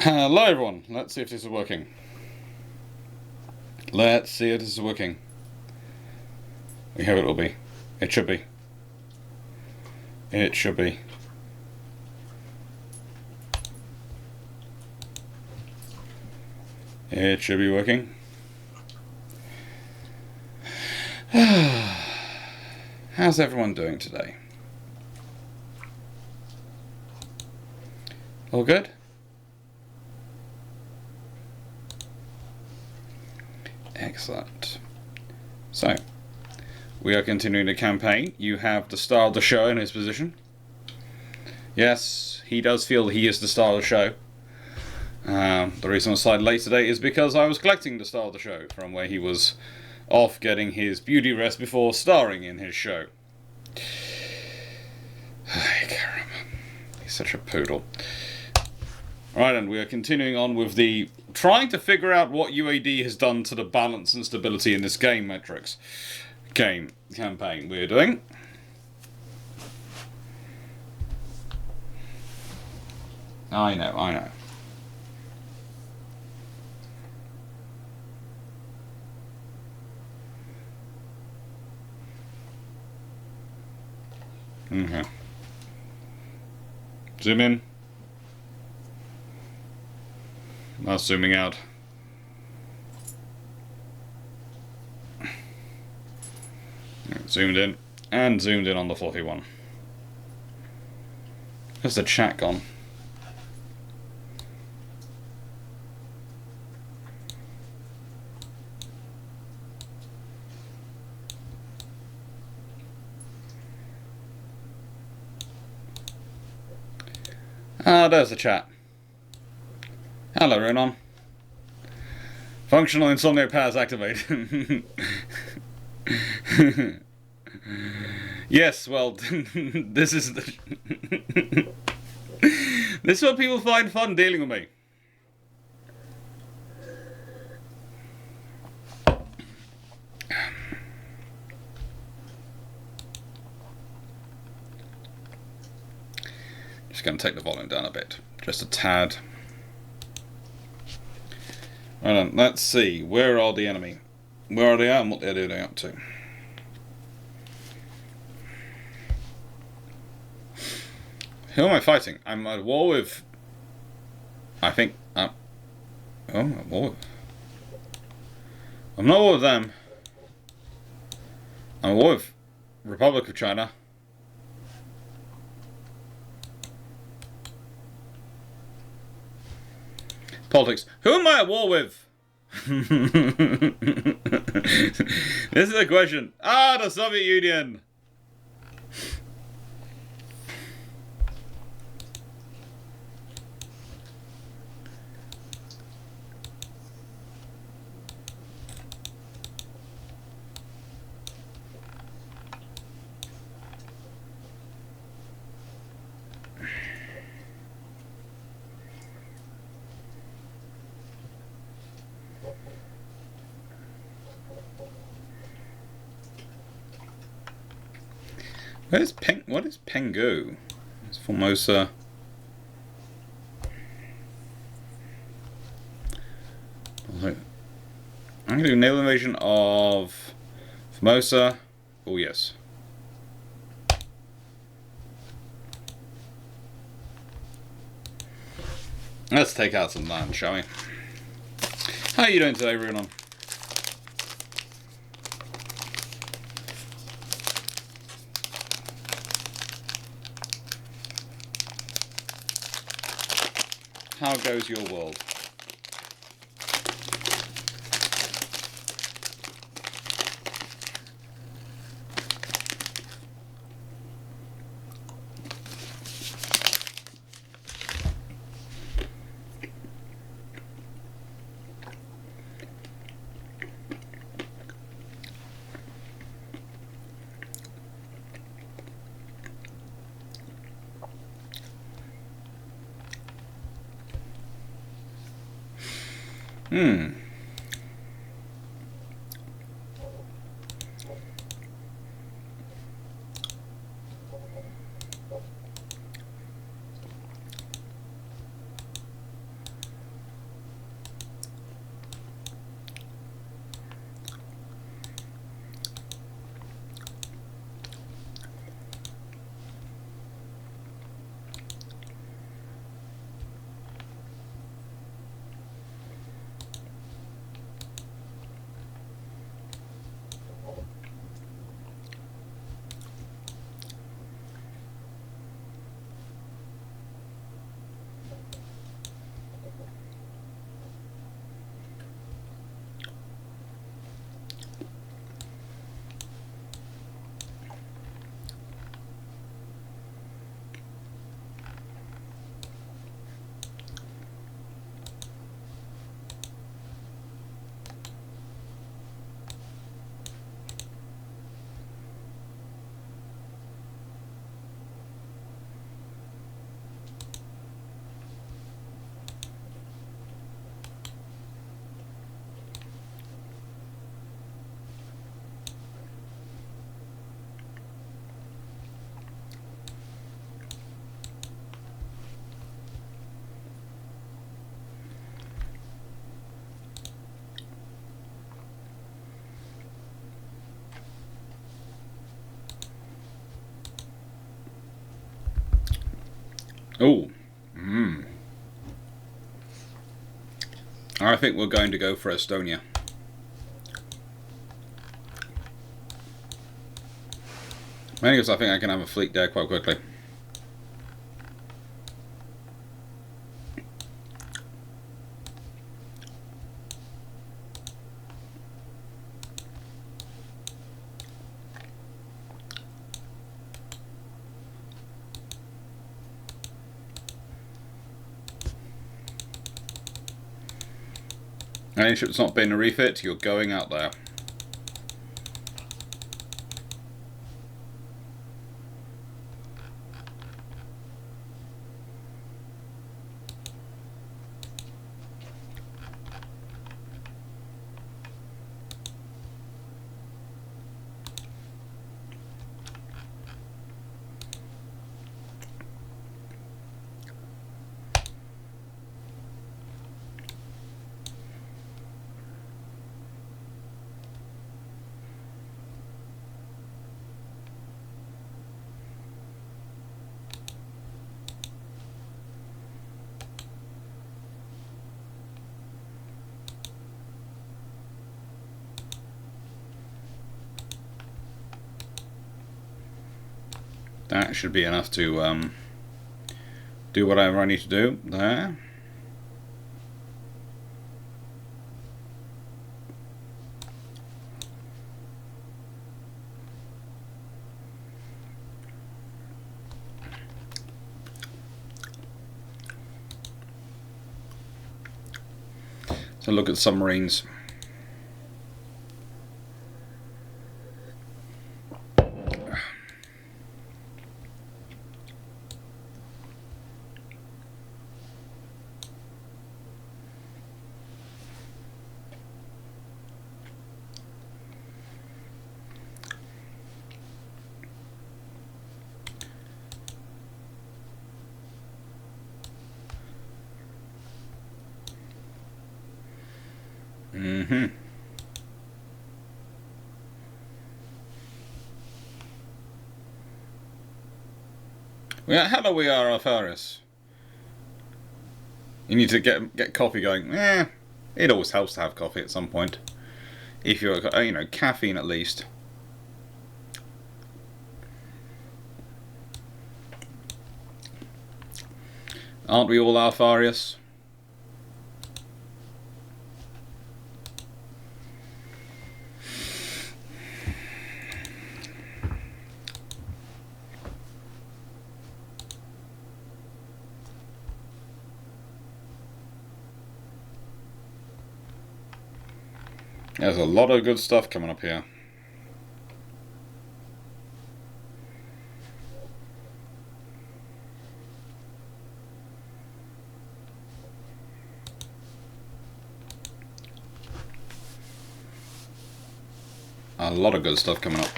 Hello everyone, let's see if this is working. Let's see if this is working. We hope it will be. It should be. It should be. It should be working. How's everyone doing today? All good? Excellent. So, we are continuing the campaign. You have the star of the show in his position. Yes, he does feel he is the star of the show. The reason I started late today is because I was collecting the star of the show from where he was off getting his beauty rest before starring in his show. Caramba. He's such a poodle. Right, and we are continuing on with the trying to figure out what UAD has done to the balance and stability in this game campaign we're doing. I know. Okay. Zoom in. Now zooming out. Zoomed in. And zoomed in on the fluffy one. Where's the chat gone? Ah, there's the chat. Hello, Runon. Functional insomnia powers activated. Yes, well, this is this is what people find fun dealing with me. Just going to take the volume down a bit, just a tad. Right on, let's see, where are the enemy? Where are they at and what they're doing up to? Who am I fighting? I'm at war with... I think... oh, I'm at war with... I'm not at war with them. I'm at war with Republic of China. Politics. Who am I at war with? This is a question. Ah, the Soviet Union. Where's Peng? What is Penghu? It's Formosa. I'm going to do naval invasion of Formosa. Oh yes. Let's take out some land, shall we? How are you doing today, Runon? How goes your world? Oh. Mmm. I think we're going to go for Estonia. Mainly because I think I can have a fleet there quite quickly. Any ship that's not been a refit, you're going out there. That should be enough to do whatever I need to do there. So look at submarines. Mm-hmm. Hello, we are Alfaris. You need to get coffee going. It always helps to have coffee at some point. If you're, caffeine at least. Aren't we all Alfarius? There's a lot of good stuff coming up here. A lot of good stuff coming up.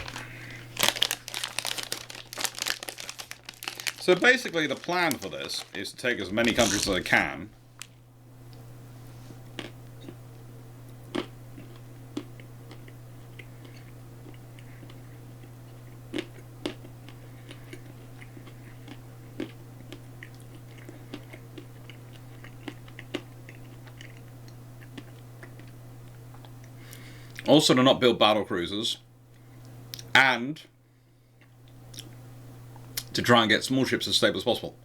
So basically the plan for this is to take as many countries as I can. Also to not build battle cruisers. And to try and get small ships as stable as possible.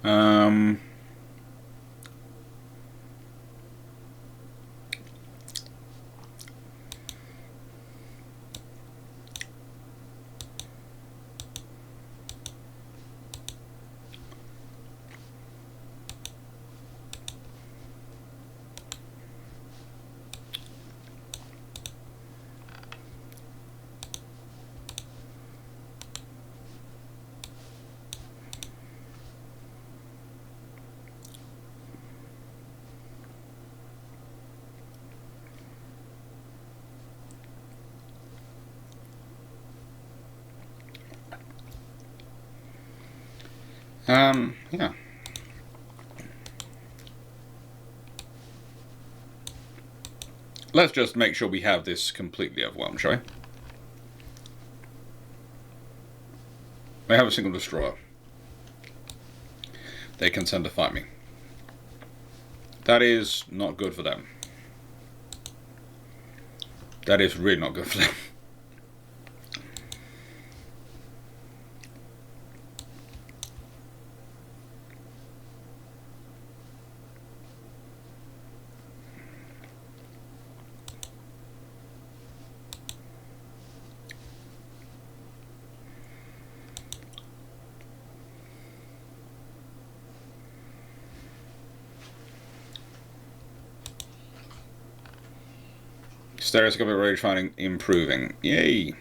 Um, Yeah. Let's just make sure we have this completely overwhelmed, shall we? They have a single destroyer. They can send to fight me. That is not good for them. That is really not good for them. Stereoscopic rage finding improving. Yay!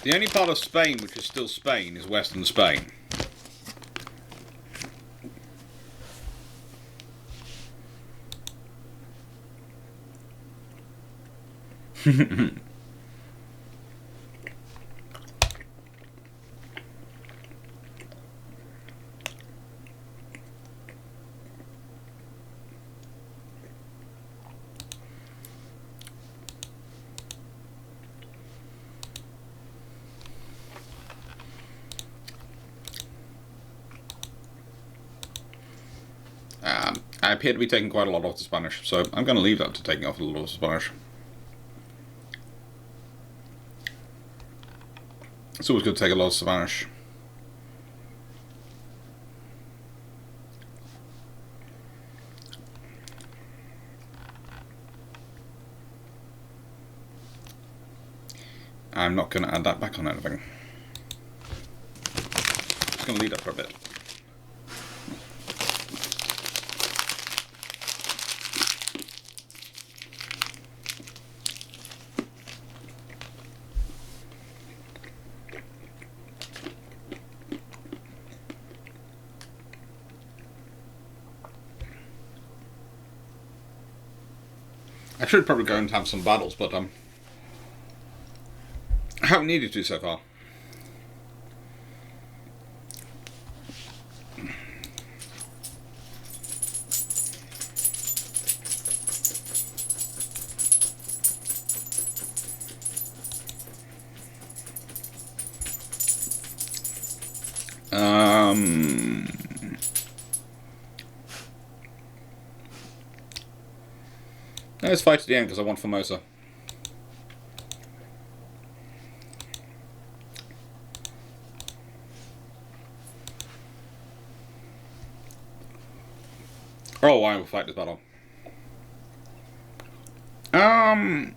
The only part of Spain which is still Spain is Western Spain. I appear to be taking quite a lot off the Spanish, so I'm going to leave that to taking off a lot of the Spanish. It's always good to take a lot of Spanish. I'm not going to add that back on anything. Just going to leave that for a bit. I should probably go and have some battles, but I haven't needed to so far. Let's fight to the end because I want Formosa. Oh, I will fight this battle. I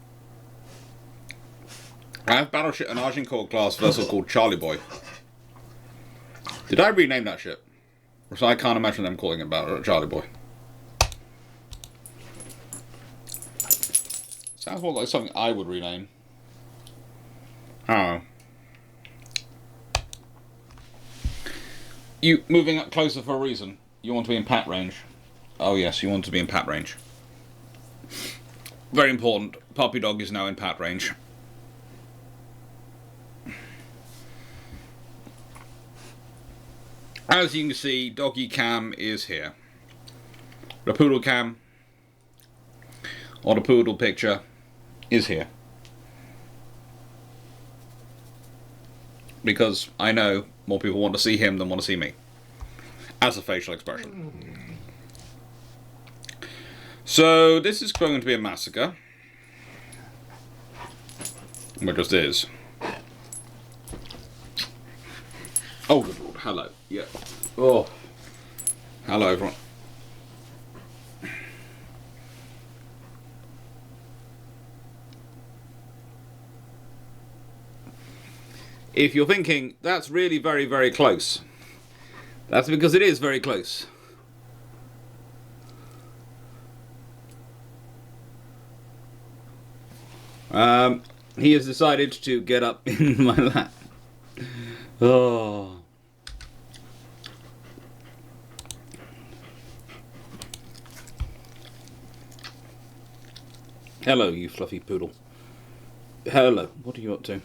have battleship an Agincourt class vessel called Charlie Boy. Did I rename that ship? So I can't imagine them calling it Charlie Boy. Sounds more like something I would rename. Oh. You moving up closer for a reason. You want to be in pat range. Oh yes, you want to be in pat range. Very important. Puppy dog is now in pat range. As you can see, doggy cam is here. The poodle cam, or the poodle picture, is here. Because I know more people want to see him than want to see me. As a facial expression. So, this is going to be a massacre. It just is. Oh, good lord, hello. Yeah. Oh. Hello, everyone. If you're thinking, that's really very, very close, that's because it is very close. He has decided to get up in my lap. Oh. Hello, you fluffy poodle. Hello, what are you up to?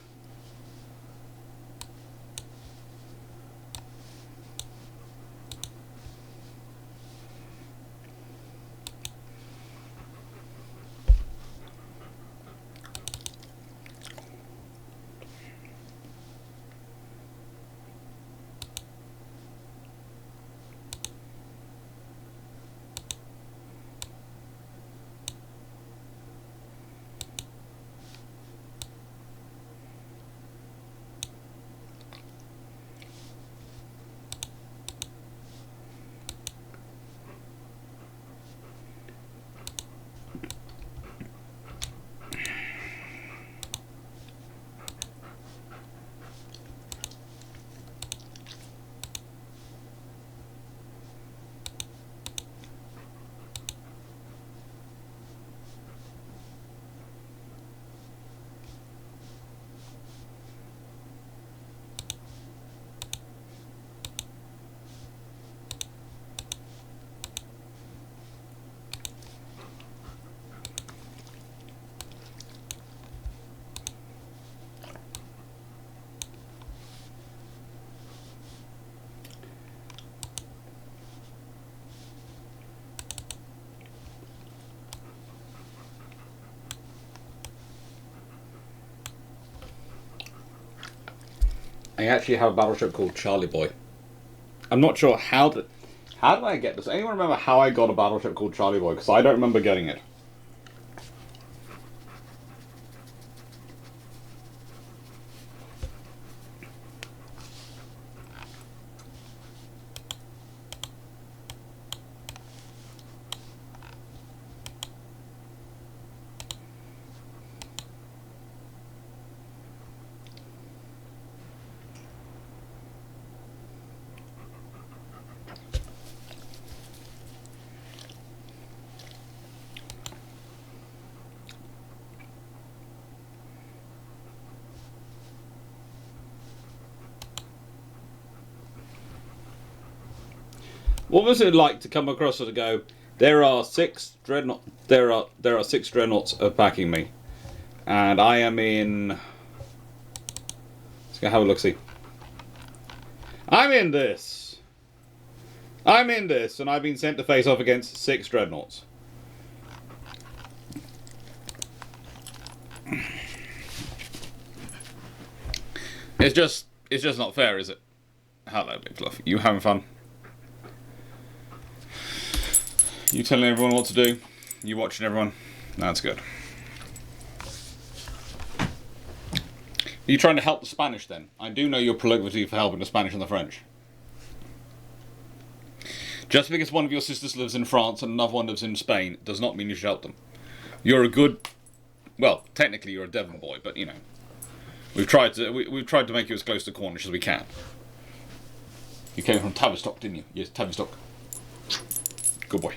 I actually have a battleship called Charlie Boy. I'm not sure how did I get this? Anyone remember how I got a battleship called Charlie Boy? Because I don't remember getting it. What was it like to come across and go, there are 6 dreadnoughts. There are 6 dreadnoughts attacking me, and I am in. Let's go have a look. See, I'm in this, and I've been sent to face off against 6 dreadnoughts. It's just not fair, is it? Hello, Big Fluff. You having fun? You telling everyone what to do? You watching everyone? That's good. Are you trying to help the Spanish then? I do know your proclivity for helping the Spanish and the French. Just because one of your sisters lives in France and another one lives in Spain does not mean you should help them. You're a good... Well, technically you're a Devon boy, but you know. We've tried to make you as close to Cornish as we can. You came from Tavistock, didn't you? Yes, Tavistock. Good boy.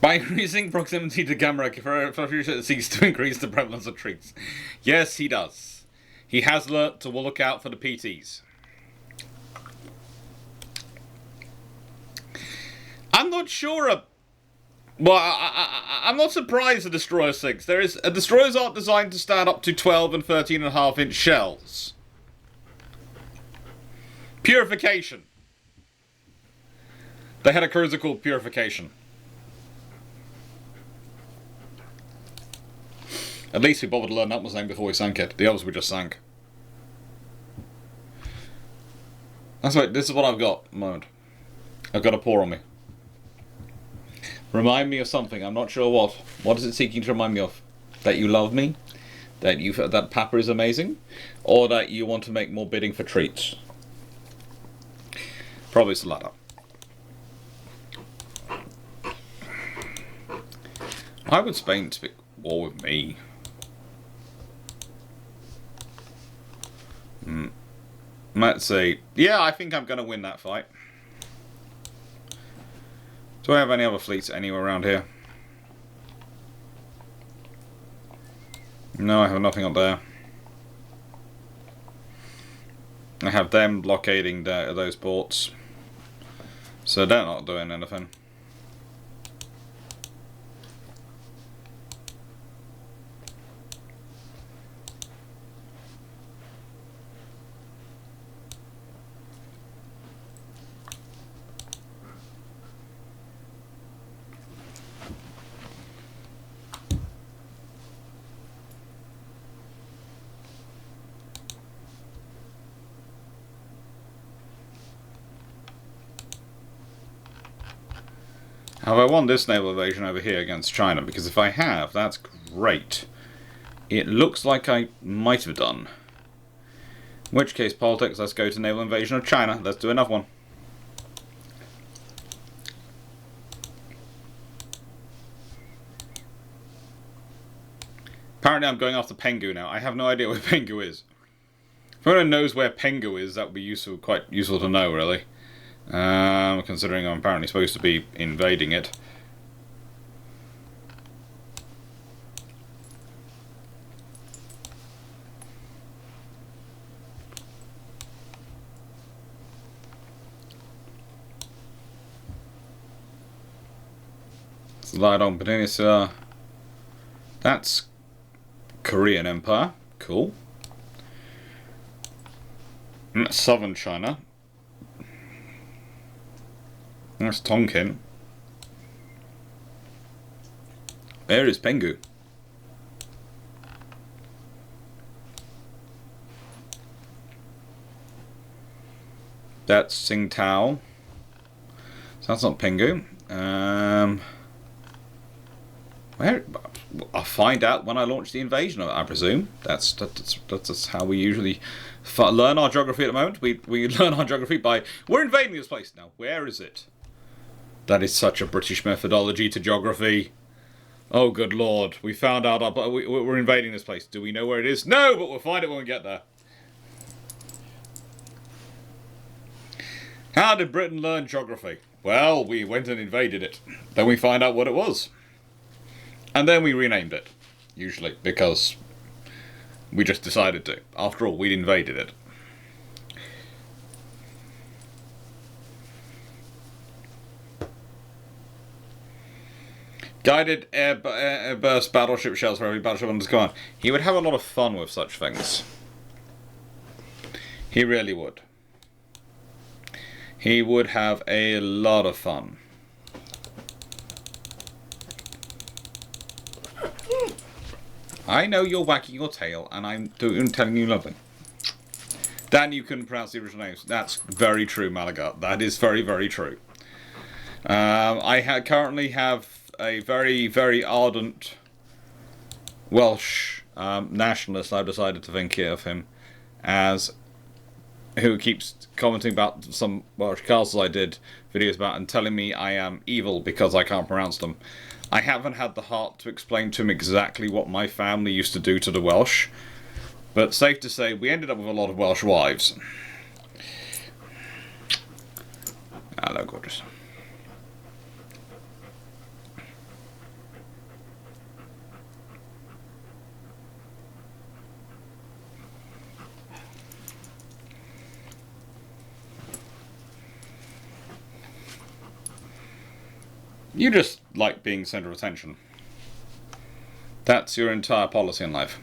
By increasing proximity to Gamera, Future seeks to increase the prevalence of treats. Yes, he does. He has learnt to look out for the PTs. I'm not sure. I'm not surprised the Destroyer sinks. Destroyers aren't designed to stand up to 12 and 13.5-inch shells. Purification. They had a cruiser called Purification. At least we bothered to learn that was name before we sank it. The others we just sank. That's right, this is what I've got. Moment. I've got a pour on me. Remind me of something, I'm not sure what. What is it seeking to remind me of? That you love me? That Papa is amazing? Or that you want to make more bidding for treats? Probably it's the latter. Why would Spain speak war with me? Let's see. Yeah, I think I'm going to win that fight. Do I have any other fleets anywhere around here? No, I have nothing up there. I have them blockading those ports. So they're not doing anything. Have I won this naval invasion over here against China? Because if I have, that's great. It looks like I might have done. In which case, politics, let's go to naval invasion of China. Let's do another one. Apparently I'm going after Penghu now. I have no idea where Penghu is. If anyone knows where Penghu is, that would be useful, quite useful to know, really. Considering I'm apparently supposed to be invading it. Light-on Peninsula. That's Korean Empire. Cool. Southern China. That's Tonkin. Where is Penghu? That's Tsingtao. So that's not Penghu. Where? I'll find out when I launch the invasion, I presume. That's how we usually learn our geography at the moment. We learn our geography by, we're invading this place. Now, where is it? That is such a British methodology to geography. Oh, good lord. We found out we're invading this place. Do we know where it is? No, but we'll find it when we get there. How did Britain learn geography? Well, we went and invaded it. Then we find out what it was. And then we renamed it. Usually, because we just decided to. After all, we'd invaded it. Guided airburst battleship shells for every battleship on his command. He would have a lot of fun with such things. He really would. He would have a lot of fun. I know you're wagging your tail, and I'm telling you nothing. Dan, you couldn't pronounce the original names. That's very true, Malaga. That is very, very true. I currently have a very, very ardent Welsh nationalist. I've decided to think of him as who keeps commenting about some Welsh castles I did videos about and telling me I am evil because I can't pronounce them. I haven't had the heart to explain to him exactly what my family used to do to the Welsh, but safe to say we ended up with a lot of Welsh wives. Hello, gorgeous. You just like being center of attention. That's your entire policy in life.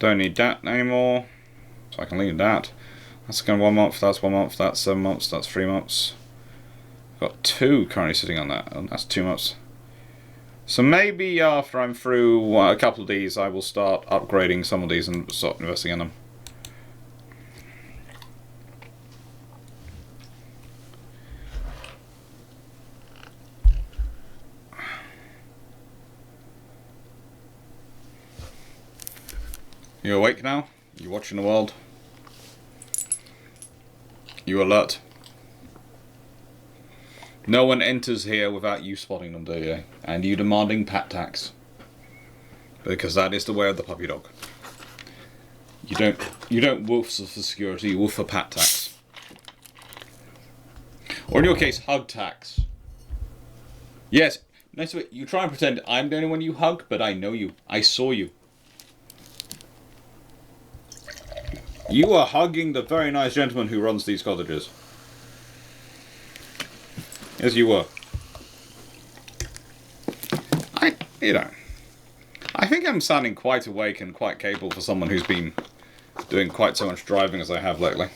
Don't need that anymore, so I can leave that. That's going 1 month, that's 1 month, that's 7 months, that's 3 months. Got 2 currently sitting on that, and that's 2 months. So maybe after I'm through a couple of these, I will start upgrading some of these and start investing in them. You awake now? You watching the world? You alert? No one enters here without you spotting them, do you? And you demanding pat tax. Because that is the way of the puppy dog. You don't wolf for security, you wolf for pat tax. Or in your case, hug tax. Yes, nice way. You try and pretend I'm the only one you hug, but I know you. I saw you. You are hugging the very nice gentleman who runs these cottages. Yes, you were. I think I'm sounding quite awake and quite capable for someone who's been doing quite so much driving as I have lately.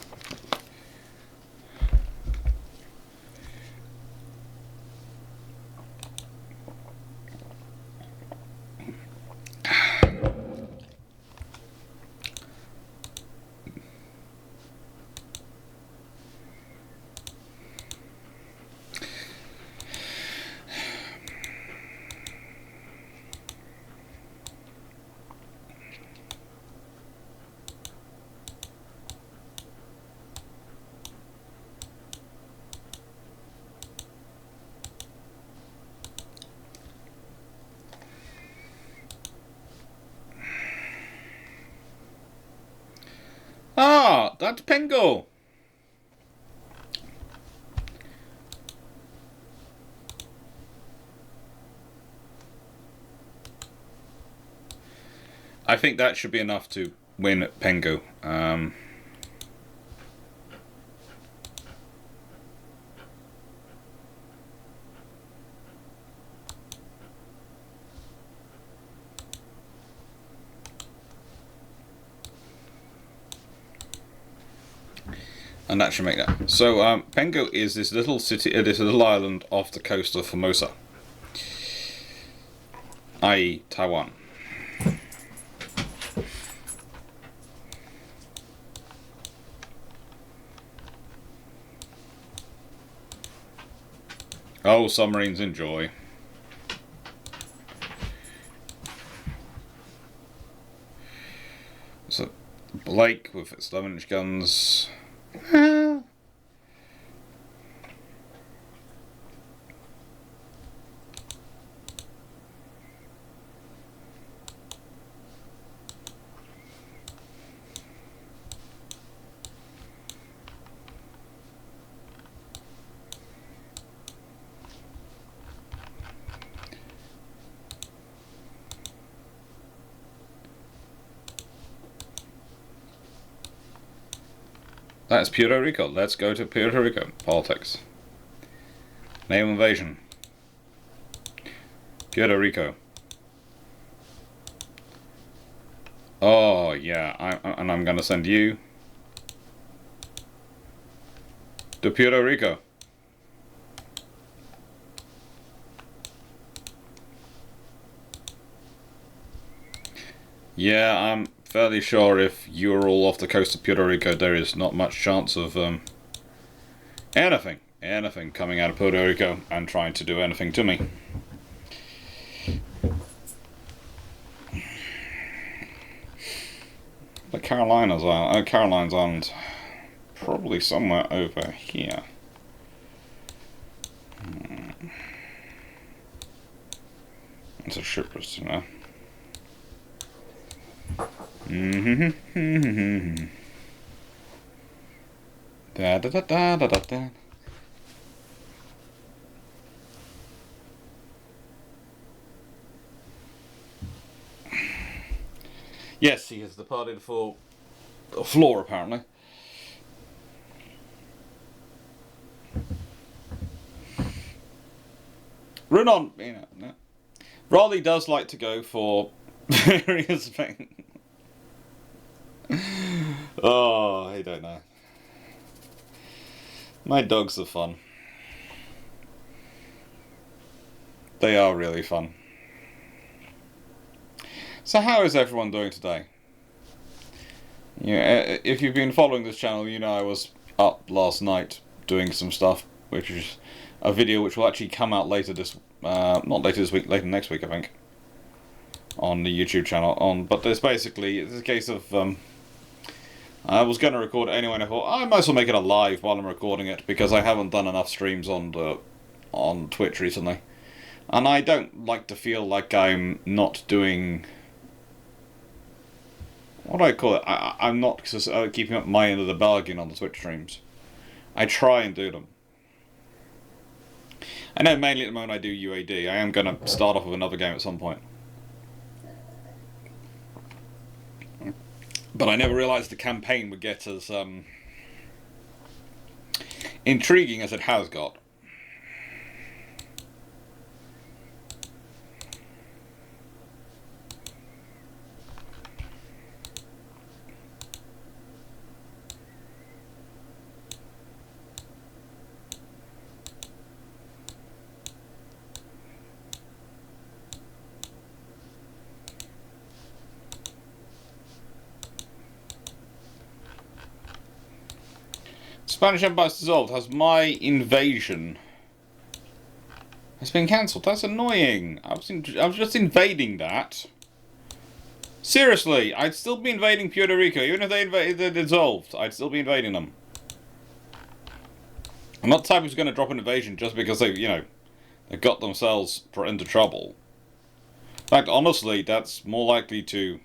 Ah, that's Pengo. I think that should be enough to win Pengo. And that should make that. So, Pengo is this little city, this little island off the coast of Formosa, i.e. Taiwan. Oh, submarines enjoy. So, Blake with its 11-inch guns. That's Puerto Rico. Let's go to Puerto Rico. Politics. Naval invasion. Puerto Rico. Oh, yeah. And I'm going to send you to Puerto Rico. Yeah, I'm fairly sure if you're all off the coast of Puerto Rico, there is not much chance of anything coming out of Puerto Rico and trying to do anything to me. The Carolinas Island, probably somewhere over here. It's a ship, you know. Da da da da da da. Yes, he has departed for the floor, apparently. Runon, you know, no. Raleigh does like to go for various things. Oh, I don't know. My dogs are fun. They are really fun. So how is everyone doing today? Yeah, if you've been following this channel, you know I was up last night doing some stuff, which is a video which will actually come out later this, not later this week, later next week I think, on the YouTube channel. But it's a case of I was going to record it anyway, and I thought I might as well make it a live while I'm recording it because I haven't done enough streams on the on Twitch recently. And I don't like to feel like I'm not doing... What do I call it? I'm not keeping up my end of the bargain on the Twitch streams. I try and do them. I know mainly at the moment I do UAD. I am going to start off with another game at some point. But I never realised the campaign would get as intriguing as it has got. Spanish Empire's dissolved. Has my invasion has been cancelled? That's annoying. I was just invading that. Seriously, I'd still be invading Puerto Rico, even if they dissolved. I'd still be invading them. I'm not the type who's going to drop an invasion just because they, they got themselves into trouble. In fact, honestly, that's more likely to...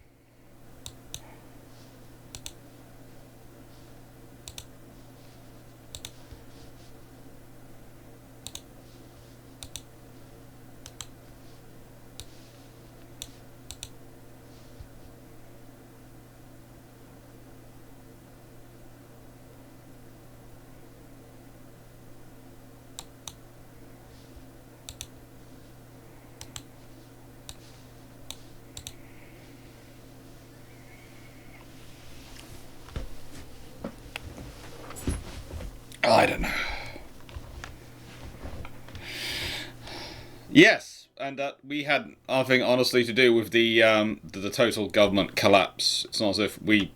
I don't know. Yes, and we had nothing honestly to do with the total government collapse. It's not as if we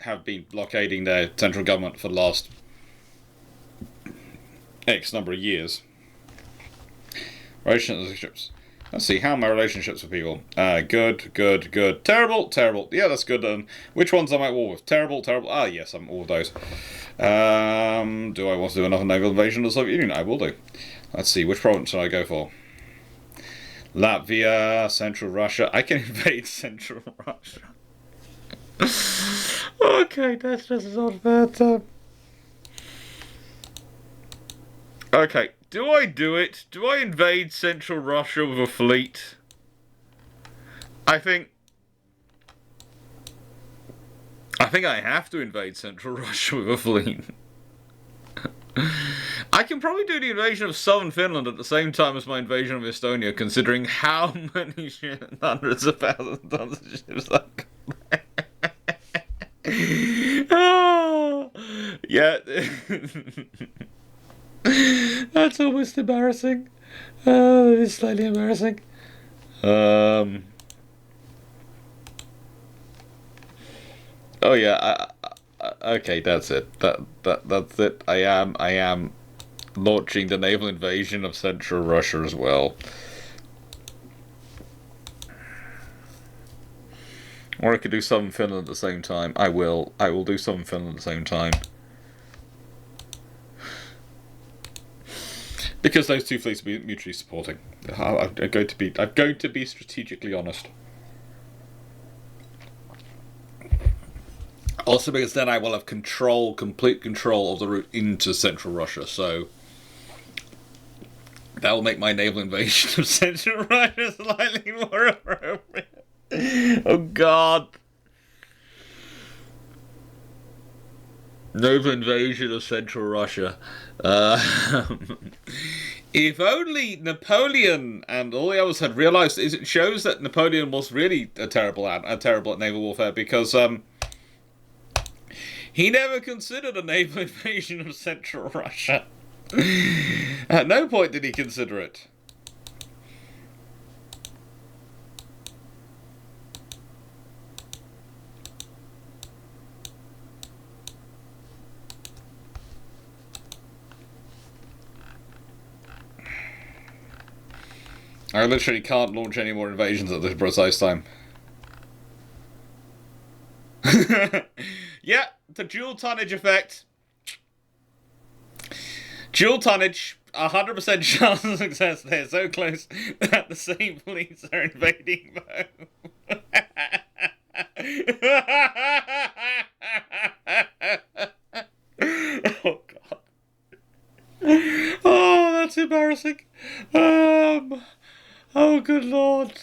have been blockading their central government for the last X number of years. Relationships. Let's see, how are my relationships with people? Good, good, good. Terrible, terrible. Yeah, that's good. Which ones am I at war with? Terrible, terrible. Ah, yes, I'm all of those. Do I want to do another naval invasion of the Soviet Union? I will do. Let's see, which province should I go for? Latvia, Central Russia. I can invade Central Russia. Okay, that's just not bad. Okay, do I do it? Do I invade Central Russia with a fleet? I think I have to invade Central Russia with a fleet. I can probably do the invasion of southern Finland at the same time as my invasion of Estonia, considering how many hundreds of thousands of tons of ships I've got. Oh, yeah. That's almost embarrassing. It is slightly embarrassing. Oh yeah. Okay, that's it. That's it. I am launching the naval invasion of Central Russia as well. Or I could do southern Finland at the same time. I will do southern Finland at the same time. Because those two fleets will be mutually supporting. I'm going to be strategically honest. Also because then I will have complete control of the route into Central Russia, so that will make my naval invasion of Central Russia slightly more appropriate. Oh god. Naval invasion of Central Russia. If only Napoleon and all the others had realised, it shows that Napoleon was really terrible at naval warfare, because he never considered a naval invasion of Central Russia. At no point did he consider it. I literally can't launch any more invasions at this precise time. Yeah, the dual tonnage effect. Dual tonnage, 100% chance of success. They're so close that the same fleets are invading both. Oh god. Oh, that's embarrassing. Oh good lord.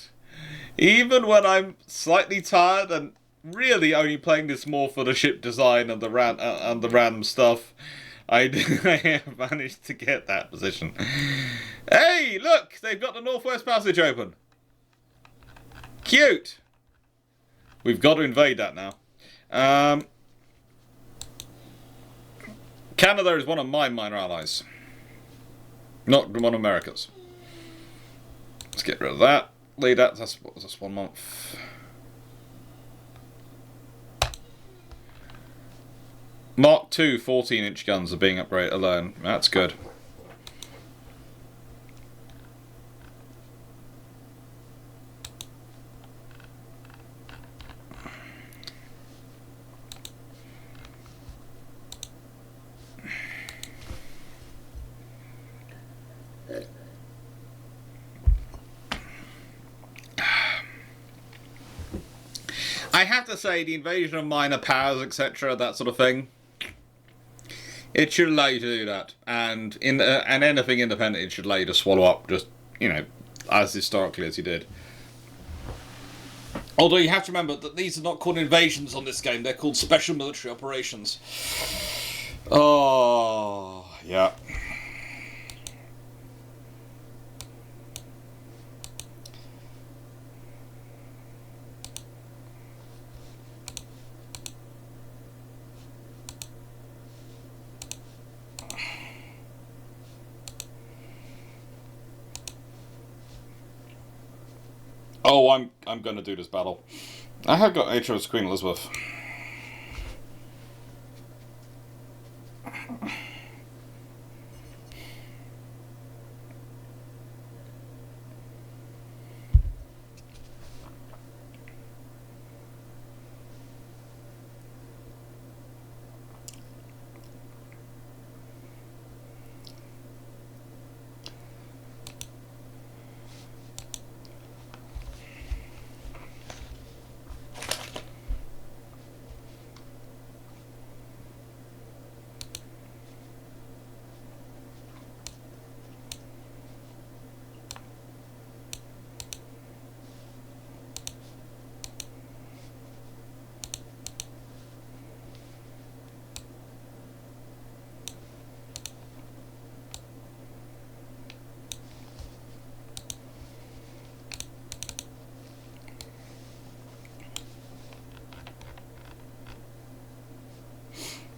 Even when I'm slightly tired and really only playing this more for the ship design and the random stuff, I have managed to get that position. Hey, look! They've got the Northwest Passage open. Cute! We've got to invade that now. Canada is one of my minor allies. Not one of America's. Let's get rid of that. Leave that. That's 1 month. Mark II 14-inch guns are being upgraded alone. That's good. I have to say, the invasion of minor powers, etc., that sort of thing, it should allow you to do that, and anything independent, it should allow you to swallow up, just, you know, as historically as you did. Although you have to remember that these are not called invasions on this game; they're called special military operations. Oh, yeah. Oh, I'm going to do this battle. I have got HMS Queen Elizabeth.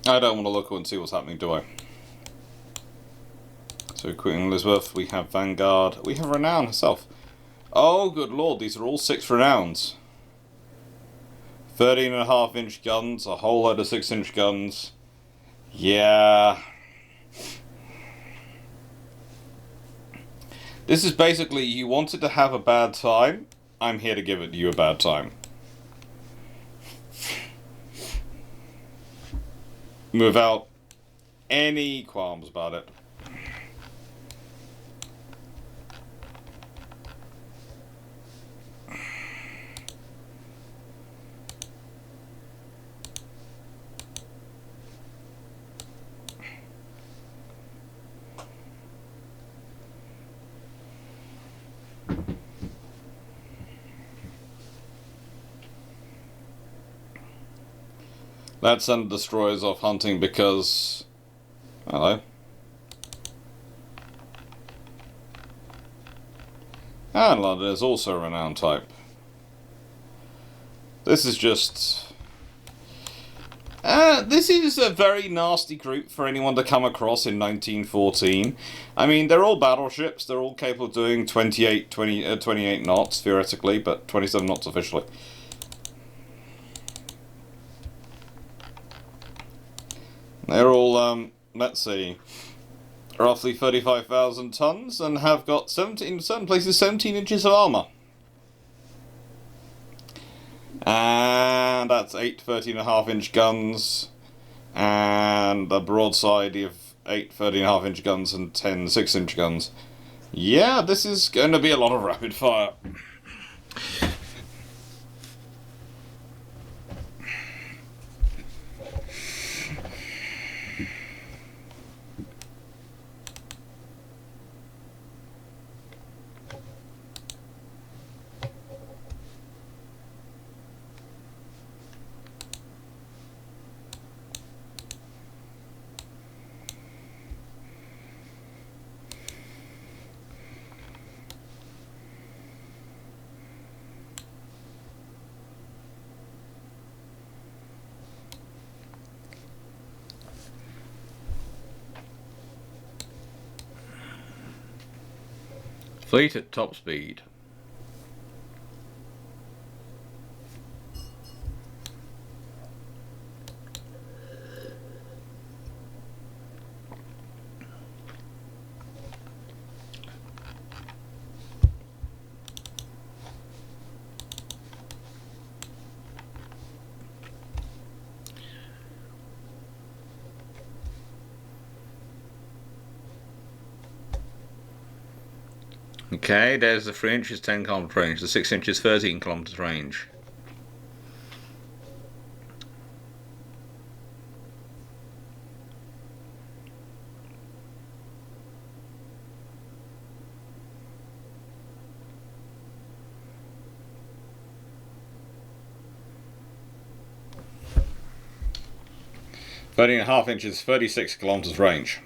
I don't want to look and see what's happening, do I? So, Queen Elizabeth, we have Vanguard, we have Renown herself. Oh, good lord, these are all 6 Renowns. 13.5-inch guns, a whole load of 6-inch guns. Yeah. This is basically, you wanted to have a bad time, I'm here to give you a bad time. Without any qualms about it. Let's send destroyers off hunting because... Hello. And London is also a renowned type. This is just... this is a very nasty group for anyone to come across in 1914. I mean, they're all battleships. They're all capable of doing 28 knots, theoretically, but 27 knots officially. They're all, let's see, roughly 35,000 tons and have got 17, in certain places, 17 inches of armour. And that's 8 13.5-inch guns and a broadside of 8 13.5-inch guns and 10 6-inch guns. Yeah, this is going to be a lot of rapid fire. Fleet at top speed. Okay, there's the 3 inches 10 kilometer range, the 6 inches 13 kilometers range. Thirteen and a half inches, 36 kilometers range.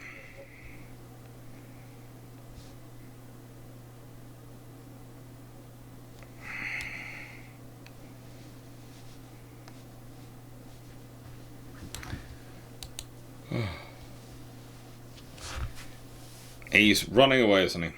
He's running away, isn't he?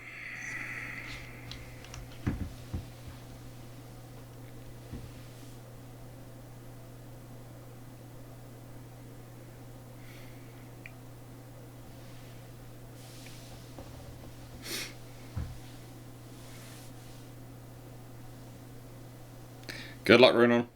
Good luck, Runon.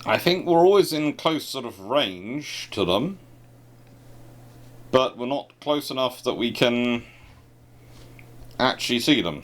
I think we're always in close sort of range to them, but we're not close enough that we can actually see them.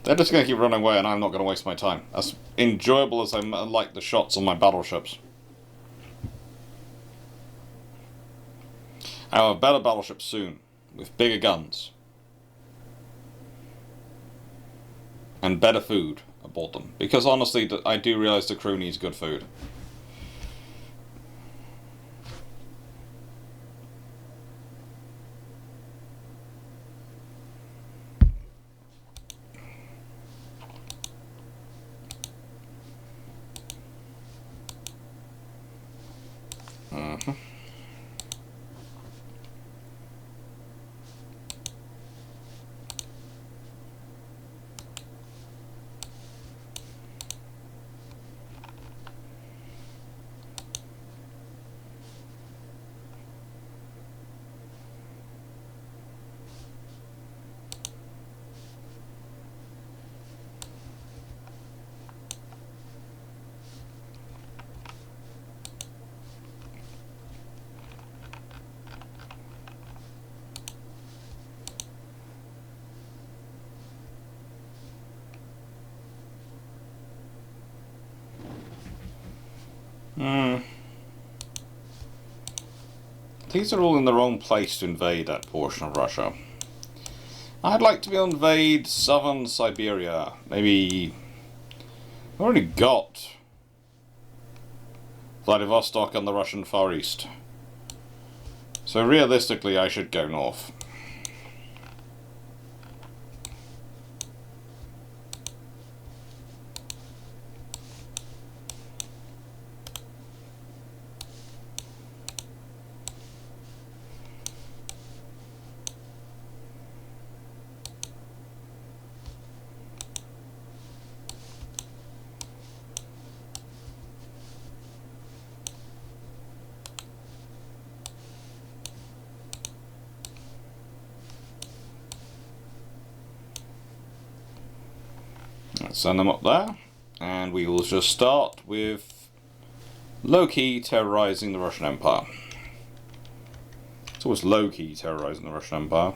They're just going to keep running away and I'm not going to waste my time. As enjoyable as I like the shots on my battleships. I'll have better battleships soon, with bigger guns. And better food aboard them. Because honestly, I do realise the crew needs good food. These are all in the wrong place to invade that portion of Russia. I'd like to invade southern Siberia. Maybe... I've already got Vladivostok and the Russian Far East. So realistically, I should go north. Let's send them up there, and we will just start with low-key terrorizing the Russian Empire. It's always low-key terrorizing the Russian Empire.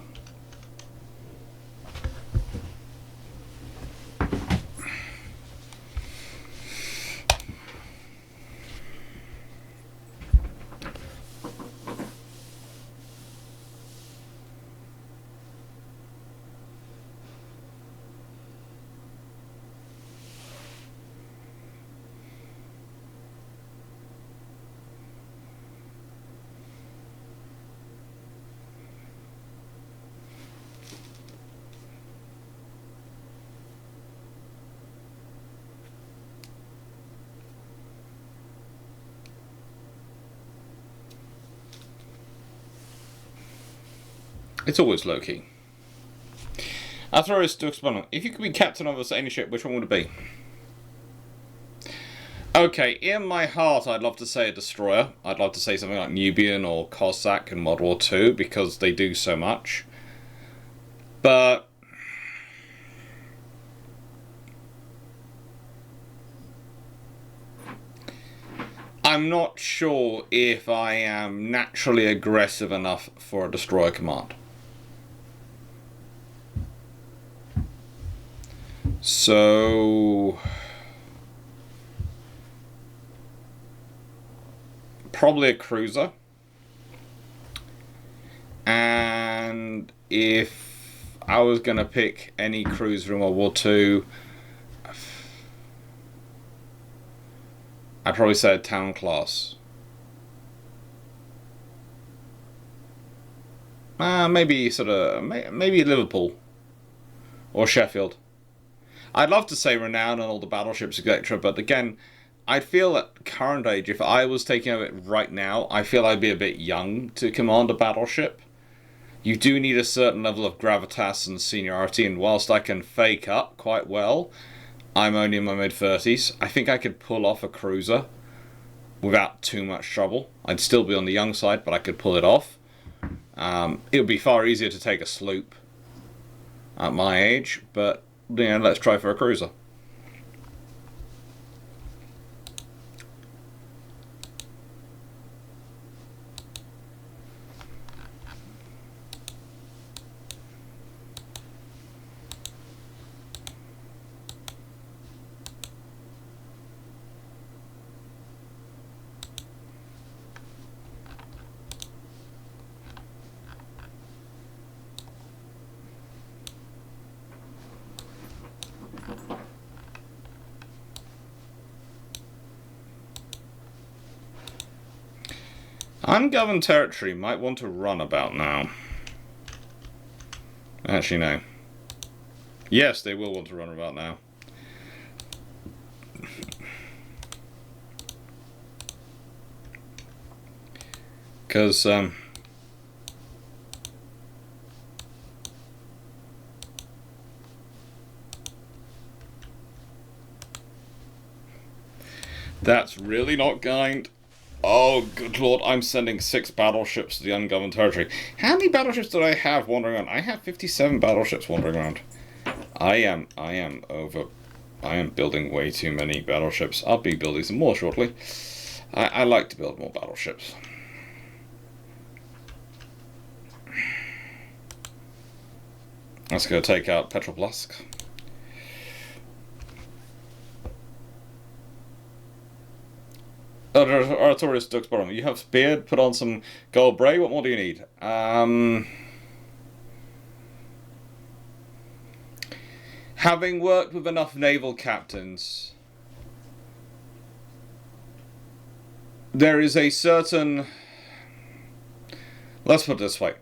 It's always low-key. I'll throw this to experiment. If you could be captain of any ship, which one would it be? Okay, in my heart, I'd love to say a destroyer. I'd love to say something like Nubian or Cossack in World War II, because they do so much. But... I'm not sure if I am naturally aggressive enough for a destroyer command. So... probably a cruiser. And if I was going to pick any cruiser in World War II, I'd probably say a town class. Maybe Liverpool or Sheffield. I'd love to say Renown and all the battleships, etc. But again, I'd feel at current age, if I was taking over it right now, I feel I'd be a bit young to command a battleship. You do need a certain level of gravitas and seniority, and whilst I can fake up quite well, I'm only in my mid-30s. I think I could pull off a cruiser without too much trouble. I'd still be on the young side, but I could pull it off. It would be far easier to take a sloop at my age, but let's try for a cruiser. Ungoverned territory might want to run about now. Actually, no. Yes, they will want to run about now. Because, that's really not kind. Oh, good lord, I'm sending 6 battleships to the ungoverned territory. How many battleships do I have wandering around? I have 57 battleships wandering around. I am building way too many battleships. I'll be building some more shortly. I like to build more battleships. Let's go take out Petropavlovsk. Artorius Dux Bottom. You have beard, put on some gold braid. What more do you need? Having worked with enough naval captains, there is a certain... Let's put it this way.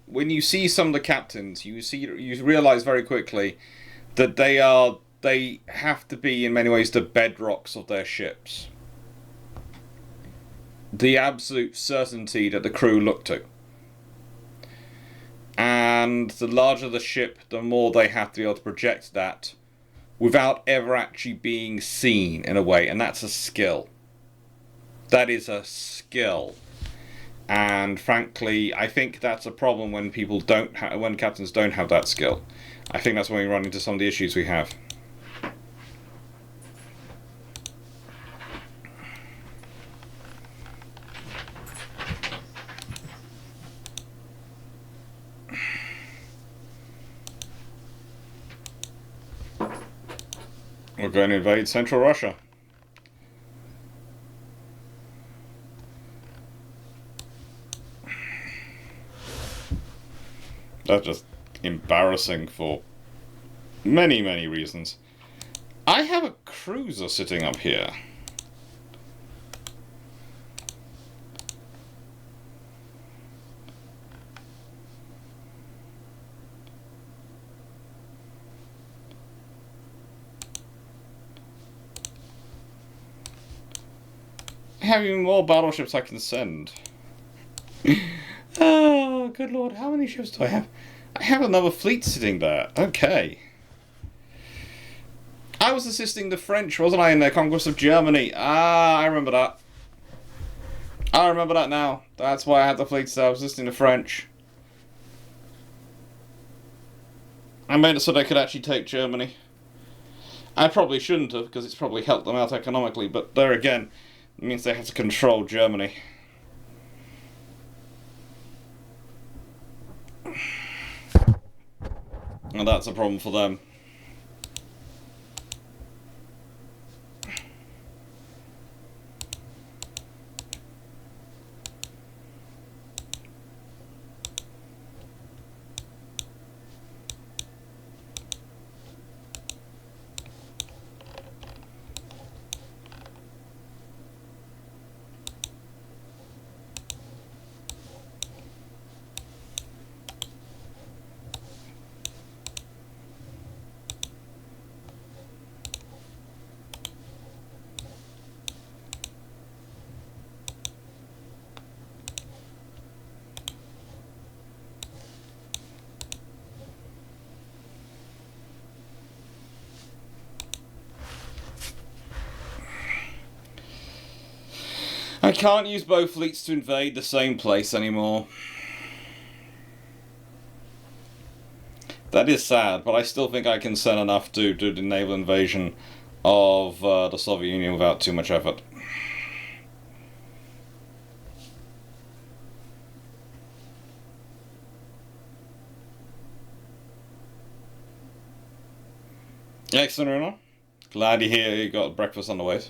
When you see some of the captains, you realize very quickly that they have to be in many ways the bedrocks of their ships. The absolute certainty that the crew look to. And the larger the ship, the more they have to be able to project that without ever actually being seen in a way, and that's a skill. That is a skill. And frankly, I think that's a problem when when captains don't have that skill. I think that's when we run into some of the issues we have. We're going to invade Central Russia. That's just embarrassing for many, many reasons. I have a cruiser sitting up here. I have even more battleships I can send. Oh, good lord, how many ships do I have? I have another fleet sitting there. Okay. I was assisting the French, wasn't I, in their conquest of Germany? Ah, I remember that. I remember that now. That's why I had the fleet there. I was assisting the French. I made it so they could actually take Germany. I probably shouldn't have, because it's probably helped them out economically, but there again, it means they have to control Germany. And that's a problem for them. I can't use both fleets to invade the same place anymore. That is sad, but I still think I can send enough to do the naval invasion of the Soviet Union without too much effort. Excellent, Reno. Glad to hear you got breakfast on the way.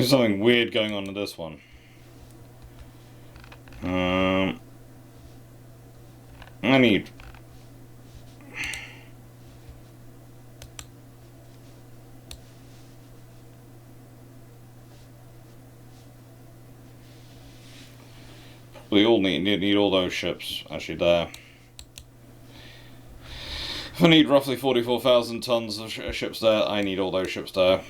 There's something weird going on in this one. I need... We all need all those ships actually there. If I need roughly 44,000 tons of ships there, I need all those ships there.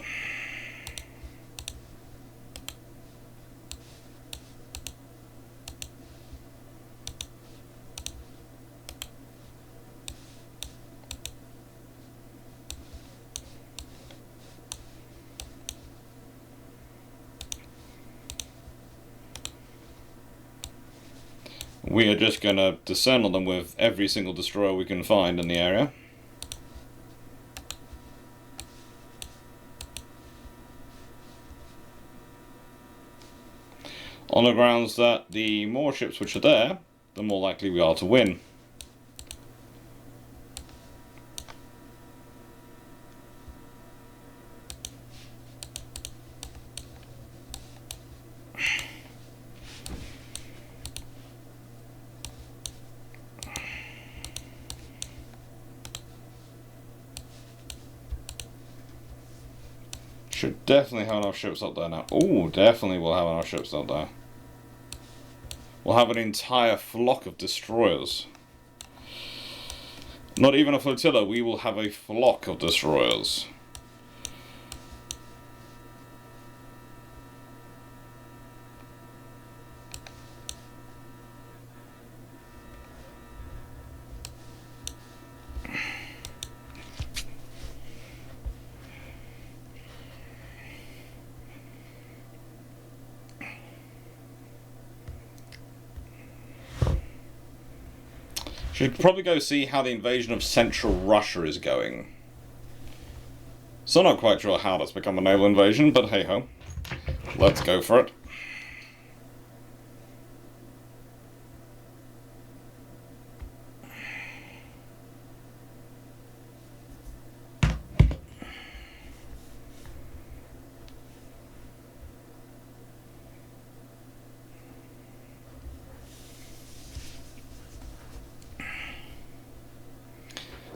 We are just going to descend on them with every single destroyer we can find in the area. On the grounds that the more ships which are there, the more likely we are to win. Should definitely have enough ships up there now. Oh, definitely we'll have enough ships up there. We'll have an entire flock of destroyers. Not even a flotilla, we will have a flock of destroyers. Should probably go see how the invasion of central Russia is going. So not quite sure how that's become a naval invasion, but hey ho. Let's go for it.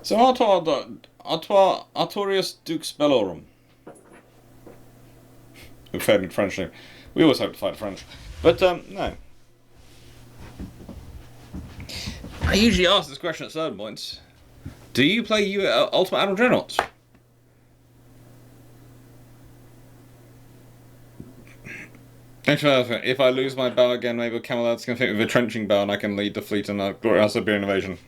So Artorius Dux Bellorum. Who fed in French name. We always hope to fight French. But no. I usually ask this question at certain points. Do you play Ultimate Admiral Dreadnoughts? Actually, if I lose my bow again, maybe Camelot's going to fit with a trenching bow and I can lead the fleet in a glorious Siberian invasion.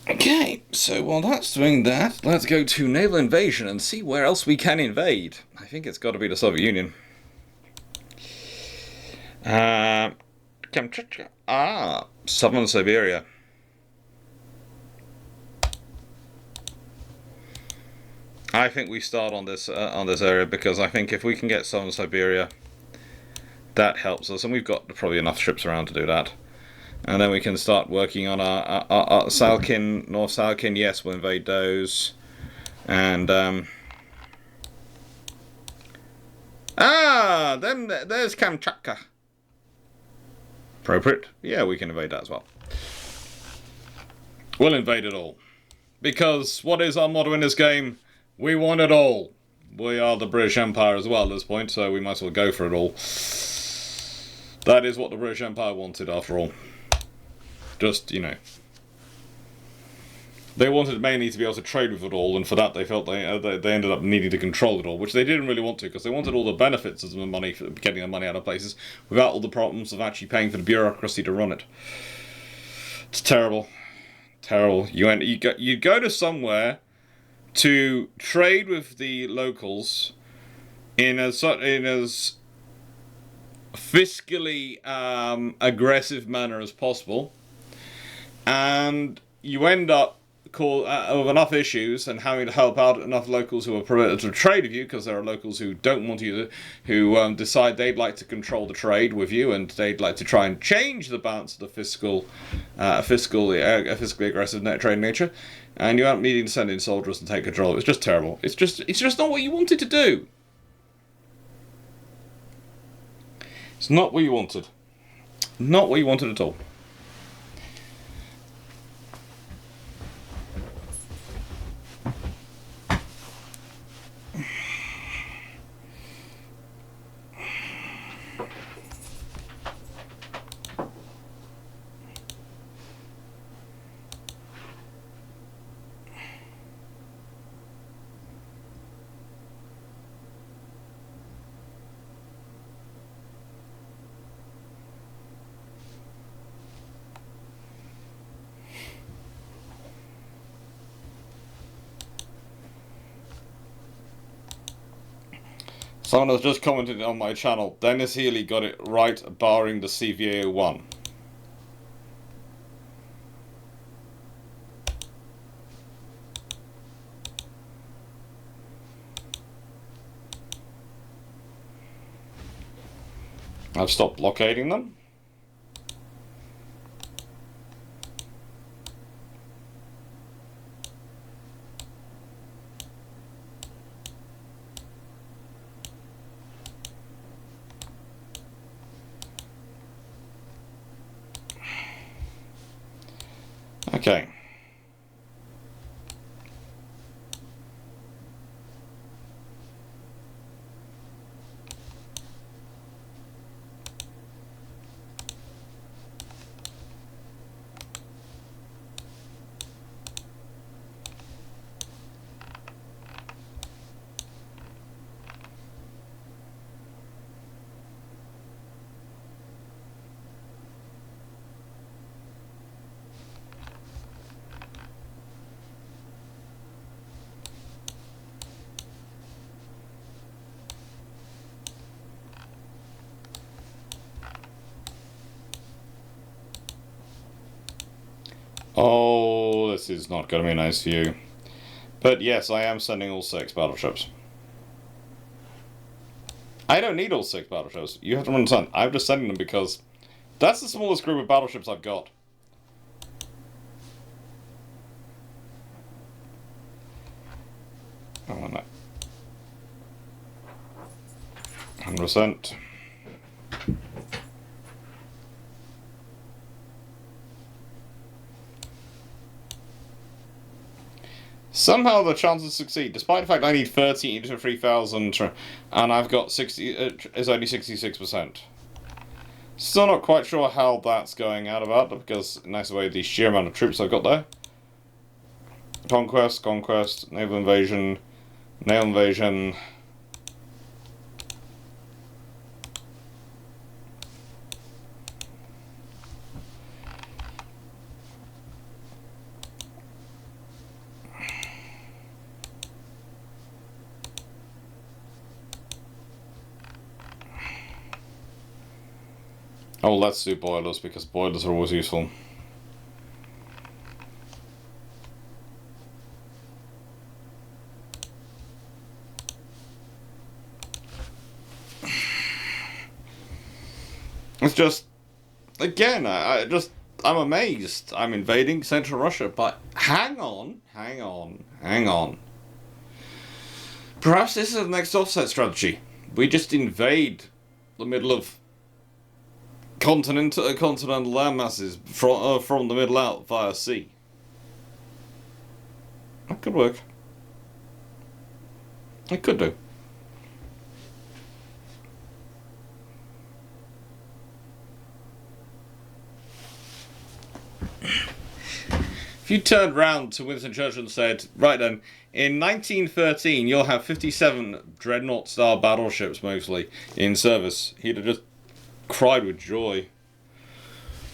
Okay, so while that's doing that, let's go to naval invasion and see where else we can invade. I think it's got to be the Soviet Union. Kamchatka. Southern Siberia. I think we start on this area because I think if we can get Southern Siberia, that helps us, and we've got probably enough ships around to do that. And then we can start working on our Salkin, North Salkin. Yes, we'll invade those. And then there's Kamchatka. Appropriate. Yeah, we can invade that as well. We'll invade it all. Because what is our motto in this game? We want it all. We are the British Empire as well at this point, so we might as well go for it all. That is what the British Empire wanted after all. just, you know, they wanted mainly to be able to trade with it all, and for that they felt they ended up needing to control it all, which they didn't really want to, because they wanted all the benefits of the money, for getting the money out of places, without all the problems of actually paying for the bureaucracy to run it. It's terrible, terrible. You go to somewhere to trade with the locals in as fiscally aggressive manner as possible, and you end up with enough issues and having to help out enough locals who are permitted to trade with you, because there are locals who don't want you to, who decide they'd like to control the trade with you, and they'd like to try and change the balance of the fiscally aggressive trade nature, and you aren't needing to send in soldiers and take control. It's just terrible. It's just not what you wanted to do. It's not what you wanted. Not what you wanted at all. Someone has just commented on my channel, Dennis Healy got it right, barring the CVA 1. I've stopped blockading them. Okay. Oh, this is not going to be a nice view. But yes, I am sending all 6 battleships. I don't need all 6 battleships. You have to understand, I'm just sending them because that's the smallest group of battleships I've got. I want that. 100%. Somehow the chances succeed, despite the fact I need 30 to 3,000, and I've got 60. It's only 66%. Still not quite sure how that's going out about, because nice away the sheer amount of troops I've got there. Conquest, naval invasion, naval invasion. Oh, let's do boilers, because boilers are always useful. It's just, again, I'm amazed. I'm invading Central Russia, but hang on. Perhaps this is the next offset strategy. We just invade the middle of continental landmasses from the middle out via sea. That could work. It could do. If you turned round to Winston Churchill and said, right then, in 1913 you'll have 57 Dreadnought-style battleships mostly in service, he'd have just cried with joy.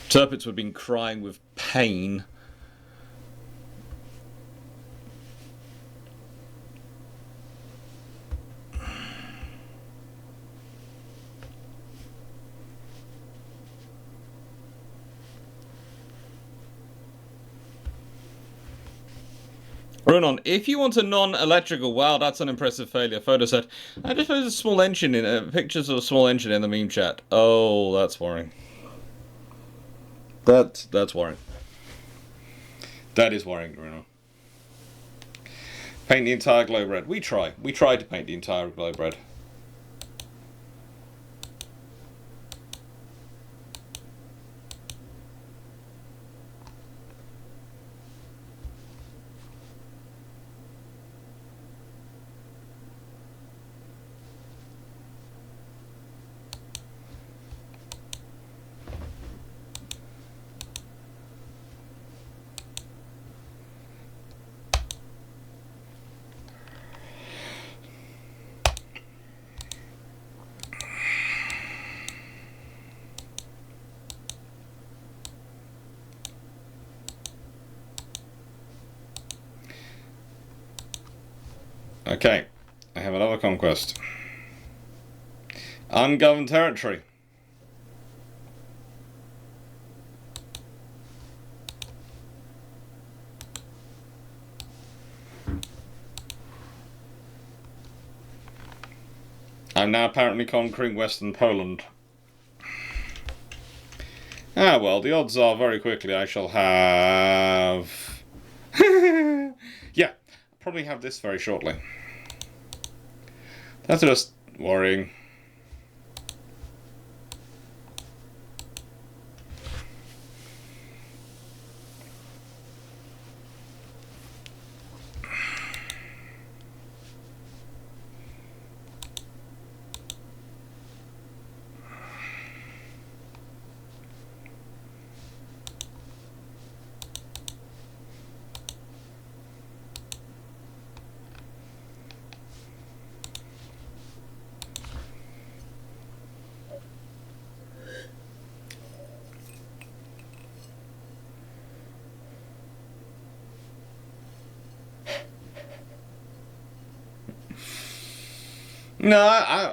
Tirpitz would have been crying with pain. Ronan, if you want a non-electrical, wow, that's an impressive failure. Photo said, I just posted a small engine in pictures of a small engine in the meme chat. Oh, that's worrying. That's worrying. That is worrying, Ronan. Paint the entire globe red. We try to paint the entire globe red. Okay, I have another conquest. Ungoverned territory. I'm now apparently conquering Western Poland. Ah, well, the odds are very quickly I shall have... yeah, I'll probably have this very shortly. That's just worrying. No,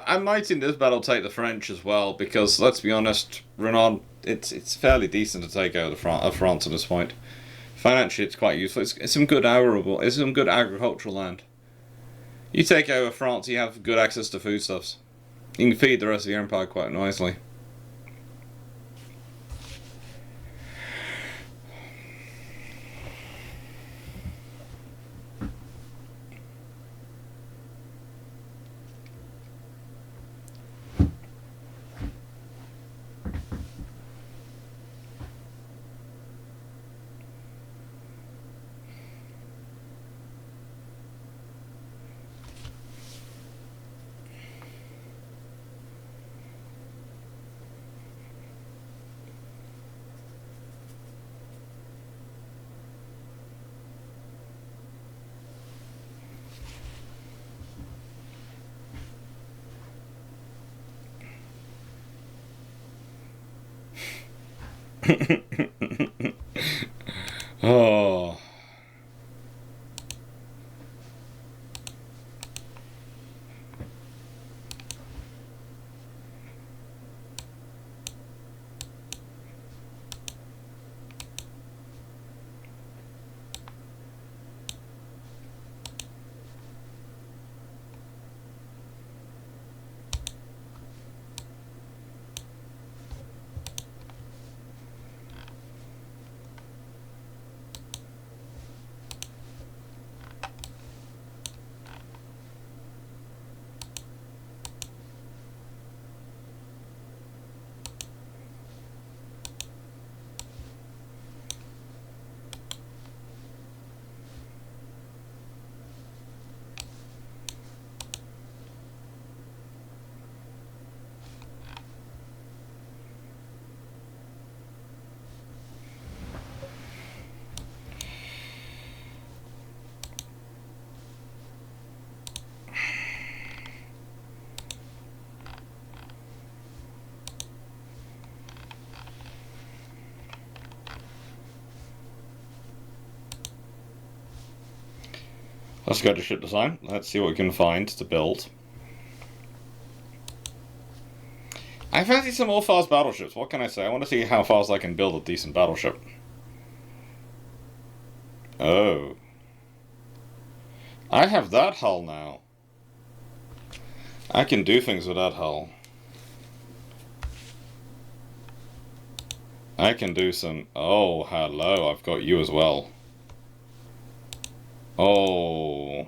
I might in this battle take the French as well, because let's be honest, Renaud, it's fairly decent to take over France at this point. Financially, it's quite useful. It's some good it's some good agricultural land. You take over France, you have good access to foodstuffs. You can feed the rest of the empire quite nicely. Oh. Let's go to ship design. Let's see what we can find to build. I fancy some more fast battleships. What can I say? I want to see how fast I can build a decent battleship. Oh. I have that hull now. I can do things with that hull. I can do some... Oh, hello. I've got you as well. Oh...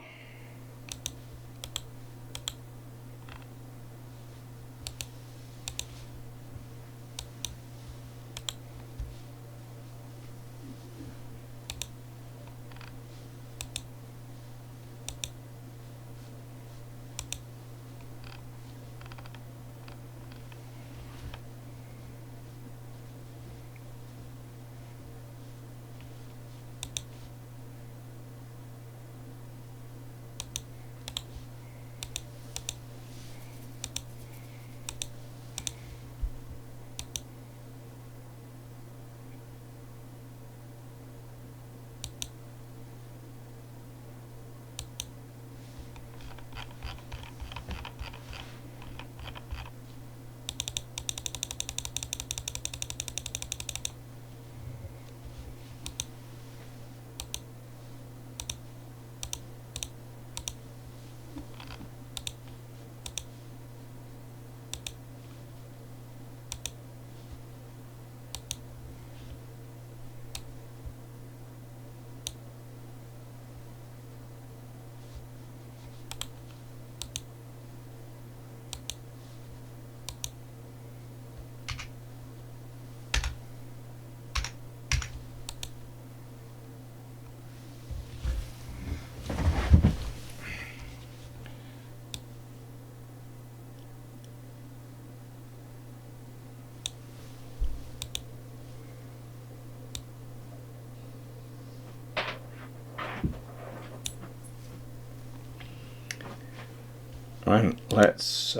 Right, let's...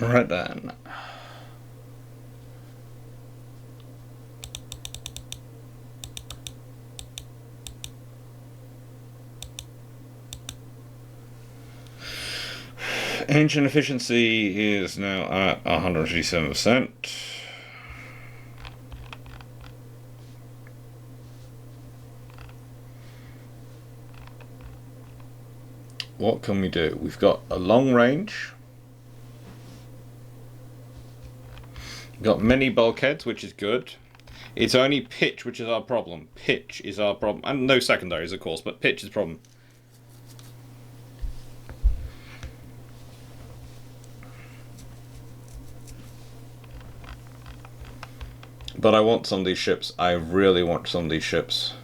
Right then. Engine efficiency is now at 157%. What can we do? We've got a long range. We've got many bulkheads, which is good. It's only pitch which is our problem. Pitch is our problem. And no secondaries, of course, but pitch is the problem. But I want some of these ships. I really want some of these ships.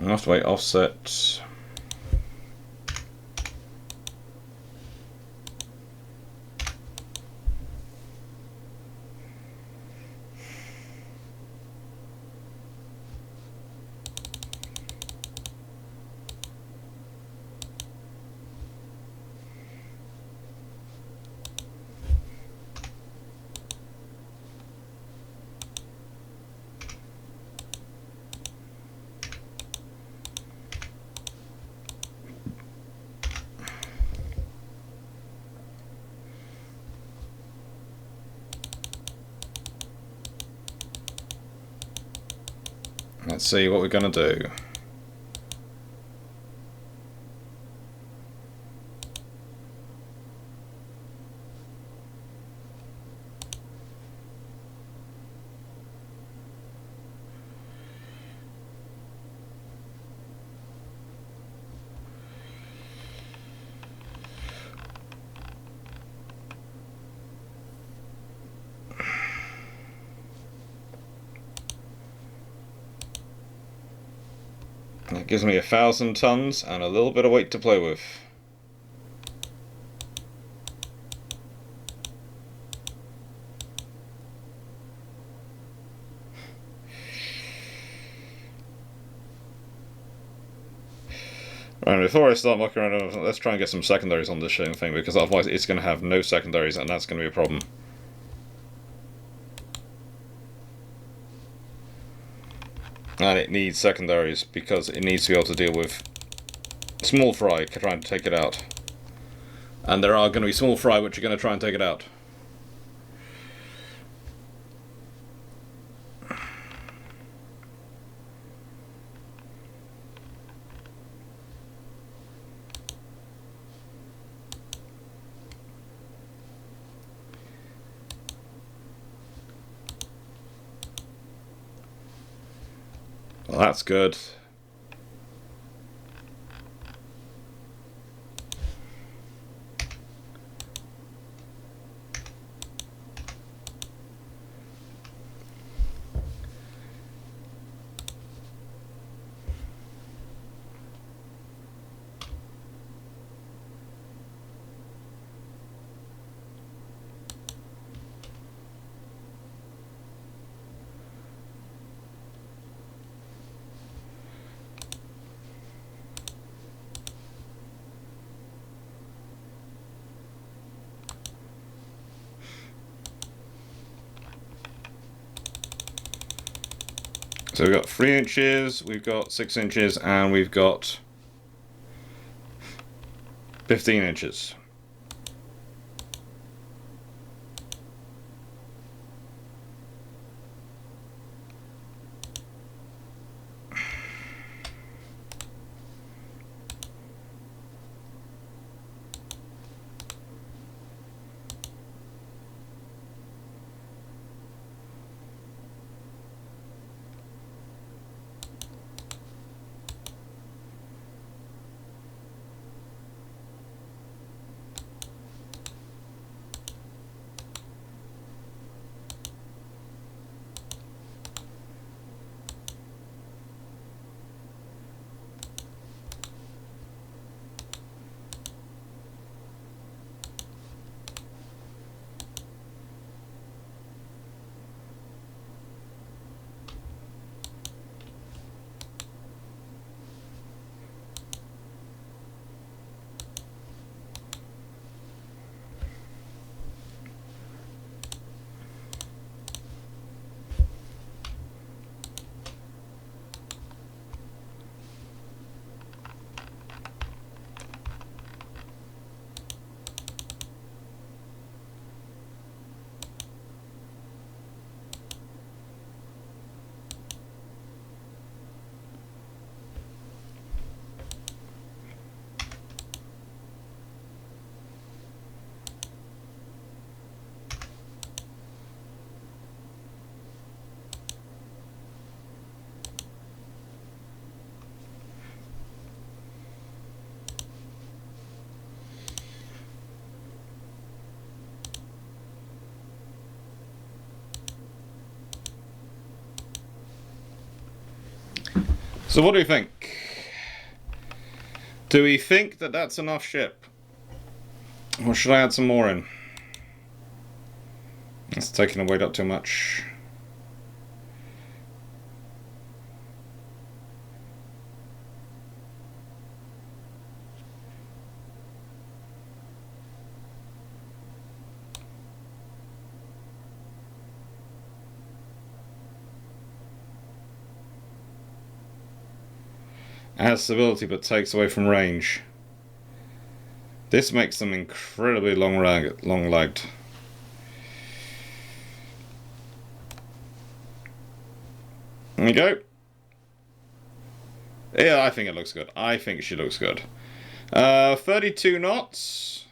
I have to wait offset. Let's see what we're going to do. That gives me 1,000 tons and a little bit of weight to play with. Right, before I start mucking around, let's try and get some secondaries on this thing, because otherwise it's going to have no secondaries and that's going to be a problem. And it needs secondaries because it needs to be able to deal with small fry trying to take it out. And there are going to be small fry which are going to try and take it out. Well, that's good. So we've got 3 inches, we've got 6 inches, and we've got 15 inches. So what do we think? Do we think that that's enough ship? Or should I add some more in? It's taking the weight up too much. Adds stability but takes away from range. This makes them incredibly long-legged. There you go. Yeah, I think it looks good. I think she looks good. 32 knots.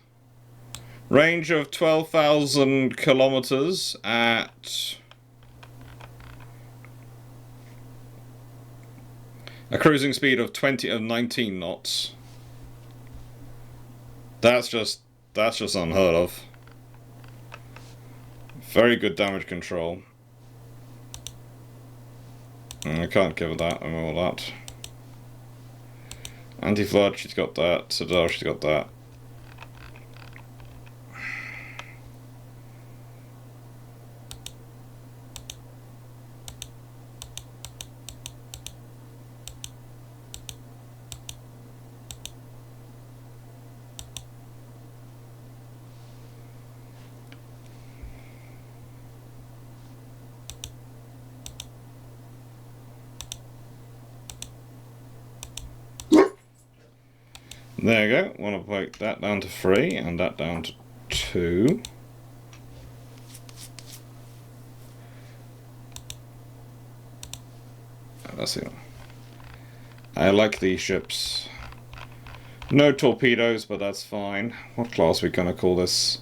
Range of 12,000 kilometers at a cruising speed of 19 knots. That's just unheard of. Very good damage control. I can't give her that and all that. Anti-flood, she's got that. Citadel, she's got that. There you go. Want to break that down to 3 and that down to 2. Let's see. I like these ships. No torpedoes, but that's fine. What class are we going to call this?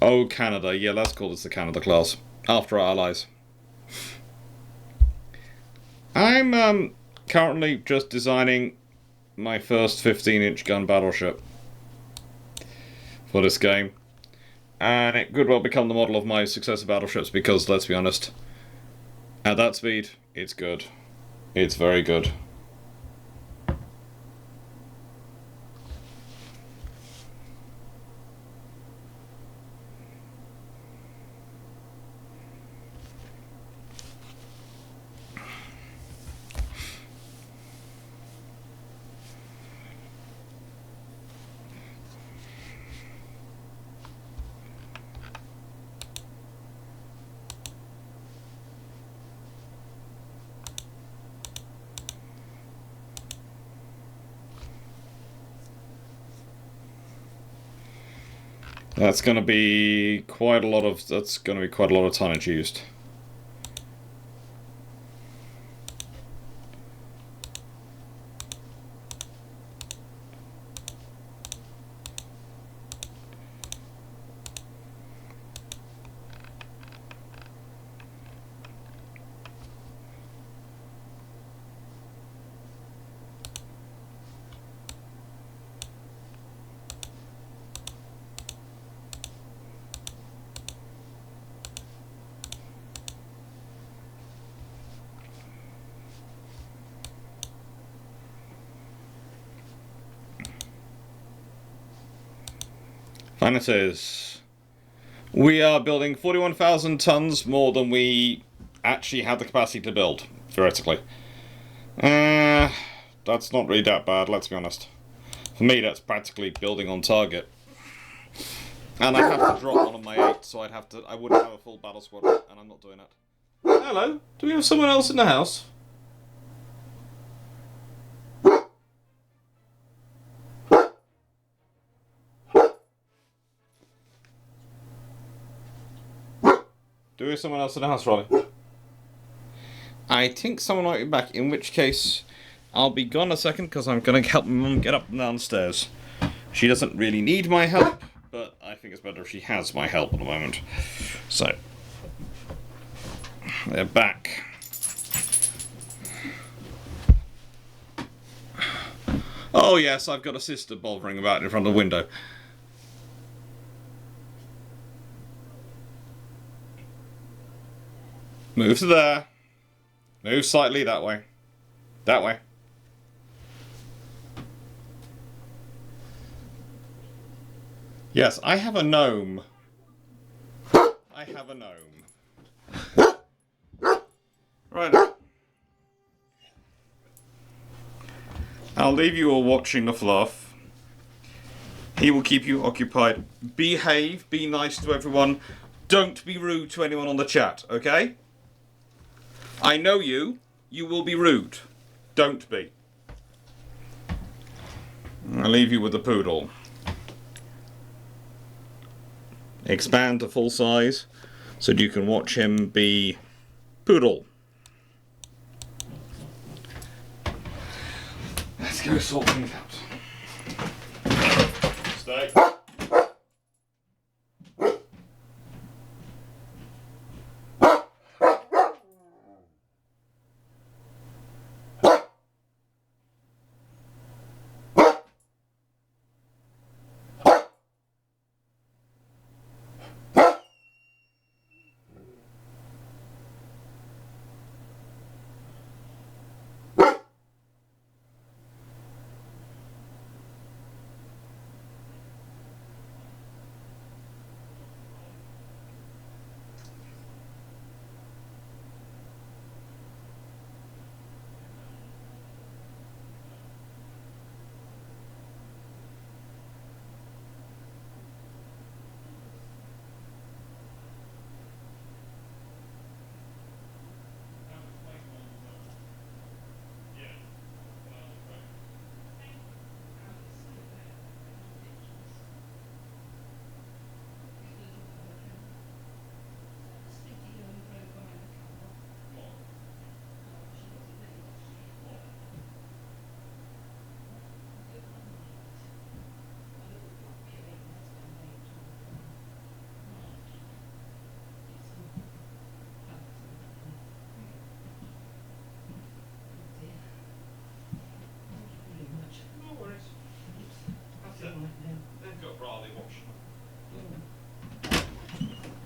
Oh, Canada. Yeah, let's call this the Canada class. After our allies. I'm currently just designing my first 15-inch gun battleship for this game. And it could well become the model of my successor battleships because, let's be honest, at that speed, it's good. It's very good. That's going to be quite a lot of tonnage used. And it is. We are building 41,000 tons more than we actually have the capacity to build, theoretically. That's not really that bad, let's be honest. For me, that's practically building on target. And I have to drop one of my 8, so I wouldn't have a full battle squadron, and I'm not doing it. Hello, do we have someone else in the house? Do we have someone else in the house, Ronnie? I think someone might be back, in which case I'll be gone a second because I'm going to help my mum get up and downstairs. She doesn't really need my help, but I think it's better if she has my help at the moment. So, they're back. Oh yes, I've got a sister bothering about in front of the window. Move to there. Move slightly that way. That way. Yes, I have a gnome. I have a gnome. Right. I'll leave you all watching the fluff. He will keep you occupied. Behave, be nice to everyone. Don't be rude to anyone on the chat, okay? I know you. You will be rude. Don't be. I'll leave you with the poodle. Expand to full size so that you can watch him be poodle. Let's go sort things out. Stay.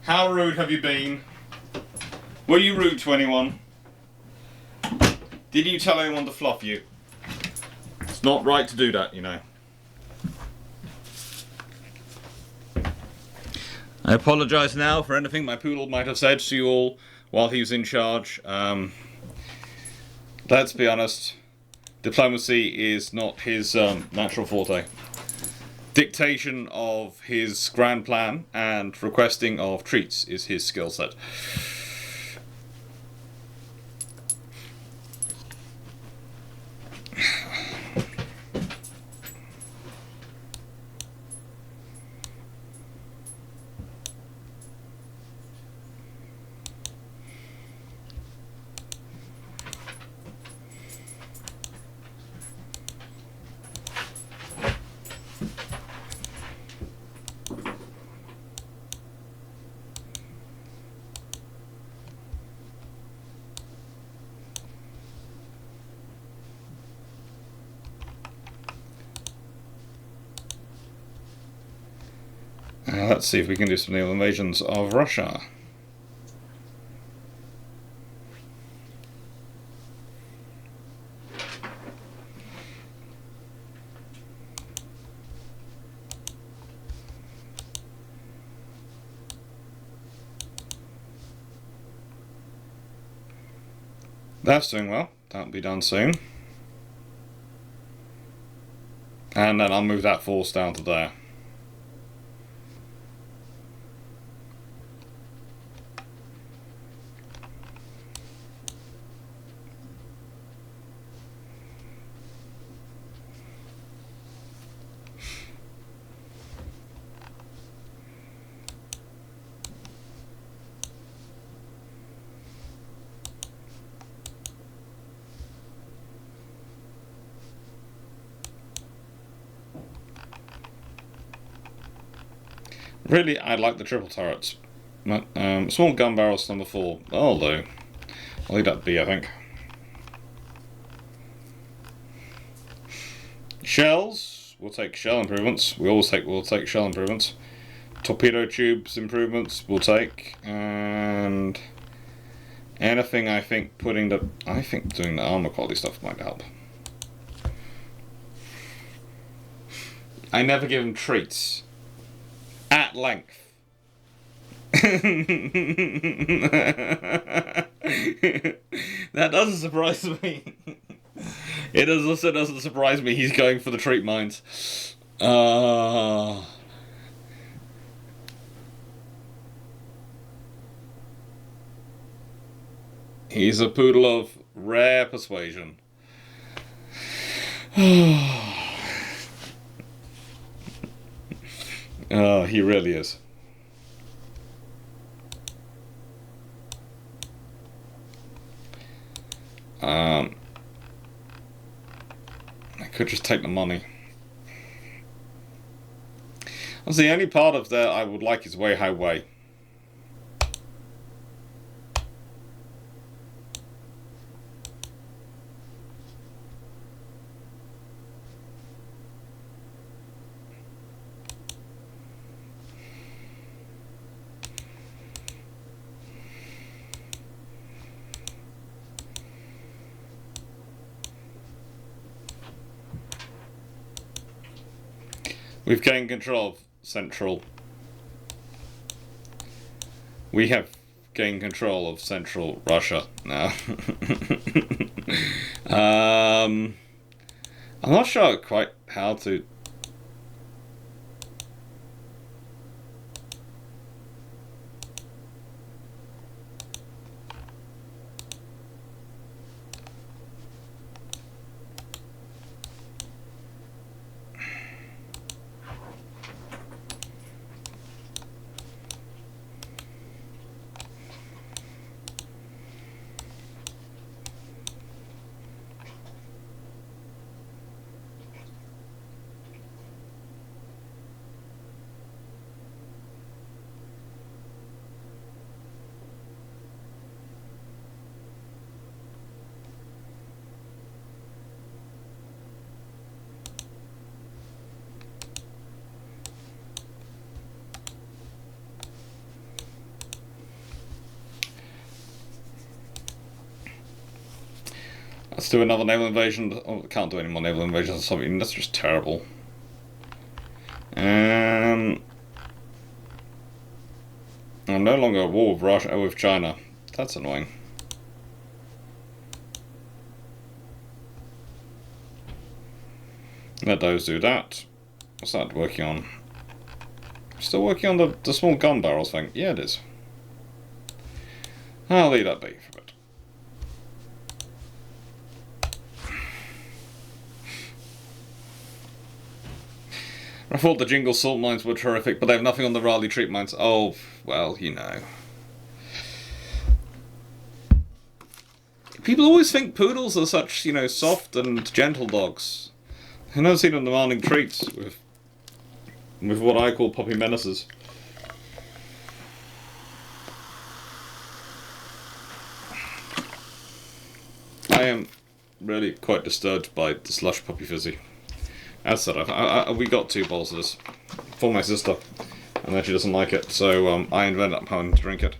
How rude have you been? Were you rude to anyone? Did you tell anyone to fluff you? It's not right to do that, you know. I apologise now for anything my poodle might have said to you all while he was in charge. Let's be honest, diplomacy is not his natural forte. Dictation of his grand plan and requesting of treats is his skill set. Let's see if we can do some naval invasions of Russia. That's doing well. That'll be done soon. And then I'll move that force down to there. Really, I like the triple turrets. Small gun barrels number 4. I'll do. I'll leave that be, I think. Shells. We'll take shell improvements. We'll take shell improvements. Torpedo tubes improvements. We'll take. And anything I think doing the armor quality stuff might help. I never give them treats. At length. That doesn't surprise me. It also doesn't surprise me he's going for the treat mines. He's a poodle of rare persuasion. He really is. I could just take the money. That's the only part of that I would like is Wei Hai Wei. We've gained control of Central. We have gained control of Central Russia now. I'm not sure quite how to... Let's do another naval invasion. Oh, can't do any more naval invasions or something. That's just terrible. I'm no longer at war with Russia, with China. That's annoying. Let those do that. What's that working on? Still working on the small gun barrels thing? Yeah, it is. I'll leave that be for a bit. I thought the Jingle salt mines were terrific, but they have nothing on the Raleigh treat mines. Oh, well, you know. People always think poodles are such, you know, soft and gentle dogs. I've never seen them demanding treats with what I call puppy menaces. I am really quite disturbed by the slush puppy fizzy. As said, we got 2 bowls of this for my sister, and then she doesn't like it, so I ended up having to drink it.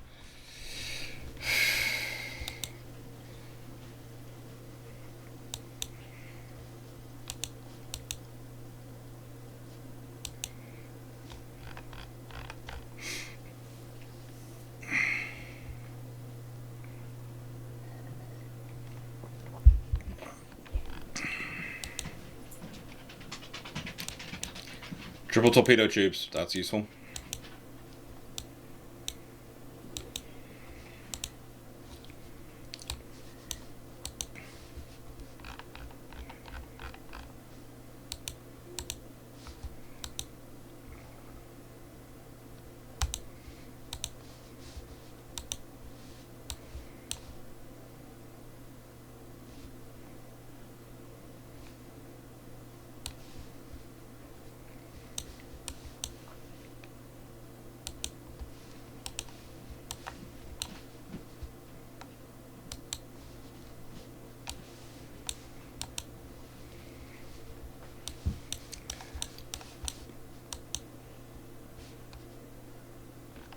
Triple torpedo tubes, that's useful.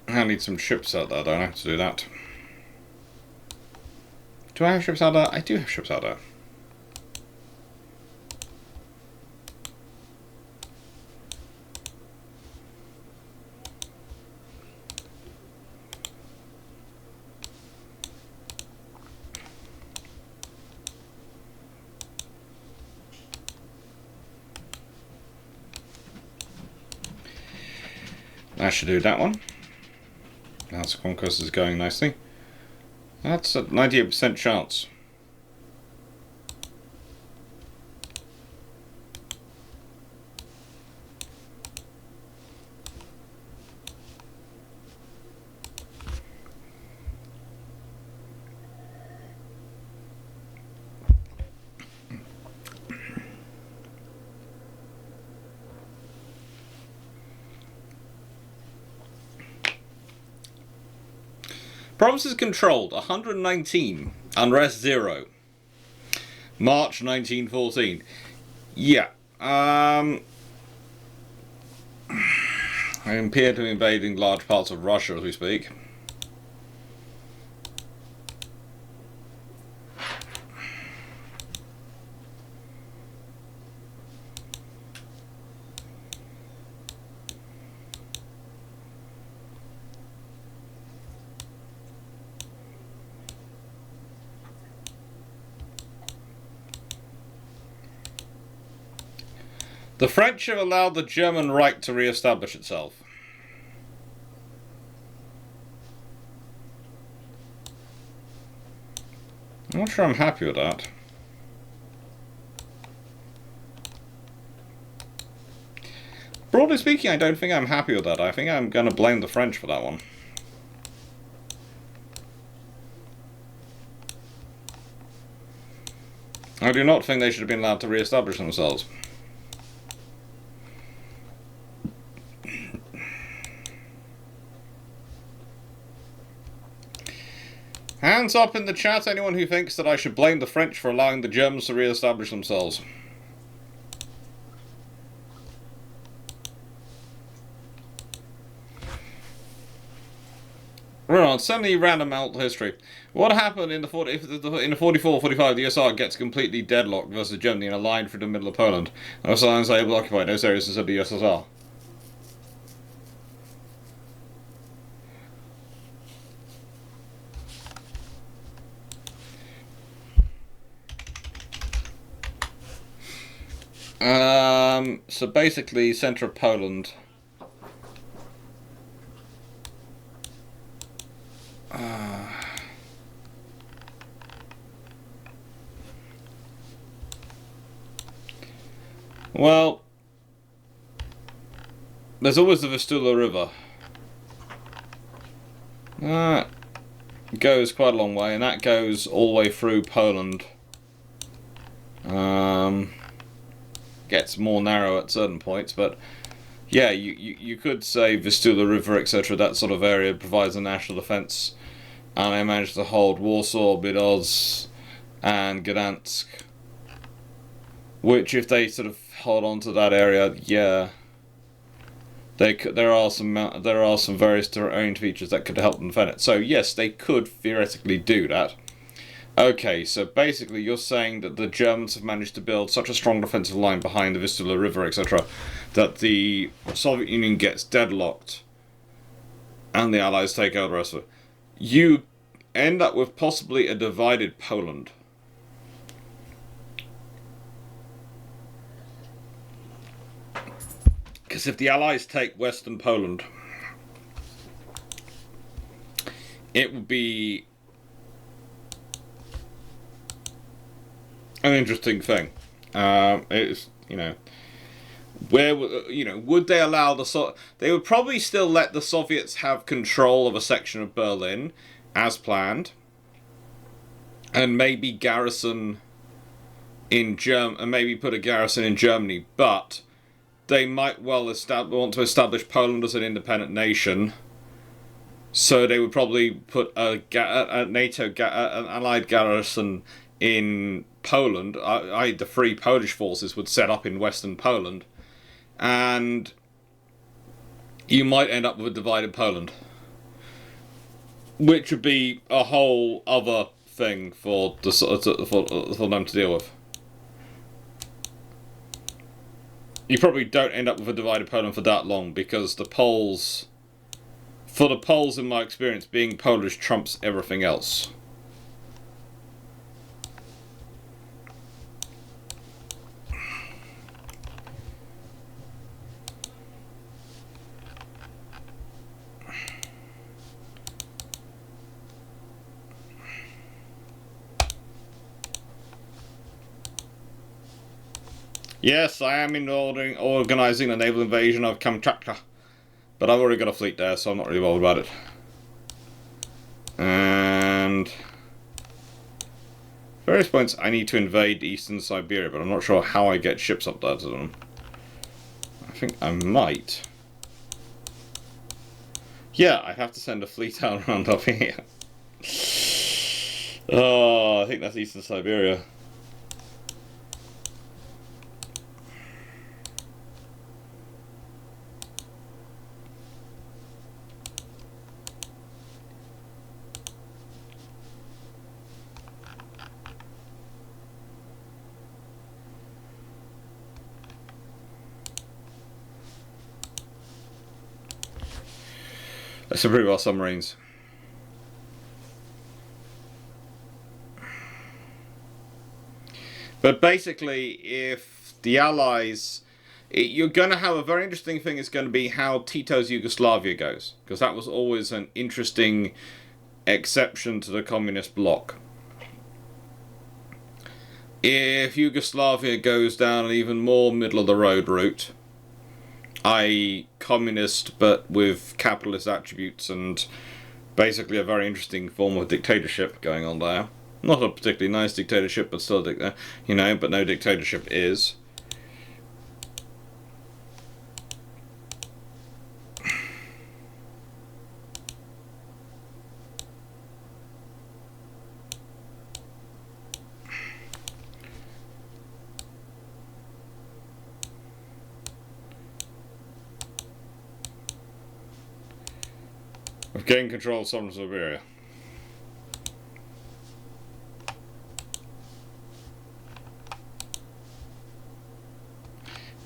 I need some ships out there, don't I, to do that? Do I have ships out there? I do have ships out there. That should do that one. That's Conquest is going nicely. That's a 98% chance. Provinces controlled 119, unrest 0. March 1914. Yeah. I appear to be invading large parts of Russia as we speak. The French have allowed the German Reich to re-establish itself. I'm not sure I'm happy with that. Broadly speaking, I don't think I'm happy with that. I think I'm going to blame the French for that one. I do not think they should have been allowed to re-establish themselves. Hands up in the chat, anyone who thinks that I should blame the French for allowing the Germans to re-establish themselves. Right, semi random out history. What happened in the 44-45? The USSR gets completely deadlocked versus Germany in a line through the middle of Poland. And also able to occupy those areas instead of the USSR. So basically, centre of Poland. Well, there's always the Vistula River. That goes quite a long way, and that goes all the way through Poland. Gets more narrow at certain points, but yeah, you could say Vistula River, etc. That sort of area provides a national defence, and they managed to hold Warsaw, Bydgoszcz, and Gdansk. Which, if they sort of hold on to that area, yeah, there are some various terrain features that could help them defend it. So yes, they could theoretically do that. Okay, so basically you're saying that the Germans have managed to build such a strong defensive line behind the Vistula River, etc., that the Soviet Union gets deadlocked and the Allies take out the rest of it. You end up with possibly a divided Poland. Because if the Allies take Western Poland, it would be an interesting thing. It's, would they allow they would probably still let the Soviets have control of a section of Berlin as planned, and maybe garrison in and maybe put a garrison in Germany, but they might well want to establish Poland as an independent nation. So they would probably put an allied garrison in Poland, the Free Polish Forces would set up in Western Poland, and you might end up with a divided Poland, which would be a whole other thing for them to deal with. You probably don't end up with a divided Poland for that long, because the Poles, in my experience, being Polish trumps everything else. Yes, I am organising a naval invasion of Kamchatka. But I've already got a fleet there, so I'm not really worried about it. And... various points I need to invade eastern Siberia, but I'm not sure how I get ships up there to them. I think I might. Yeah, I'd have to send a fleet out around up here. Oh, I think that's eastern Siberia. Let's improve our submarines. But basically, if the Allies... you're going to have a very interesting thing is going to be how Tito's Yugoslavia goes. Because that was always an interesting exception to the communist bloc. If Yugoslavia goes down an even more middle-of-the-road route, i.e. communist but with capitalist attributes and basically a very interesting form of dictatorship going on there. Not a particularly nice dictatorship, but still, you know, but no dictatorship is. We've gained control of southern Siberia.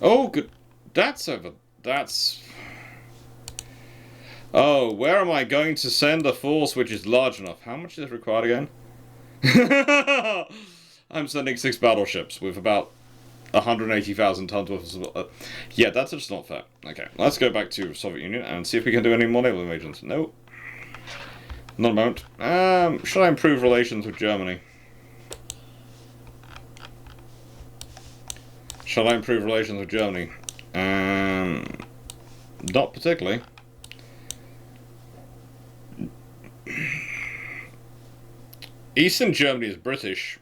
Oh, good. That's over. That's... oh, where am I going to send a force which is large enough? How much is required again? I'm sending 6 battleships with about 180,000 tons worth of... yeah, that's just not fair. Okay, let's go back to Soviet Union and see if we can do any more naval invasions. No. Not a moment. Should I improve relations with Germany? Shall I improve relations with Germany? Not particularly. Eastern Germany is British,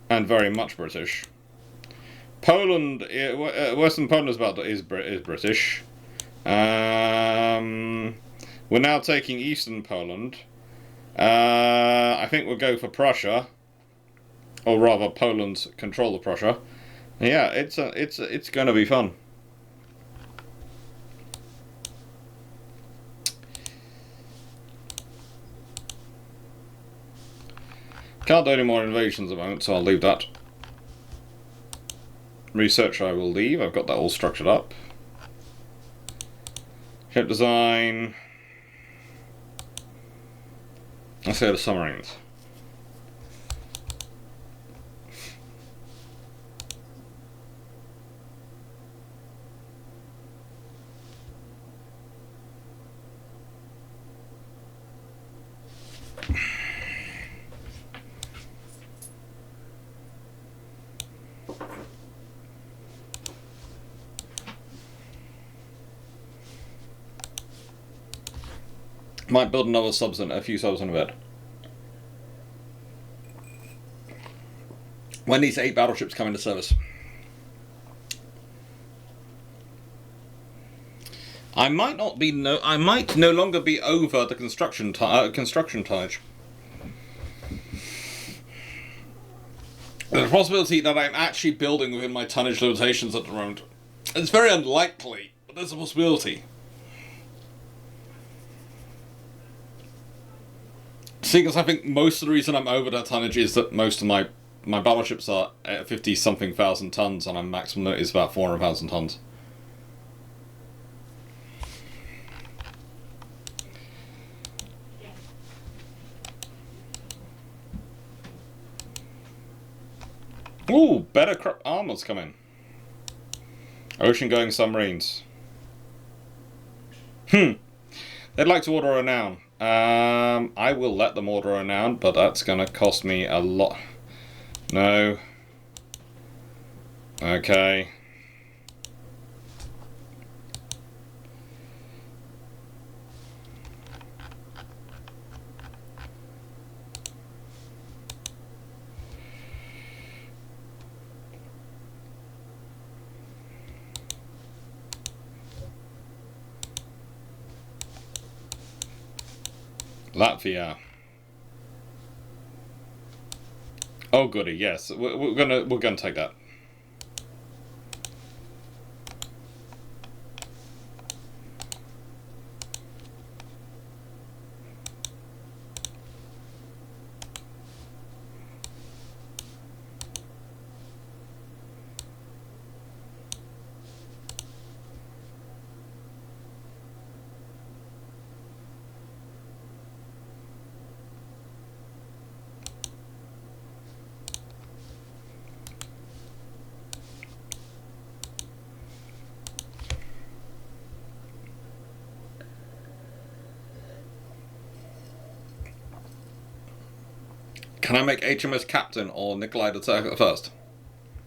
and very much British. Poland, Western Poland is British. We're now taking Eastern Poland. I think we'll go for Prussia, or rather, Poland's control of Prussia. Yeah, it's going to be fun. Can't do any more invasions at the moment, so I'll leave that. Research I will leave. I've got that all structured up. Ship design. Let's go to submarines. Might build another a few subs in a bit. When these 8 battleships come into service. I might no longer be over the construction tonnage. There's a possibility that I'm actually building within my tonnage limitations at the moment. It's very unlikely, but there's a possibility. See, because I think most of the reason I'm over that tonnage is that most of my battleships are at 50-something thousand tons, and my maximum limit is about 400,000 tons. Ooh, better armor's coming. Ocean-going submarines. They'd like to order a noun. I will let them order a noun, but that's gonna cost me a lot. No. Okay. Latvia. Oh goody, yes. We're gonna take that. Can I make HMS Captain or Nikolai the first?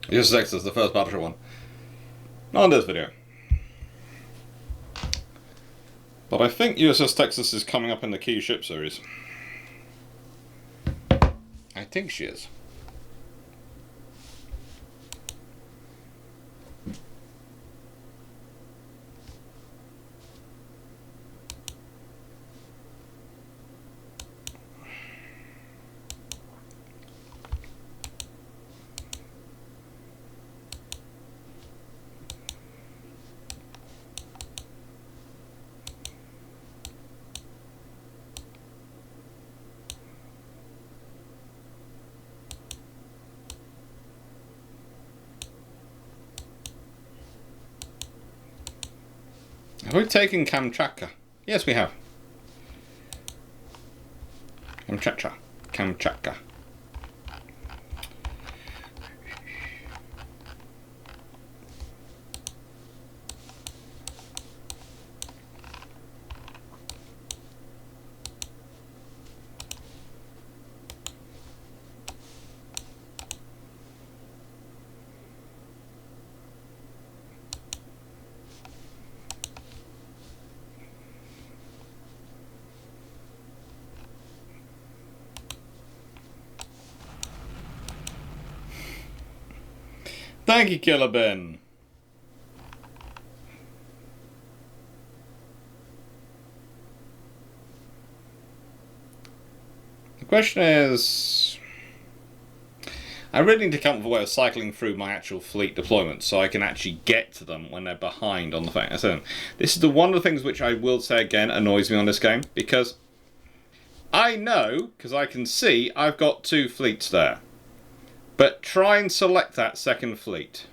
USS Texas, the first battleship one. Not in this video. But I think USS Texas is coming up in the key ship series. I think she is. Have we taken Kamchatka? Yes, we have. Kamchatka. Thank you, Killer Ben. The question is, I really need to come up with a way of cycling through my actual fleet deployments so I can actually get to them when they're behind on the fact. So this is one of the things which I will say again annoys me on this game, because I know, because I can see, I've got 2 fleets there. But try and select that second fleet.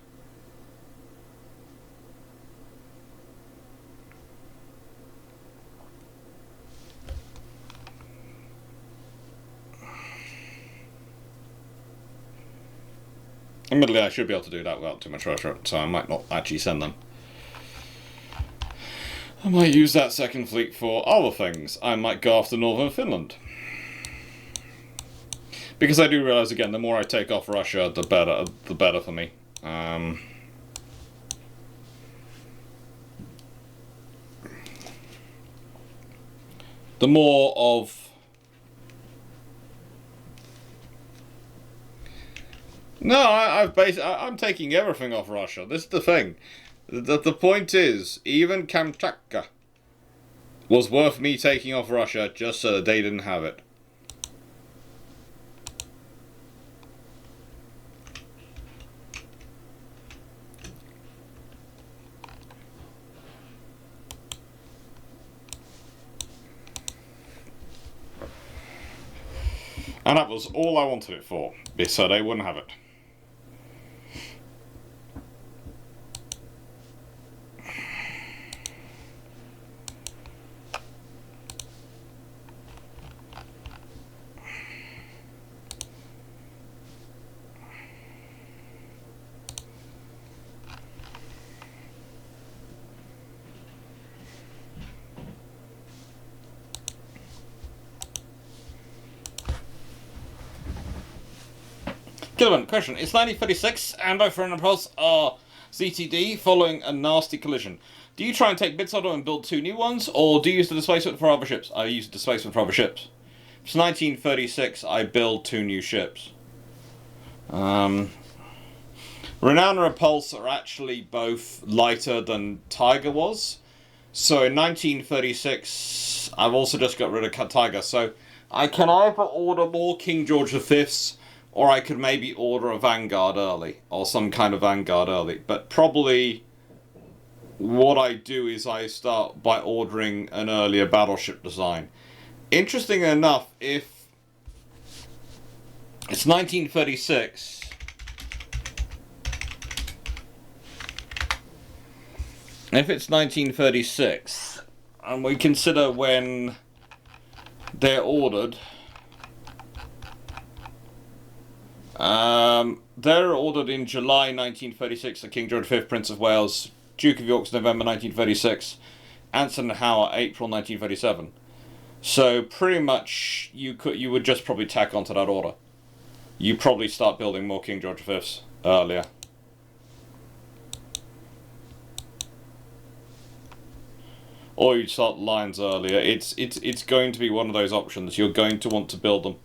Admittedly, I should be able to do that without too much pressure, so I might not actually send them. I might use that second fleet for other things. I might go after northern Finland. Because I do realise, again, the more I take off Russia, the better for me. The more of... No, I'm taking everything off Russia. This is the thing. The point is, even Kamchatka was worth me taking off Russia just so that they didn't have it. And that was all I wanted it for, so they wouldn't have it. Killerman, question. It's 1936 and both Friend and Pulse are ZTD following a nasty collision. Do you try and take bits out of them and build 2 new ones, or do you use the displacement for other ships? I use the displacement for other ships. It's 1936, I build 2 new ships. Renown and Repulse are actually both lighter than Tiger was. So in 1936, I've also just got rid of Tiger, so I can either order more King George V's, or I could maybe order a Vanguard early, or some kind of Vanguard early. But probably what I do is I start by ordering an earlier battleship design. Interesting enough, if it's 1936... If it's 1936, and we consider when they're ordered, they're ordered in July 1936, the King George V, Prince of Wales, Duke of York's November 1936, Anson and Howe April 1937. So pretty much you would just probably tack onto that order. You probably start building more King George V's earlier. Or you start lines earlier. It's going to be one of those options. You're going to want to build them.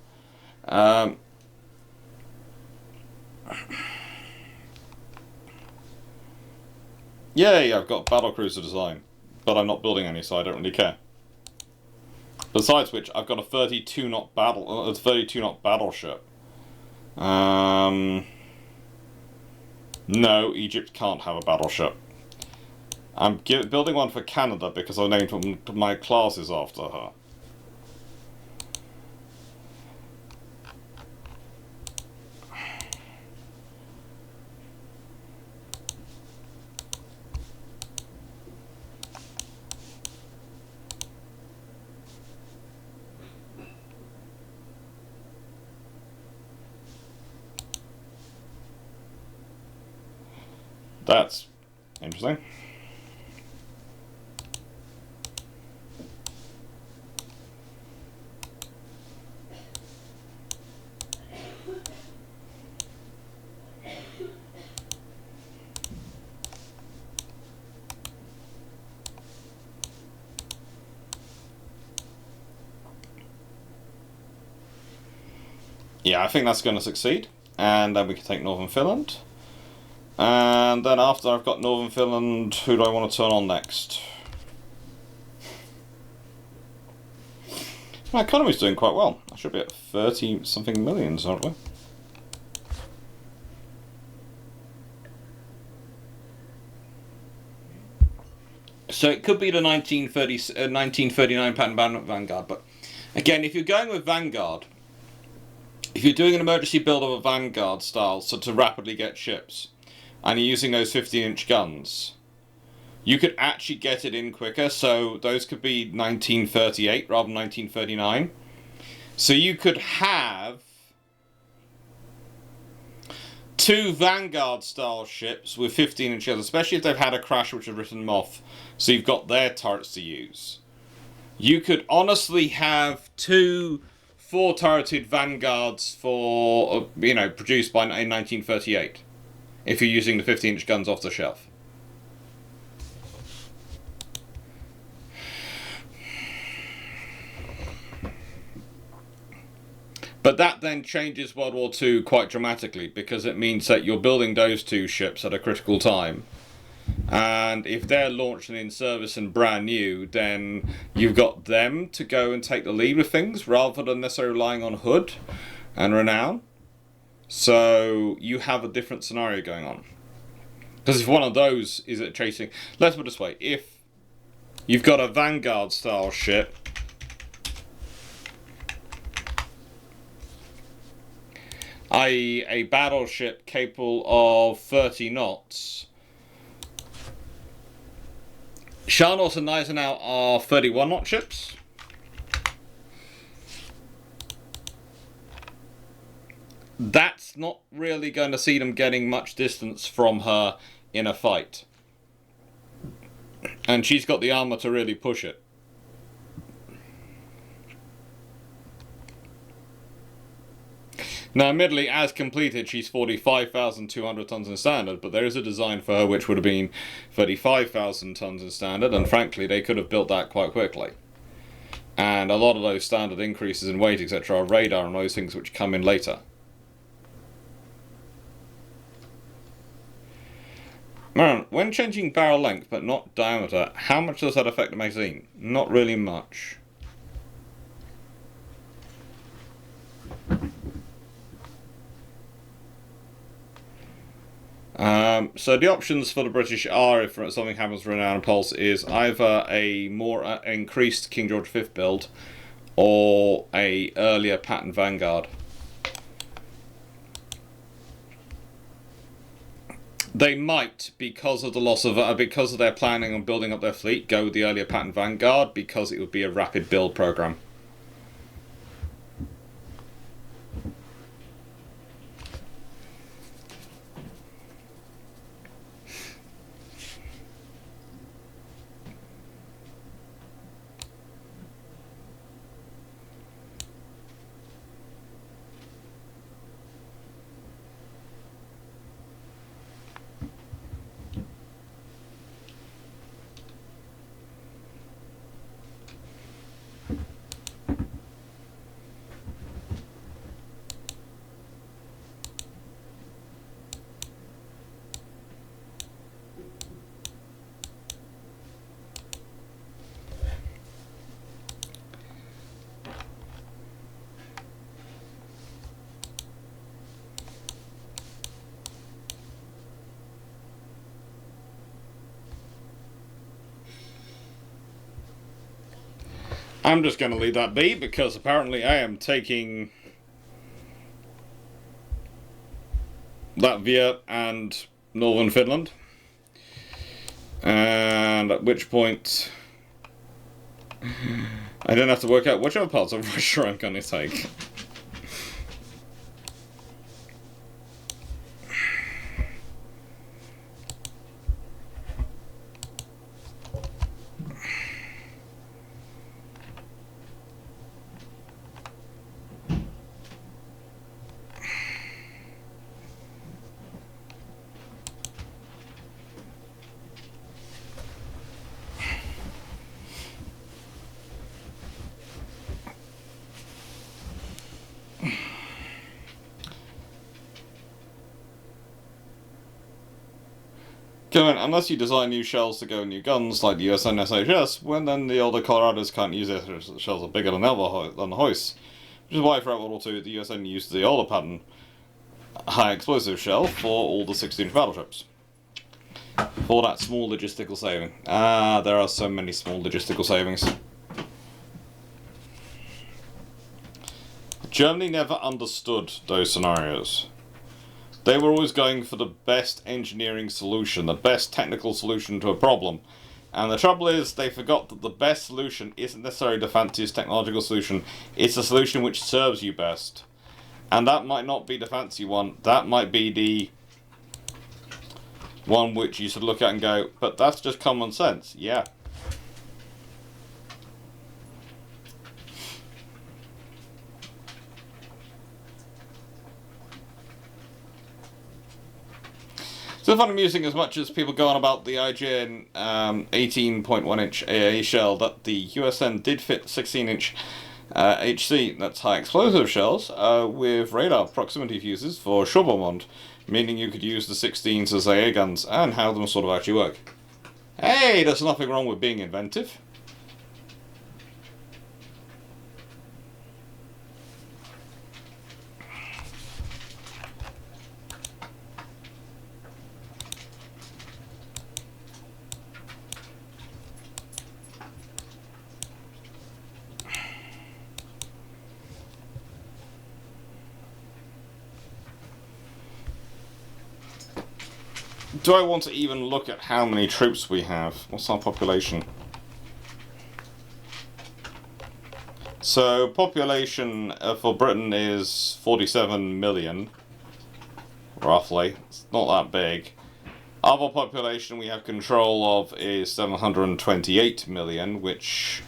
Yay, I've got battlecruiser design, but I'm not building any, so I don't really care. Besides which, I've got a 32 knot battleship. No, Egypt can't have a battleship. I'm building one for Canada because I named my classes after her. That's interesting. Yeah, I think that's going to succeed. And then we can take Northern Finland. And then after I've got Northern Finland, who do I want to turn on next? My economy's doing quite well. I should be at 30-something millions, aren't we? So it could be the 1939 pattern Vanguard, but again, if you're going with Vanguard, if you're doing an emergency build of a Vanguard style, so to rapidly get ships, and you're using those 15-inch guns, you could actually get it in quicker, so those could be 1938 rather than 1939. So you could have 2 Vanguard-style ships with 15-inch guns, especially if they've had a crash which has written them off, so you've got their turrets to use. You could honestly have 2 4-turreted Vanguards for, produced in 1938, if you're using the 15-inch guns off the shelf. But that then changes World War II quite dramatically, because it means that you're building those 2 ships at a critical time. And if they're launched and in service and brand new, then you've got them to go and take the lead with things, rather than necessarily relying on Hood and Renown. So you have a different scenario going on. Because if one of those is at chasing... Let's put it this way. If you've got a Vanguard-style ship, i.e. a battleship capable of 30 knots... Charnos and Gneisenau are 31-knot ships. That's not really going to see them getting much distance from her in a fight. And she's got the armour to really push it. Now, admittedly, as completed, she's 45,200 tons in standard, but there is a design for her which would have been 35,000 tons in standard, and frankly, they could have built that quite quickly. And a lot of those standard increases in weight, etc., are radar and those things which come in later. Maron, when changing barrel length but not diameter, how much does that affect the magazine? Not really much. So the options for the British are, if something happens to Renown and Pulse, is either a more increased King George V build or a earlier pattern Vanguard. They might, because of the loss of because of their planning on building up their fleet, go with the earlier pattern Vanguard because it would be a rapid build program. I'm just going to leave that be because apparently I am taking Latvia and Northern Finland, and at which point I don't have to work out which other parts of Russia I'm going to take. Unless you design new shells to go in new guns, like the USN SHS, when then the older Colorados can't use it, the shells are bigger than the hoists. Which is why throughout World War II, the USN used the older pattern high explosive shell for all the 16-inch battleships. For that small logistical saving. There are so many small logistical savings. Germany never understood those scenarios. They were always going for the best engineering solution, the best technical solution to a problem. And the trouble is, they forgot that the best solution isn't necessarily the fanciest technological solution, it's the solution which serves you best. And that might not be the fancy one, that might be the one which you should look at and go, but that's just common sense, yeah. So I find amusing, as much as people go on about the IGN 18.1-inch AA shell, that the USN did fit 16-inch HC, that's high explosive shells, with radar proximity fuses for Schubermond, meaning you could use the 16s as AA guns, and how them sort of actually work. Hey, there's nothing wrong with being inventive. Do I want to even look at how many troops we have? What's our population? So, population for Britain is 47 million, roughly. It's not that big. Our population we have control of is 728 million, which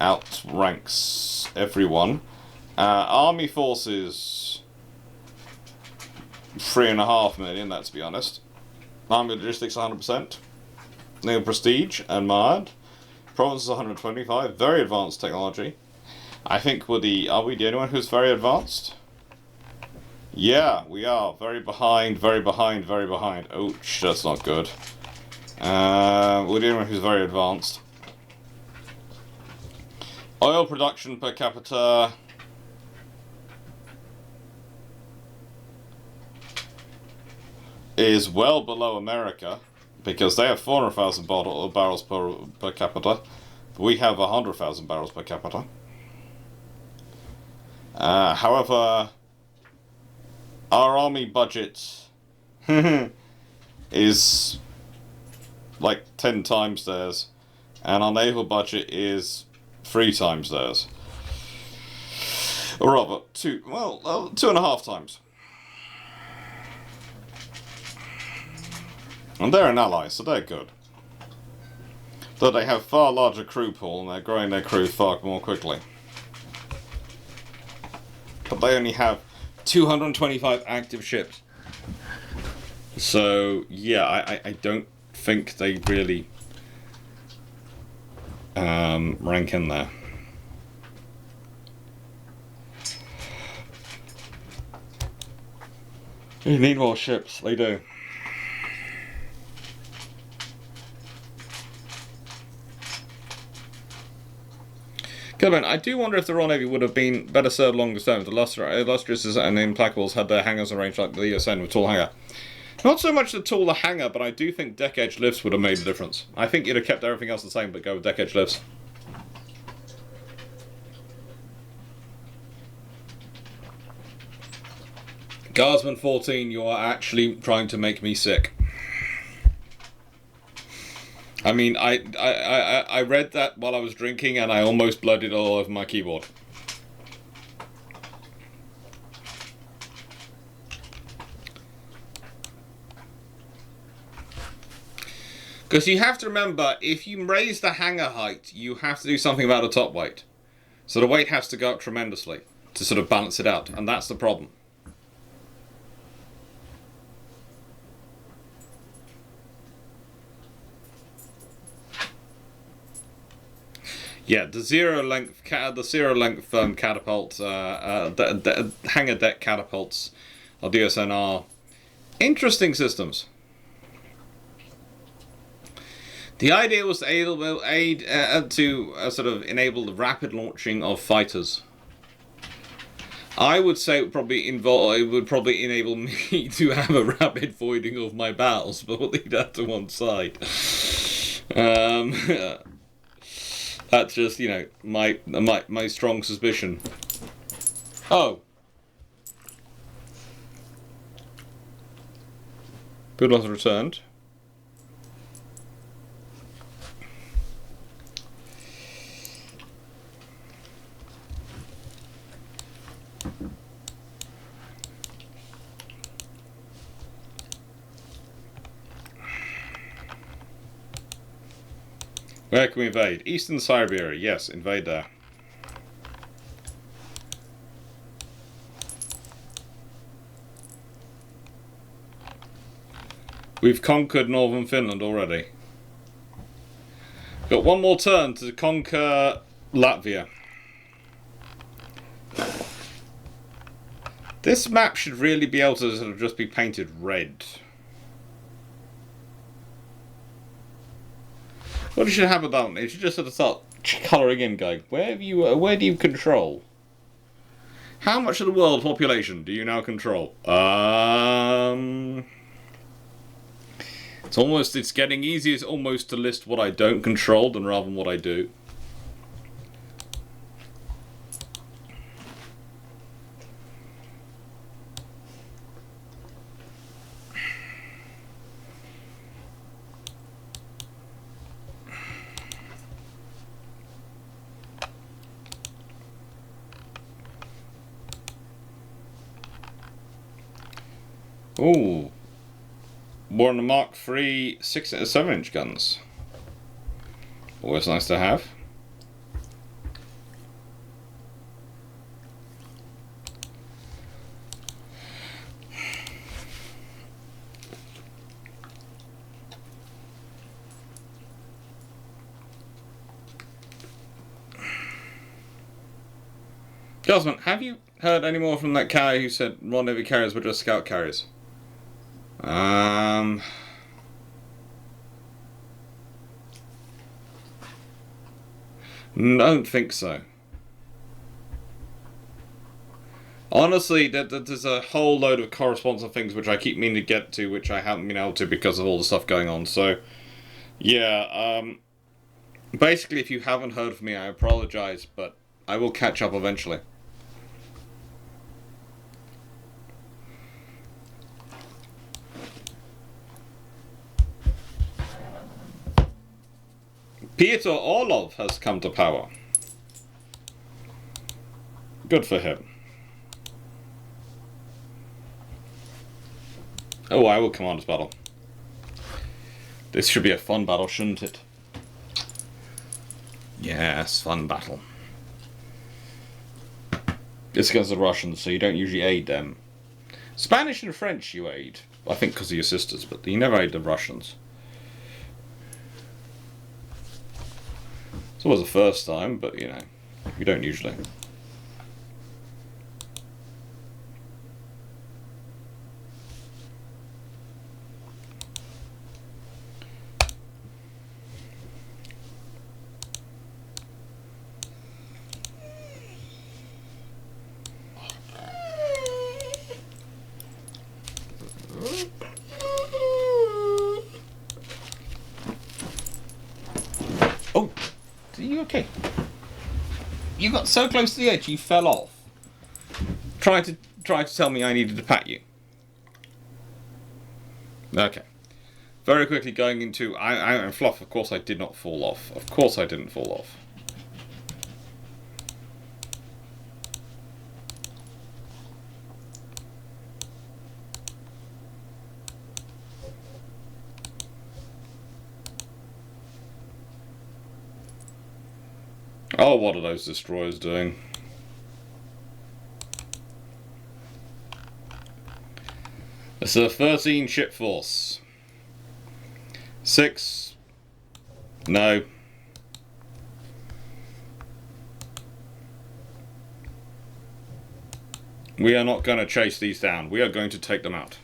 outranks everyone. Army forces, 3.5 million, let's be honest. Army logistics 100%. Naval prestige, admired. Provinces 125, very advanced technology. I think are we the only one who's very advanced? Yeah, we are. Very behind, very behind, very behind. Ouch, that's not good. We're the only one who's very advanced. Oil production per capita. is well below America, because they have 400,000 barrels per capita. We have 100,000 barrels per capita. However, our army budget is like 10 times theirs, and our naval budget is 3 times theirs. Or rather, 2.5 times. And they're an ally, so they're good. Though they have far larger crew pool, and they're growing their crew far more quickly. But they only have 225 active ships. So, yeah, I don't think they really rank in there. You need more ships, they do. Gilman, I do wonder if the Royal Navy would have been better served longer term if the Illustriouses and the Implackables had their hangars arranged like the USN with tall hangar. Not so much the taller hangar, but I do think deck edge lifts would have made a difference. I think you'd have kept everything else the same, but go with deck edge lifts. Guardsman 14, you are actually trying to make me sick. I mean, I read that while I was drinking, and I almost blooded all over my keyboard. Because you have to remember, if you raise the hangar height, you have to do something about the top weight. So the weight has to go up tremendously to sort of balance it out, and that's the problem. Yeah, the zero length catapult, the hangar deck catapults of DSN are interesting systems. The idea was to sort of enable the rapid launching of fighters. I would say it would probably enable me to have a rapid voiding of my battles, but we'll leave that to one side. That's just, you know, my strong suspicion. Oh. Poodle has returned. Where can we invade? Eastern Siberia. Yes, invade there. We've conquered northern Finland already. Got one more turn to conquer Latvia. This map should really be able to sort of just be painted red. What should happen then? It should just sort of start colouring in, going, where do you control? How much of the world population do you now control? It's getting easier almost to list what I don't control than rather than what I do. Ooh. More on the Mark III 6 and 7-inch guns. Always nice to have. Gosman, have you heard any more from that guy who said Royal Navy carriers were just scout carriers? Don't think so. Honestly, there's a whole load of correspondence and things which I keep meaning to get to, which I haven't been able to because of all the stuff going on. So, yeah, basically, if you haven't heard from me, I apologize, but I will catch up eventually. Peter Orlov has come to power. Good for him. Oh, I will command this battle. This should be a fun battle, shouldn't it? Yes, fun battle. It's against the Russians, so you don't usually aid them. Spanish and French you aid. I think because of your sisters, but you never aid the Russians. It was the first time, but you know, you don't usually. Oh, are you okay? You got so close to the edge, you fell off. Try to tell me I needed to pat you. Okay. Very quickly going into and fluff. Of course, I did not fall off. Of course, I didn't fall off. Oh, what are those destroyers doing? It's a 13 ship force. 6. No. We are not going to chase these down. We are going to take them out.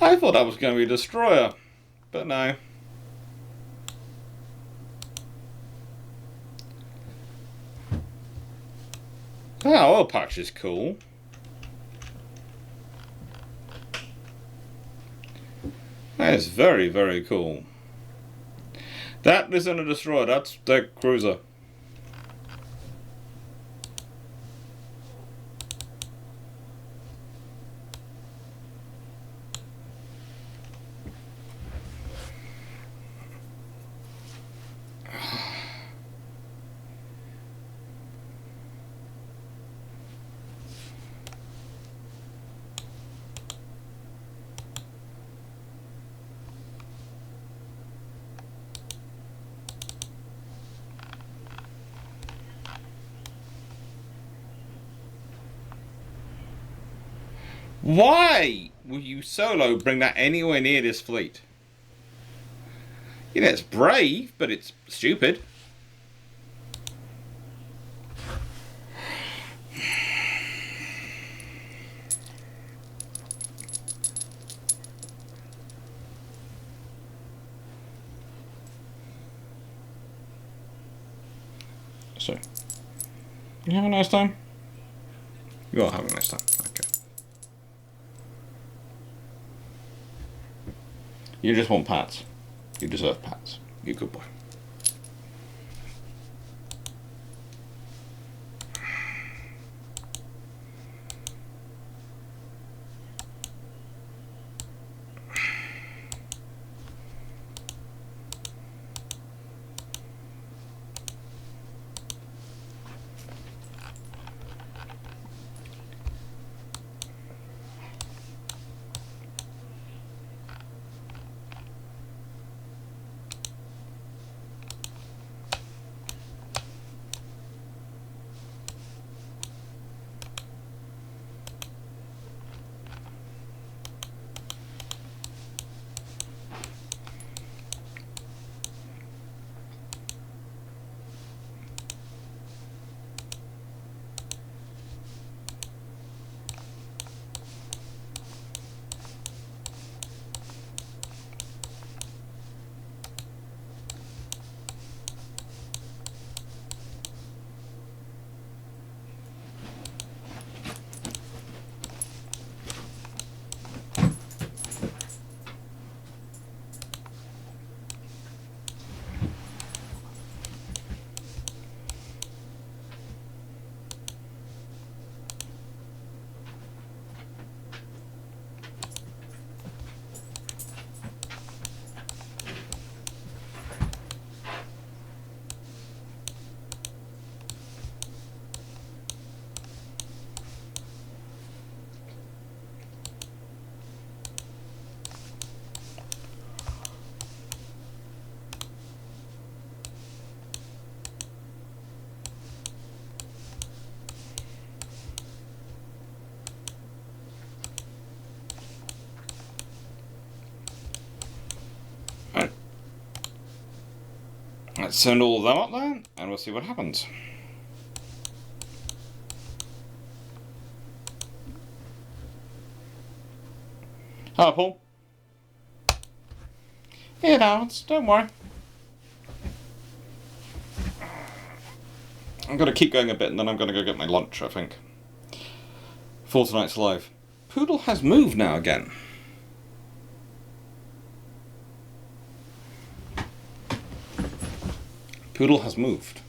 I thought that was going to be a destroyer, but no. That oil patch is cool. That is very, very cool. That isn't a destroyer, that's their cruiser. Why will you solo bring that anywhere near this fleet? You know, it's brave, but it's stupid. So, you have a nice time? You are having a nice time. Okay. You just want pats. You deserve pats. You're a good boy. Let's send all of them up there, and we'll see what happens. Hello, Paul. It happens, don't worry. I'm going to keep going a bit, and then I'm going to go get my lunch, I think. For tonight's live. Poodle has moved now again. Poodle has moved.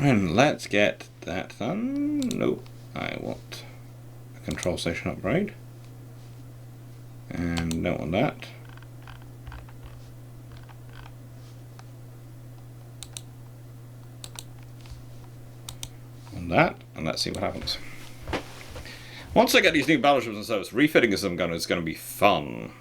And let's get that done. No, I want a control station upgrade. And don't want that. On that, and let's see what happens. Once I get these new battleships in service, refitting of them is going to be fun.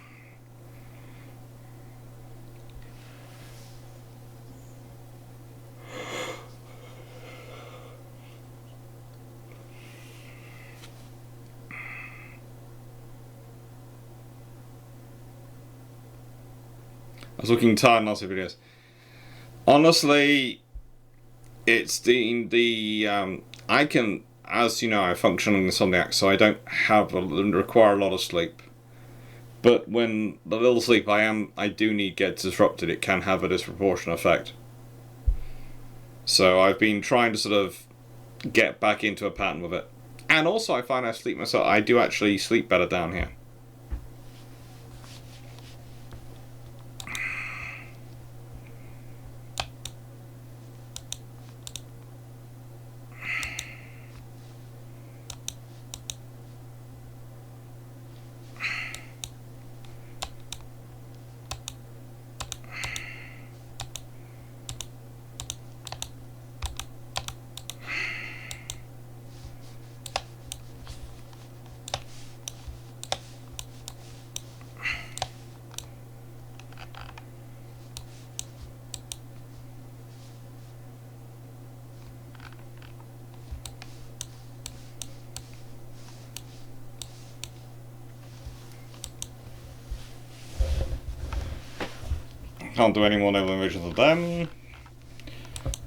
I was looking tired in last videos. Honestly, it's I can, as you know, I function on insomniac, so I don't require a lot of sleep. But when the little sleep I do need gets disrupted, it can have a disproportionate effect. So I've been trying to sort of get back into a pattern with it. And also I find I do actually sleep better down here. Can't do any more naval invasions of them.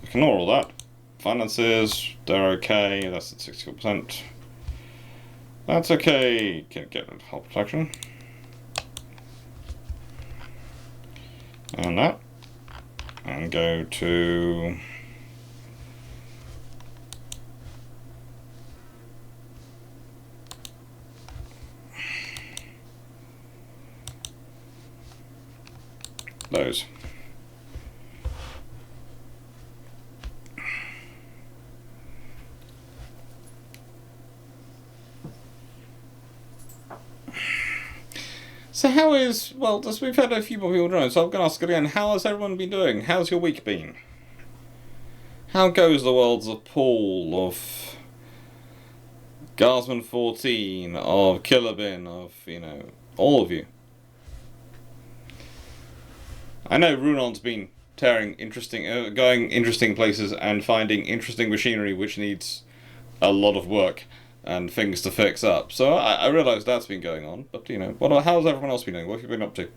Ignore all that. Finances, they're okay. That's at 64%. That's okay. Can get rid of hull protection. And that. And go to... those. So how is, well, we've had a few more people join, so I'm going to ask again, how has everyone been doing? How's your week been? How goes the worlds of Paul, of Guardsman 14, of Killerbin, of, you know, all of you? I know Runon's been going interesting places and finding interesting machinery which needs a lot of work and things to fix up. So I realise that's been going on, but you know, how's everyone else been doing? What have you been up to?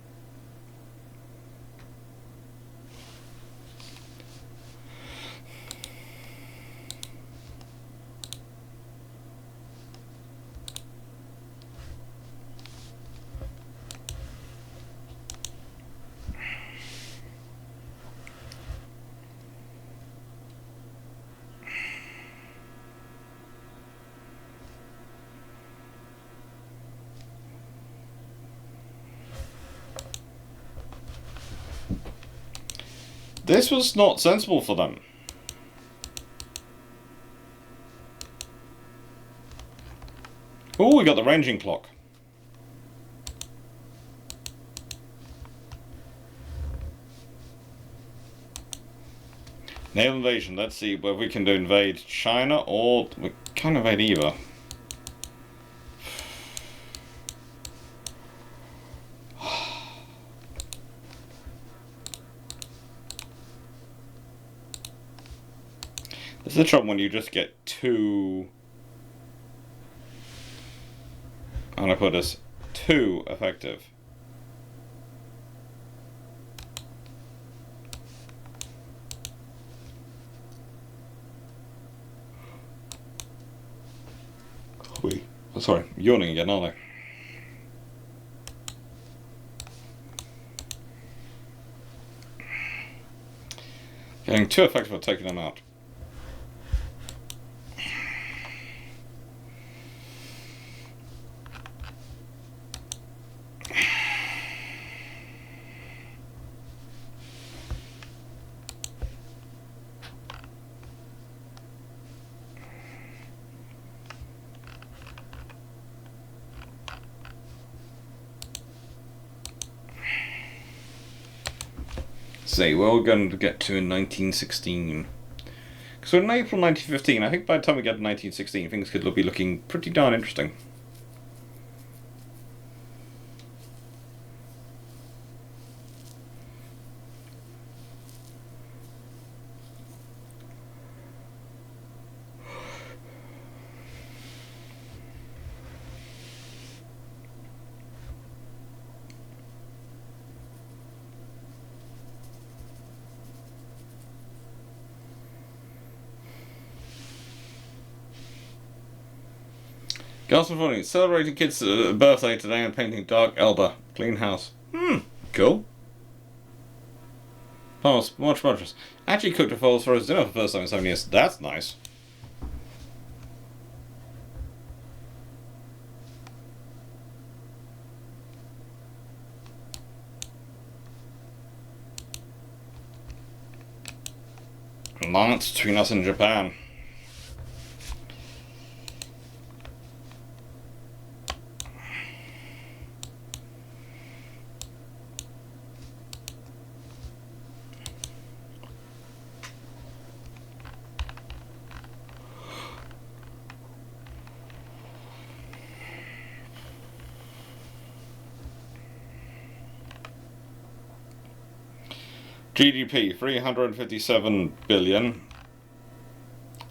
This was not sensible for them. Oh, we got the ranging clock. Naval invasion. Let's see whether we can invade China, or we can't invade either. This is the trouble when you just get too... I'm gonna put this too effective. Oh, sorry, yawning again, aren't I? Getting too effective at taking them out. See, where we're going to get to in 1916. Because we're in April 1915, I think by the time we get to 1916, things could be looking pretty darn interesting. Gospel morning, celebrating kids' birthday today and painting Dark Elba. Clean house. Cool. Oh, much mattress. Actually cooked a falls for his dinner for the first time in 7 years. That's nice. Alliance between us and Japan. GDP 357 billion.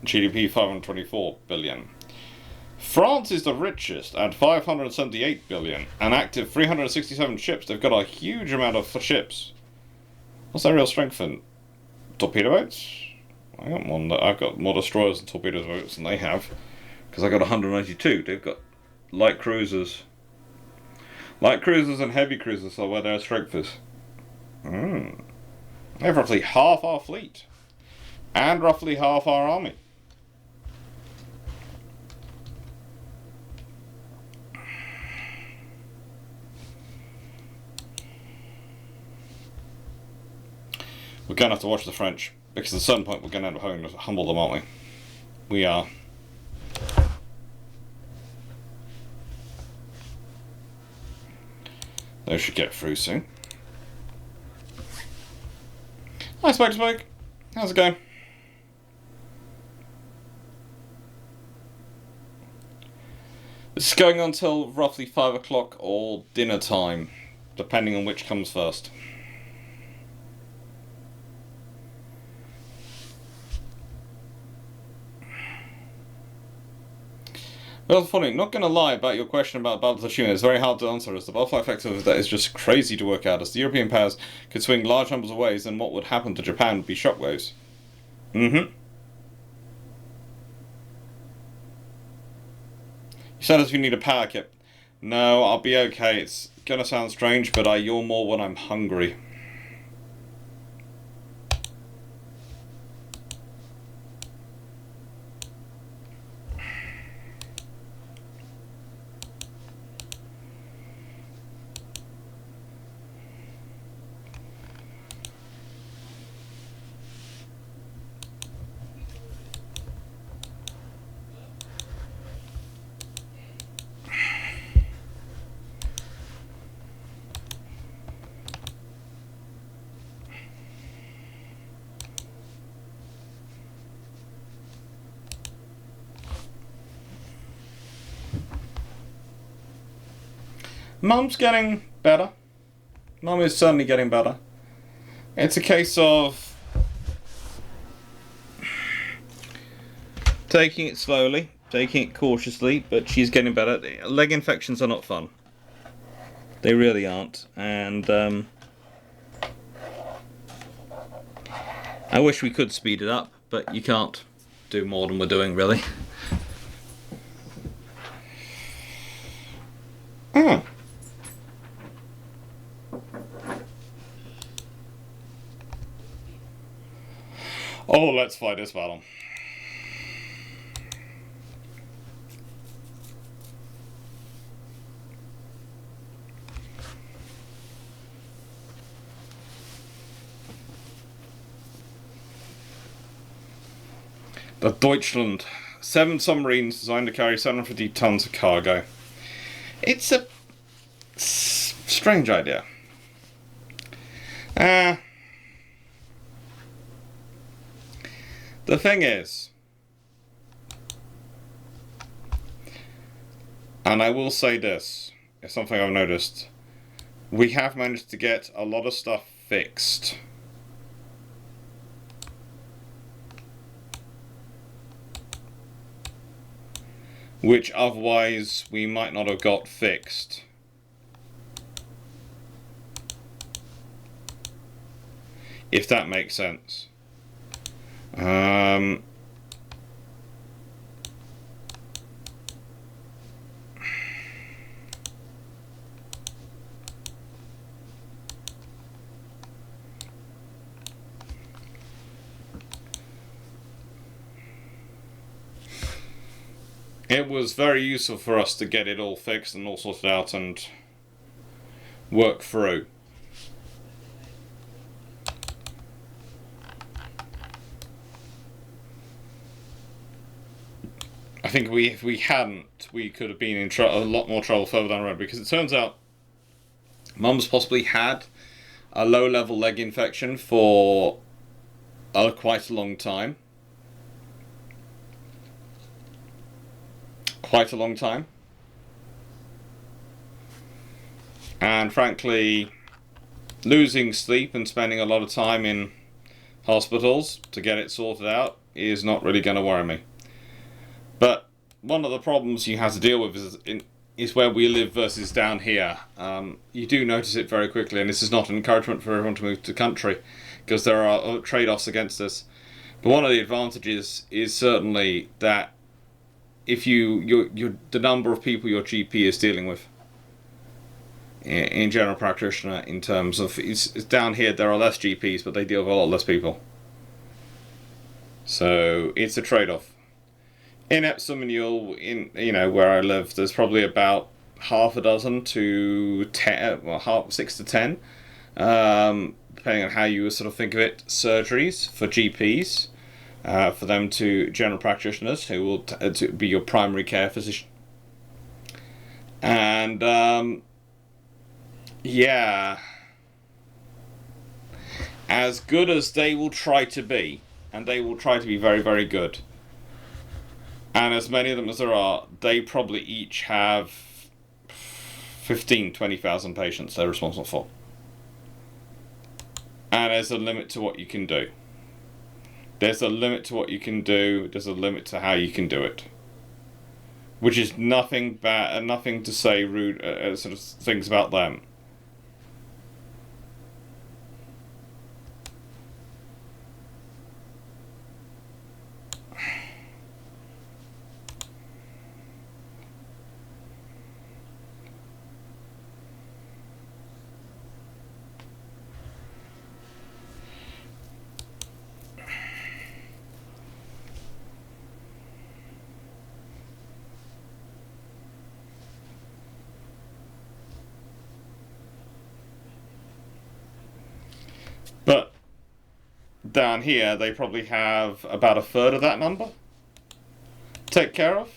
GDP 524 billion. France is the richest at 578 billion. An active 367 ships. They've got a huge amount of ships. What's their real strength in? Torpedo boats? I've got more destroyers and torpedo boats than they have. Because I got 192. They've got light cruisers. Light cruisers and heavy cruisers are where their strength is. They have roughly half our fleet. And roughly half our army. We're going to have to watch the French. Because at a certain point we're going to end up having to humble them, aren't we? We are. Those should get through soon. Hi, Spike. How's it going? This is going on till roughly 5 o'clock or dinner time, depending on which comes first. Well, funny, not going to lie about your question about Battle of Tsushima. It's very hard to answer, as the butterfly effect of that is just crazy to work out. As the European powers could swing large numbers of ways, then what would happen to Japan would be shockwaves. You sound as if you need a power kit. No, I'll be okay. It's going to sound strange, but I yawn more when I'm hungry. Mum's getting better. Mum is certainly getting better. It's a case of taking it slowly, taking it cautiously, but she's getting better. Leg infections are not fun. They really aren't. And I wish we could speed it up, but you can't do more than we're doing, really. Oh, let's fight this battle. The Deutschland. 7 submarines designed to carry 750 tons of cargo. It's a strange idea. The thing is, and I will say this, it's something I've noticed, we have managed to get a lot of stuff fixed. Which otherwise we might not have got fixed. If that makes sense. It was very useful for us to get it all fixed and all sorted out and work through. I think if we hadn't, we could have been in a lot more trouble further down the road, because it turns out Mum's possibly had a low-level leg infection for quite a long time. And frankly, losing sleep and spending a lot of time in hospitals to get it sorted out is not really going to worry me. But one of the problems you have to deal with is where we live versus down here. You do notice it very quickly, and this is not an encouragement for everyone to move to the country, because there are trade-offs against this. But one of the advantages is certainly that if the number of people your GP is dealing with in general practitioner, in terms of it's down here there are less GPs, but they deal with a lot less people. So it's a trade-off. In Epsom and Ewell, where I live, there's probably about half a dozen to 10, well, 6 to 10, depending on how you sort of think of it, surgeries for GPs. For them to general practitioners who will to be your primary care physician. And yeah, as good as they will try to be, and they will try to be very, very good, and as many of them as there are, they probably each have 20,000 patients they're responsible for. And there's a limit to what you can do. There's a limit to what you can do. There's a limit to how you can do it. Which is nothing bad, and nothing to say rude sort of things about them. But down here, they probably have about a third of that number to take care of.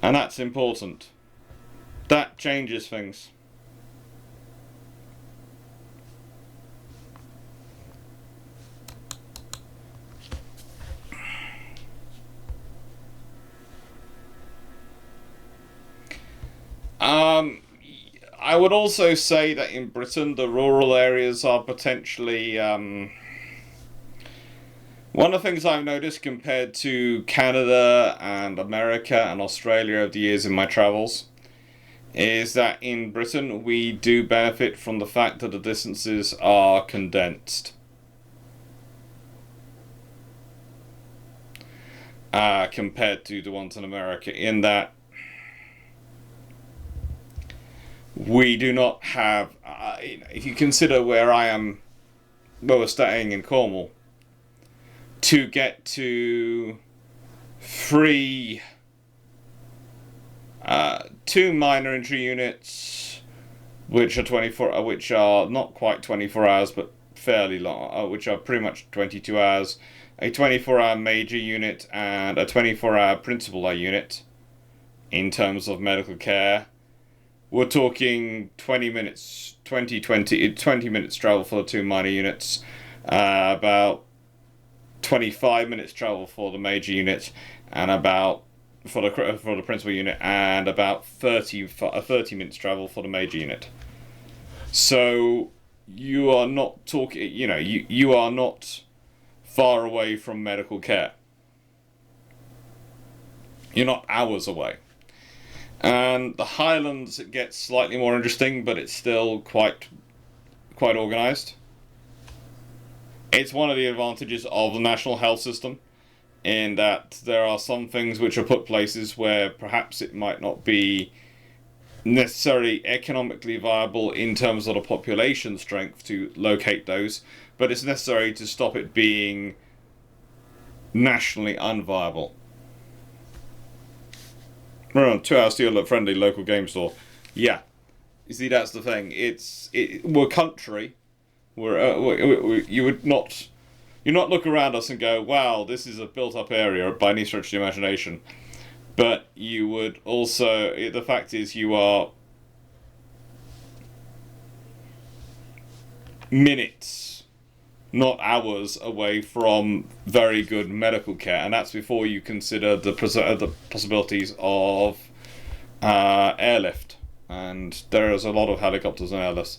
And that's important. That changes things. I would also say that in Britain, the rural areas are potentially one of the things I've noticed compared to Canada and America and Australia over the years in my travels is that in Britain we do benefit from the fact that the distances are condensed. Compared to the ones in America, in that we do not have, if you consider where I am, where we're staying in Cornwall, to get to three, two minor injury units, which are not quite 24 hours, but fairly long, which are pretty much 22 hours, a 24-hour major unit and a 24-hour principal unit in terms of medical care. We're talking 20 minutes travel for the two minor units, about 25 minutes travel for the major unit, and about for the principal unit, and about 30 minutes travel for the major unit. So you are not talking, you are not far away from medical care. You're not hours away. And the Highlands, it gets slightly more interesting, but it's still quite organised. It's one of the advantages of the national health system, in that there are some things which are put places where perhaps it might not be necessarily economically viable in terms of the population strength to locate those, but it's necessary to stop it being nationally unviable. We're on 2 hours to your friendly local game store. Yeah, you see, that's the thing. We're country. You would not look around us and go, wow, this is a built-up area by any stretch of the imagination. But you would also, the fact is, you are minutes, not hours, away from very good medical care, and that's before you consider the possibilities of airlift. And there is a lot of helicopters and airlifts.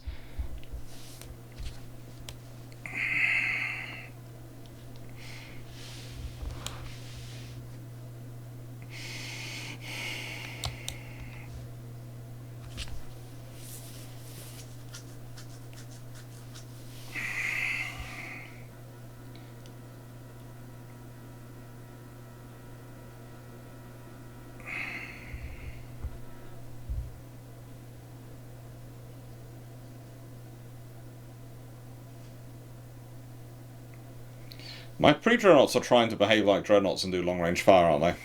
My pre-dreadnoughts are trying to behave like dreadnoughts and do long-range fire, aren't they?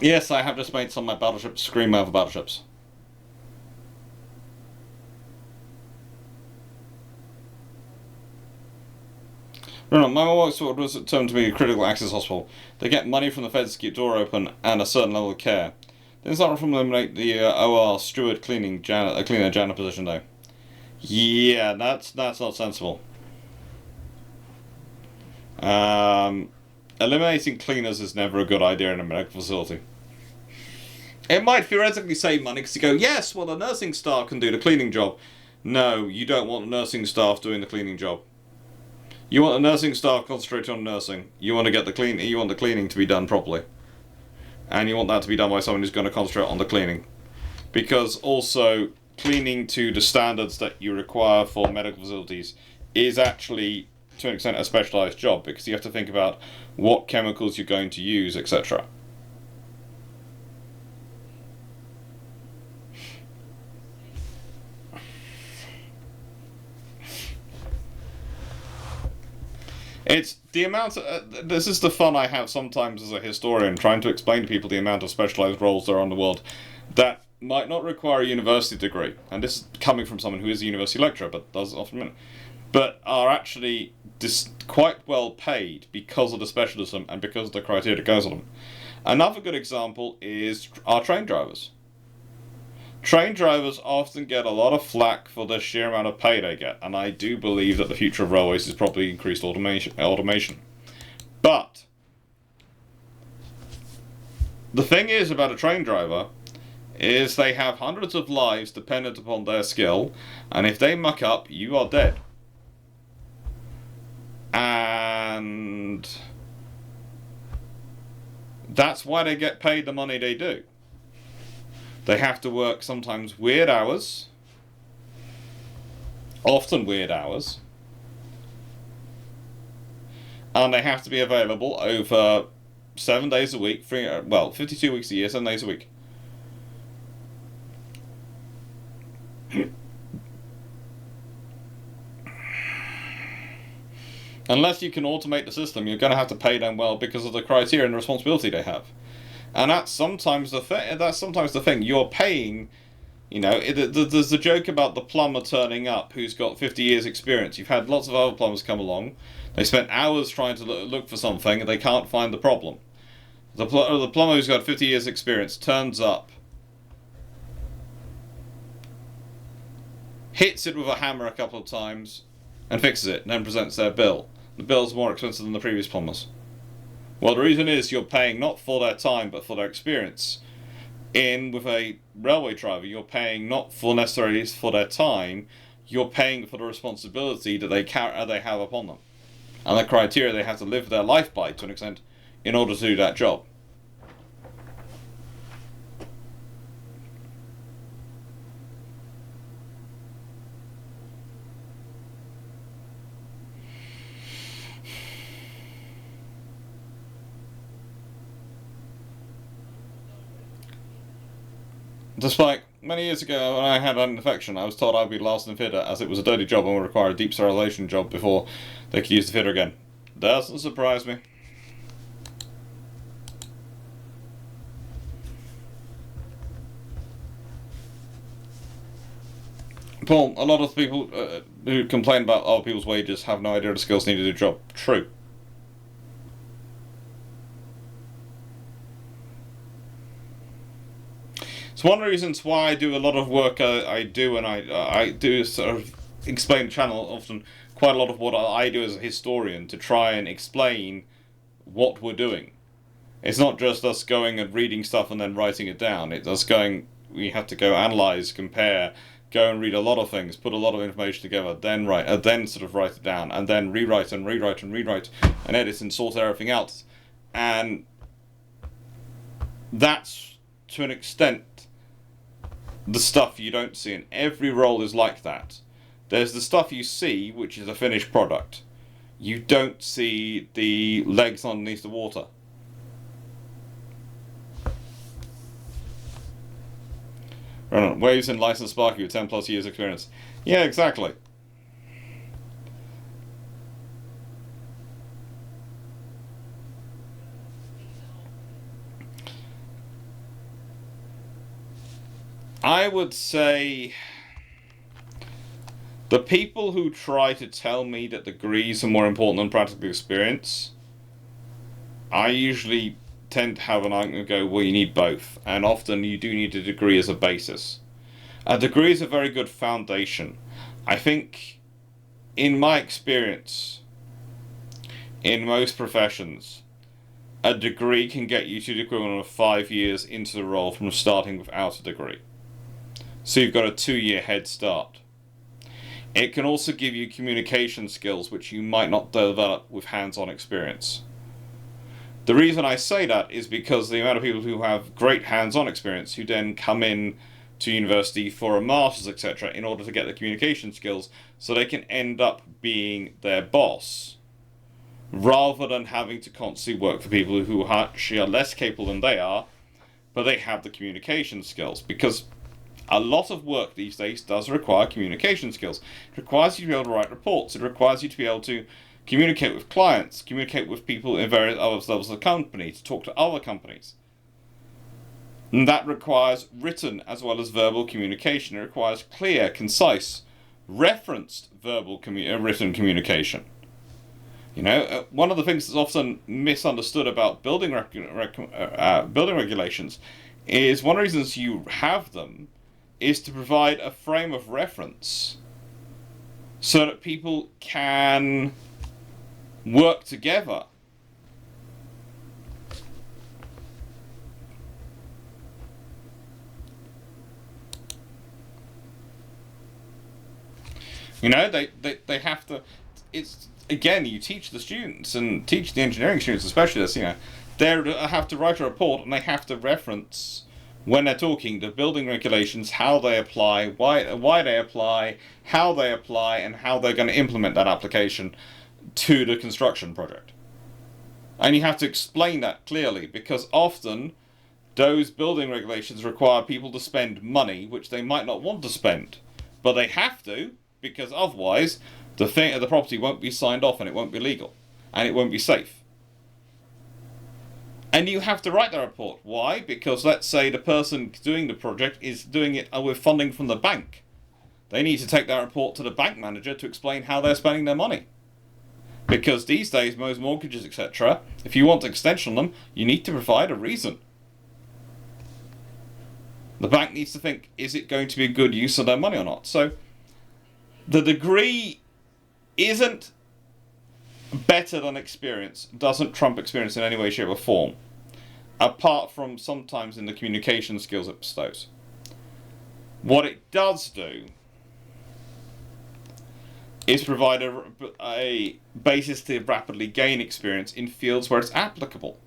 Yes, I have just made some of my battleships scream over battleships. No, no, my work sort was termed to be a critical access hospital. They get money from the feds to keep door open and a certain level of care. Then it's not from eliminate the OR steward cleaner janitor position though. Yeah, that's not sensible. Eliminating cleaners is never a good idea in a medical facility. It might theoretically save money because you go, yes, well the nursing staff can do the cleaning job. No, you don't want the nursing staff doing the cleaning job. You want the nursing staff concentrating on nursing. You want to get you want the cleaning to be done properly. And you want that to be done by someone who's going to concentrate on the cleaning. Because also, cleaning to the standards that you require for medical facilities is actually, to an extent, a specialised job. Because you have to think about what chemicals you're going to use, etc. It's the amount this is the fun I have sometimes as a historian, trying to explain to people the amount of specialised roles there are in the world that might not require a university degree, and this is coming from someone who is a university lecturer, but does often, but are actually quite well paid because of the specialism and because of the criteria that goes on them. Another good example is our train drivers. Train drivers often get a lot of flack for the sheer amount of pay they get, and I do believe that the future of railways is probably increased automation. But the thing is about a train driver is they have hundreds of lives dependent upon their skill, and if they muck up, you are dead. And that's why they get paid the money they do. They have to work sometimes weird hours, often weird hours, and they have to be available over 7 days a week, 52 weeks a year, 7 days a week. Unless you can automate the system, you're going to have to pay them well because of the criteria and the responsibility they have. And that's sometimes the thing. You're paying, there's the joke about the plumber turning up who's got 50 years experience. You've had lots of other plumbers come along. They spent hours trying to look for something and they can't find the problem. The plumber who's got 50 years experience turns up, hits it with a hammer a couple of times, and fixes it, and then presents their bill. The bill's more expensive than the previous plumbers. Well, the reason is you're paying not for their time, but for their experience. With a railway driver, you're paying not for necessarily for their time, you're paying for the responsibility that they have upon them. And the criteria they have to live their life by, to an extent, in order to do that job. Despite many years ago when I had an infection, I was told I would be last in fitter as it was a dirty job and would require a deep sterilization job before they could use the fitter again. Doesn't surprise me. Paul, a lot of people who complain about other people's wages have no idea the skills needed to do the job. True. It's one of the reasons why I do a lot of work I do, and I do sort of explain the channel often quite a lot of what I do as a historian to try and explain what we're doing. It's not just us going and reading stuff and then writing it down. It's us going, we have to go analyze, compare, go and read a lot of things, put a lot of information together, then then sort of write it down, and then rewrite and rewrite and rewrite and edit and sort everything out. And that's, to an extent, the stuff you don't see, and every role is like that. There's the stuff you see, which is a finished product. You don't see the legs underneath the water. Waves in licensed Sparky with 10 plus years experience. Yeah, exactly. I would say The people who try to tell me that degrees are more important than practical experience, I usually tend to have an argument and go, well, you need both. And often you do need a degree as a basis. A degree is a very good foundation. I think, in my experience, in most professions, a degree can get you to the equivalent of 5 years into the role from starting without a degree. So you've got a 2-year head start. It can also give you communication skills which you might not develop with hands-on experience. The reason I say that is because the amount of people who have great hands-on experience who then come in to university for a master's, etc., in order to get the communication skills so they can end up being their boss, rather than having to constantly work for people who actually are less capable than they are, but they have the communication skills. Because a lot of work these days does require communication skills. It requires you to be able to write reports. It requires you to be able to communicate with clients, communicate with people in various other levels of the company, to talk to other companies. And that requires written as well as verbal communication. It requires clear, concise, referenced written communication. You know, one of the things that's often misunderstood about building regulations is one of the reasons you have them is to provide a frame of reference so that people can work together. You know, they have to, it's, again, you teach the students and teach the engineering students especially this, you know, they have to write a report and they have to reference, when they're talking, the building regulations, how they apply, why they apply, how they apply, and how they're going to implement that application to the construction project. And you have to explain that clearly, because often those building regulations require people to spend money which they might not want to spend, but they have to, because otherwise the property won't be signed off and it won't be legal and it won't be safe. And you have to write the report. Why? Because let's say the person doing the project is doing it with funding from the bank. They need to take that report to the bank manager to explain how they're spending their money. Because these days, most mortgages, etc., if you want to extension on them, you need to provide a reason. The bank needs to think, is it going to be a good use of their money or not? So the degree isn't better than experience, doesn't trump experience in any way, shape or form, apart from sometimes in the communication skills it bestows. What it does do is provide a basis to rapidly gain experience in fields where it's applicable.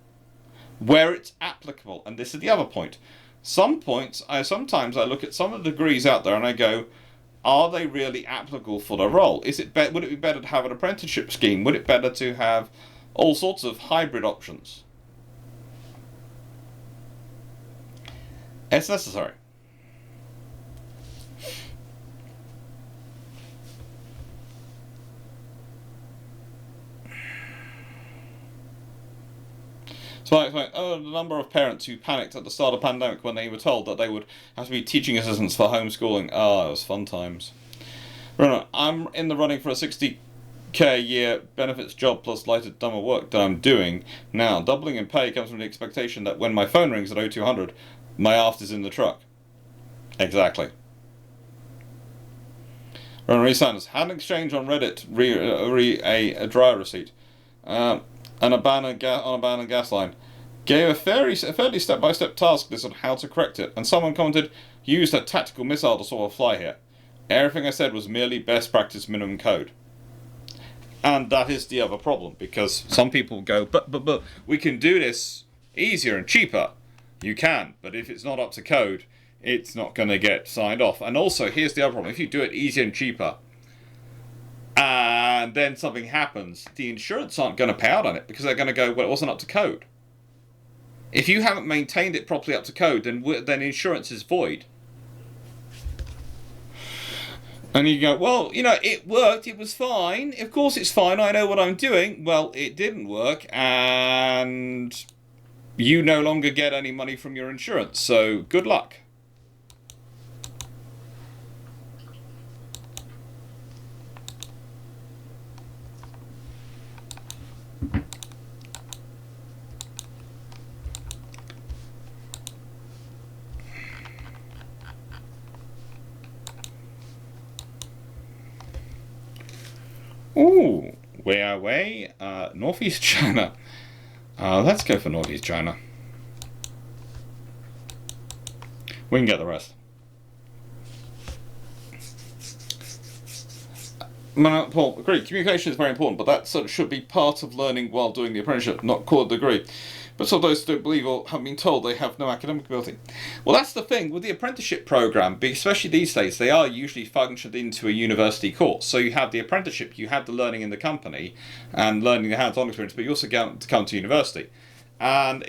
Where it's applicable, and this is the other point. Sometimes I look at some of the degrees out there and I go, are they really applicable for the role? Would it be better to have an apprenticeship scheme? Would it be better to have all sorts of hybrid options? It's necessary. So it's like, the number of parents who panicked at the start of the pandemic when they were told that they would have to be teaching assistants for homeschooling. It was fun times. Remember, I'm in the running for a 60k a year benefits job plus lighter dumber work that I'm doing. Now, doubling in pay comes from the expectation that when my phone rings at 0200, my aft is in the truck. Exactly. Ronald Sanders had an exchange on Reddit, a dryer receipt. An abandoned gas line. Gave a fairly step-by-step task list on how to correct it, and someone commented, used a tactical missile to sort of fly here. Everything I said was merely best practice minimum code. And that is the other problem, because some people go, but we can do this easier and cheaper. You can, but if it's not up to code, it's not going to get signed off. And also, here's the other problem. If you do it easier and cheaper, and then something happens, the insurance aren't going to pay out on it because they're going to go, well, it wasn't up to code. If you haven't maintained it properly up to code, then insurance is void. And you go, well, you know, it worked, it was fine. Of course it's fine, I know what I'm doing. Well, it didn't work, and you no longer get any money from your insurance, so good luck. Ooh, where away? Northeast China. Let's go for Northeast China. We can get the rest. Paul, agree. Communication is very important, but that sort of should be part of learning while doing the apprenticeship, not core degree. But some of those don't believe or have been told they have no academic ability. Well, that's the thing with the apprenticeship program, especially these days. They are usually functioned into a university course. So you have the apprenticeship, you have the learning in the company, and learning the hands-on experience, but you also get to come to university. And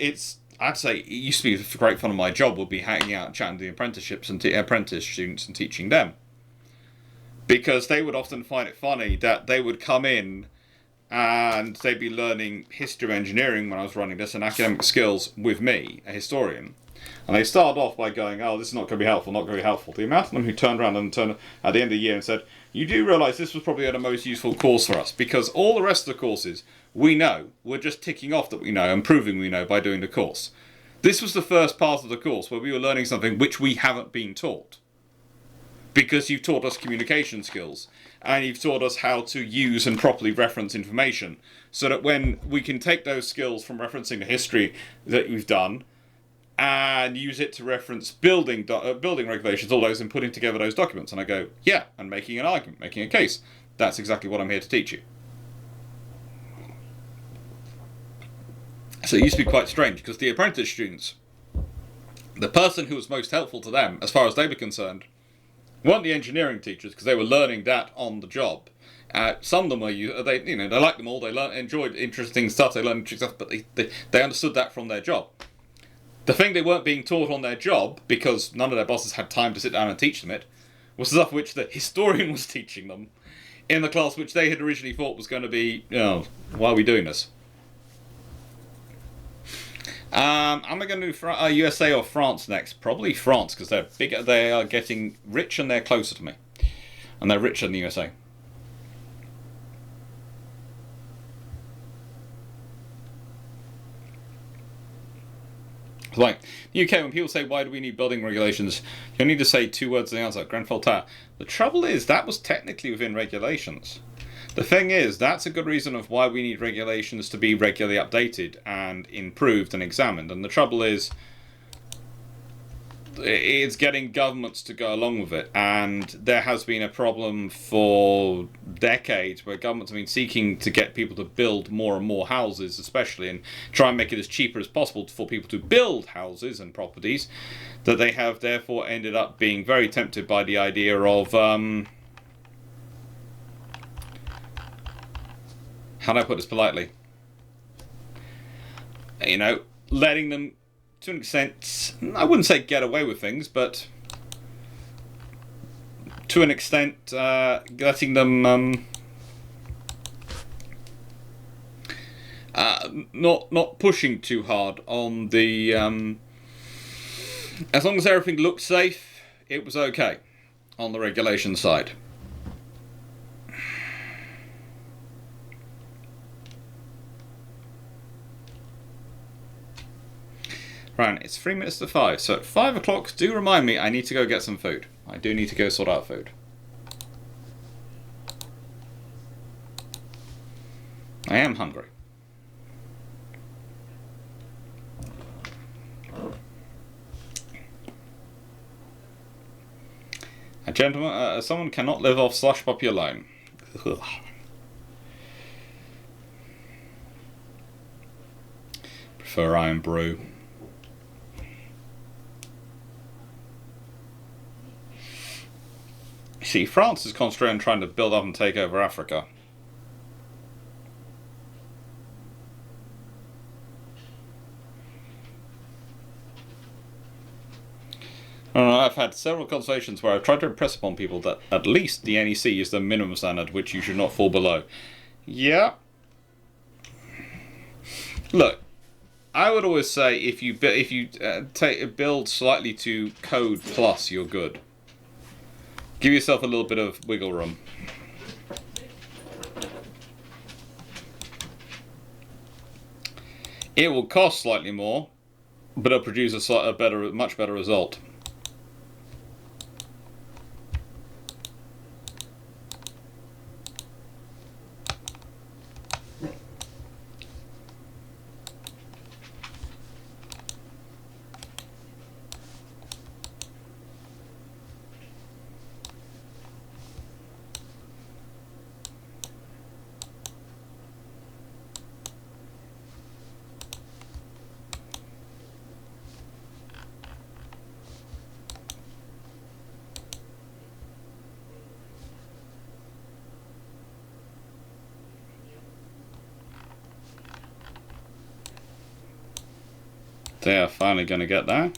I'd say it used to be great fun of my job would be hanging out, chatting to the apprenticeships and apprentice students and teaching them. Because they would often find it funny that they would come in and they'd be learning history of engineering when I was running this and academic skills with me, a historian. And they started off by going, oh, this is not going to be helpful, not going to be helpful. The amount of them who turned around and turned at the end of the year and said, you do realise this was probably the most useful course for us, because all the rest of the courses we know, we're just ticking off that we know and proving we know by doing the course. This was the first part of the course where we were learning something which we haven't been taught. Because you've taught us communication skills, and you've taught us how to use and properly reference information, so that when we can take those skills from referencing the history that we've done, and use it to reference building regulations, all those, and putting together those documents. And I go, yeah, and making an argument, making a case. That's exactly what I'm here to teach you. So it used to be quite strange, because the apprentice students, the person who was most helpful to them, as far as they were concerned, weren't the engineering teachers, because they were learning that on the job. Some of them were, they liked them all. They enjoyed interesting stuff. They learned interesting stuff, but they understood that from their job. The thing they weren't being taught on their job, because none of their bosses had time to sit down and teach them it, was stuff which the historian was teaching them in the class which they had originally thought was going to be, why are we doing this? Am I going to do USA or France next? Probably France, because they're bigger. They are getting rich and they're closer to me, and they're richer than the USA. Like the UK, when people say, "Why do we need building regulations?" you need to say two words in the answer: Grenfell Tower. The trouble is that was technically within regulations. The thing is, that's a good reason of why we need regulations to be regularly updated and improved and examined. And the trouble is, it's getting governments to go along with it. And there has been a problem for decades where governments have been seeking to get people to build more and more houses, especially, and try and make it as cheaper as possible for people to build houses and properties, that they have therefore ended up being very tempted by the idea of... how do I put this politely? Letting them, to an extent, I wouldn't say get away with things, but to an extent, letting them not pushing too hard on the. As long as everything looked safe, it was okay on the regulation side. Right, it's 3 minutes to 5, so at 5 o'clock, do remind me, I need to go get some food. I do need to go sort out food. I am hungry. A gentleman, someone cannot live off slush puppy alone. Ugh. Prefer iron brew. See, France is concentrating on trying to build up and take over Africa. I've had several conversations where I've tried to impress upon people that at least the NEC is the minimum standard which you should not fall below. Yeah. Look, I would always say if you build slightly to code plus, you're good. Give yourself a little bit of wiggle room. It will cost slightly more, but it'll produce a much better result. They are finally going to get there.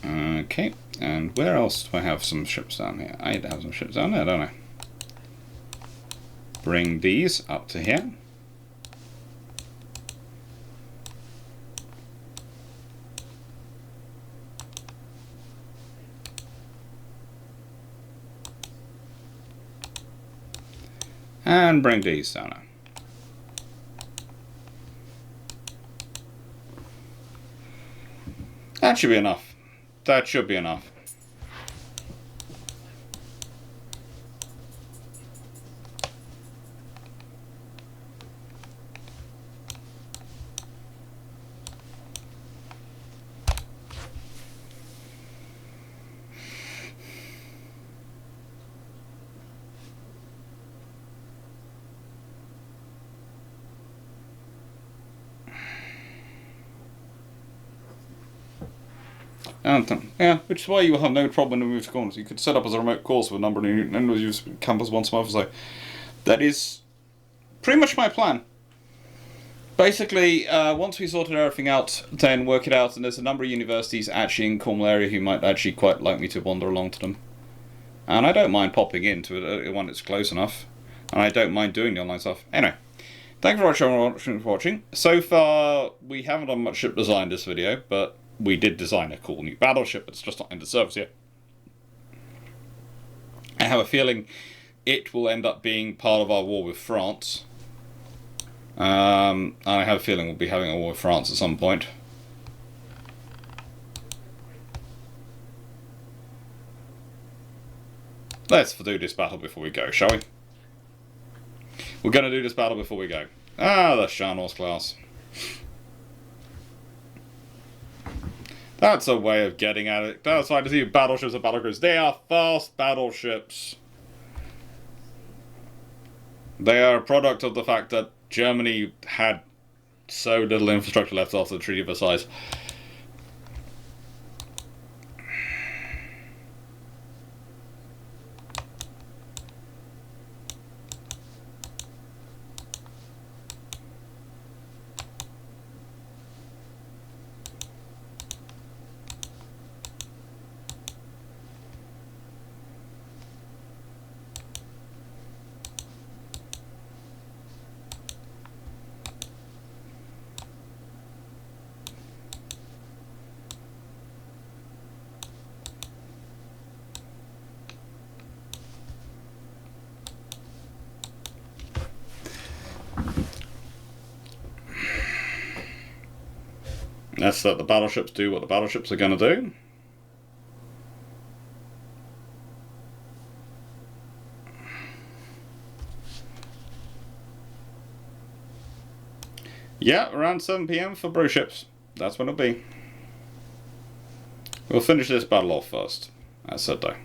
Okay, and where else do I have some ships down here? I have some ships down there, don't I? Bring these up to here. And bring these down there. That should be enough. That should be enough. Yeah, which is why you will have no problem when we move to corners. You could set up as a remote course with a number and use campus once a month. So that is pretty much my plan. Basically, once we sorted everything out, then work it out. And there's a number of universities actually in Cornwall area who might actually quite like me to wander along to them. And I don't mind popping into it when it's close enough. And I don't mind doing the online stuff. Anyway, thank you very much for watching. So far, we haven't done much ship design in this video, but we did design a cool new battleship. It's just not into service yet. I have a feeling it will end up being part of our war with France. I have a feeling we'll be having a war with France at some point. Let's do this battle before we go, shall we? We're going to do this battle before we go. Ah, the Sharnos class. That's a way of getting at it. That's why I see battleships and battlecruisers. They are fast battleships. They are a product of the fact that Germany had so little infrastructure left after the Treaty of Versailles. Let's let the battleships do what the battleships are going to do. Yeah, around 7 PM for brew ships. That's when it'll be. We'll finish this battle off first. As said though.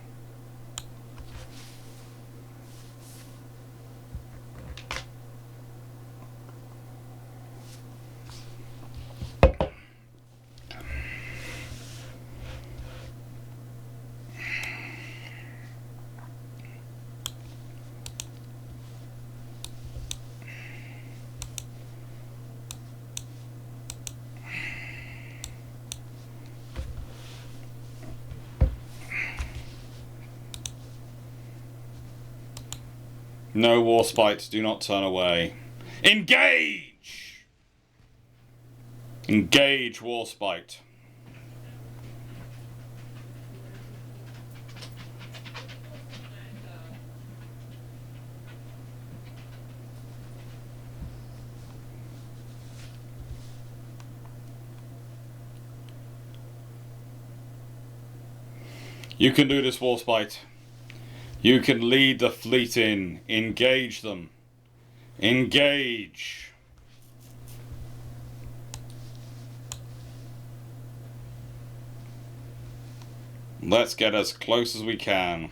No warspite, do not turn away. Engage! Engage, warspite. You can do this, warspite. You can lead the fleet in. Engage them. Engage. Let's get as close as we can.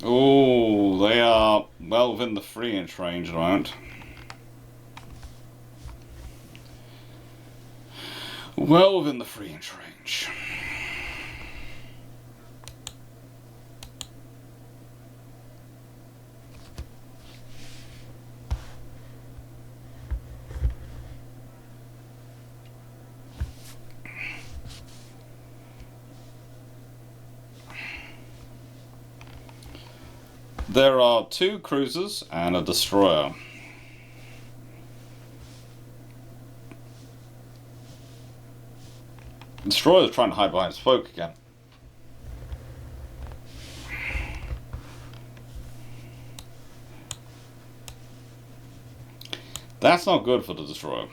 Oh, they are well within the 3-inch range at the moment. Well within the 3-inch range. There are 2 cruisers and a destroyer. The destroyer is trying to hide behind smoke again. That's not good for the destroyer.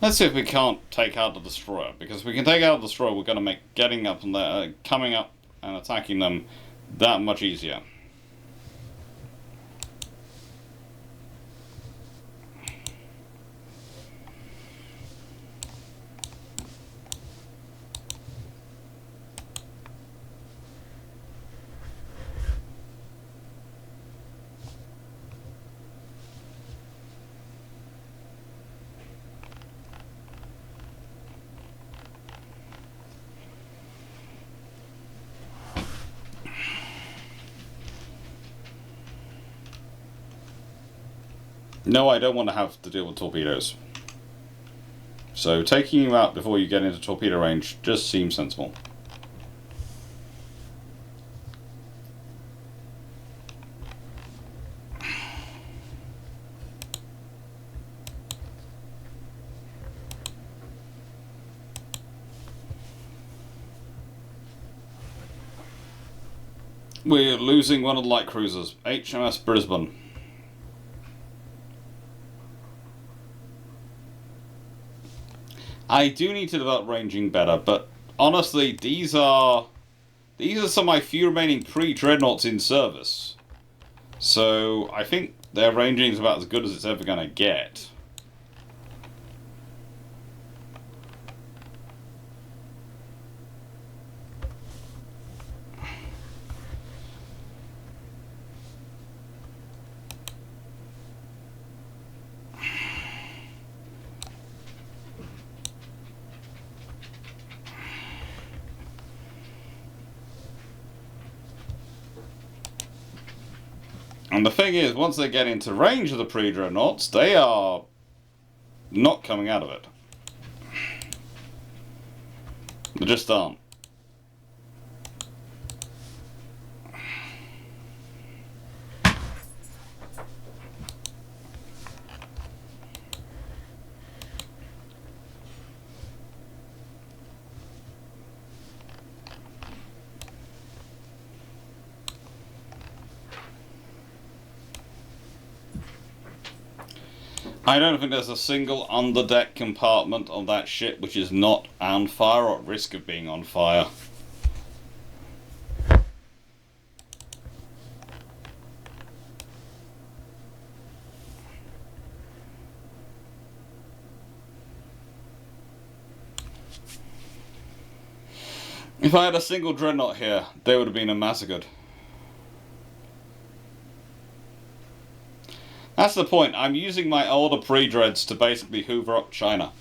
Let's see if we can't take out the destroyer, because if we can take out the destroyer, we're going to make getting up and coming up and attacking them that much easier. No, I don't want to have to deal with torpedoes. So taking you out before you get into torpedo range just seems sensible. We're losing one of the light cruisers, HMS Brisbane. I do need to develop ranging better, but honestly, these are some of my few remaining pre-dreadnoughts in service. So I think their ranging is about as good as it's ever going to get. And the thing is, once they get into range of the pre-dreadnoughts, they are not coming out of it. They just aren't. I don't think there's a single underdeck compartment of that ship which is not on fire or at risk of being on fire. If I had a single dreadnought here, they would have been massacred. That's the point. I'm using my older pre-dreads to basically hoover up China,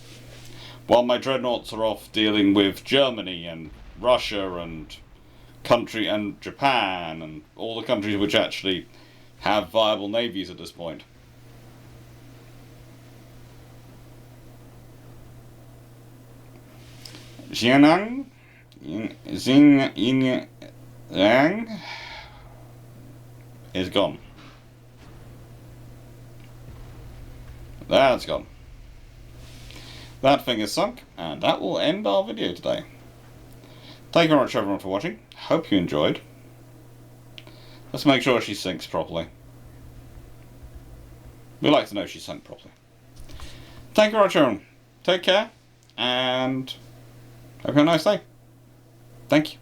while my dreadnoughts are off dealing with Germany and Russia and Japan and all the countries which actually have viable navies at this point. Xianang, Xing Yang is gone. That's gone. That thing is sunk, and that will end our video today. Thank you very much everyone for watching. Hope you enjoyed. Let's make sure she sinks properly. We'd like to know she sunk properly. Thank you very much everyone. Take care, and hope you have a nice day. Thank you.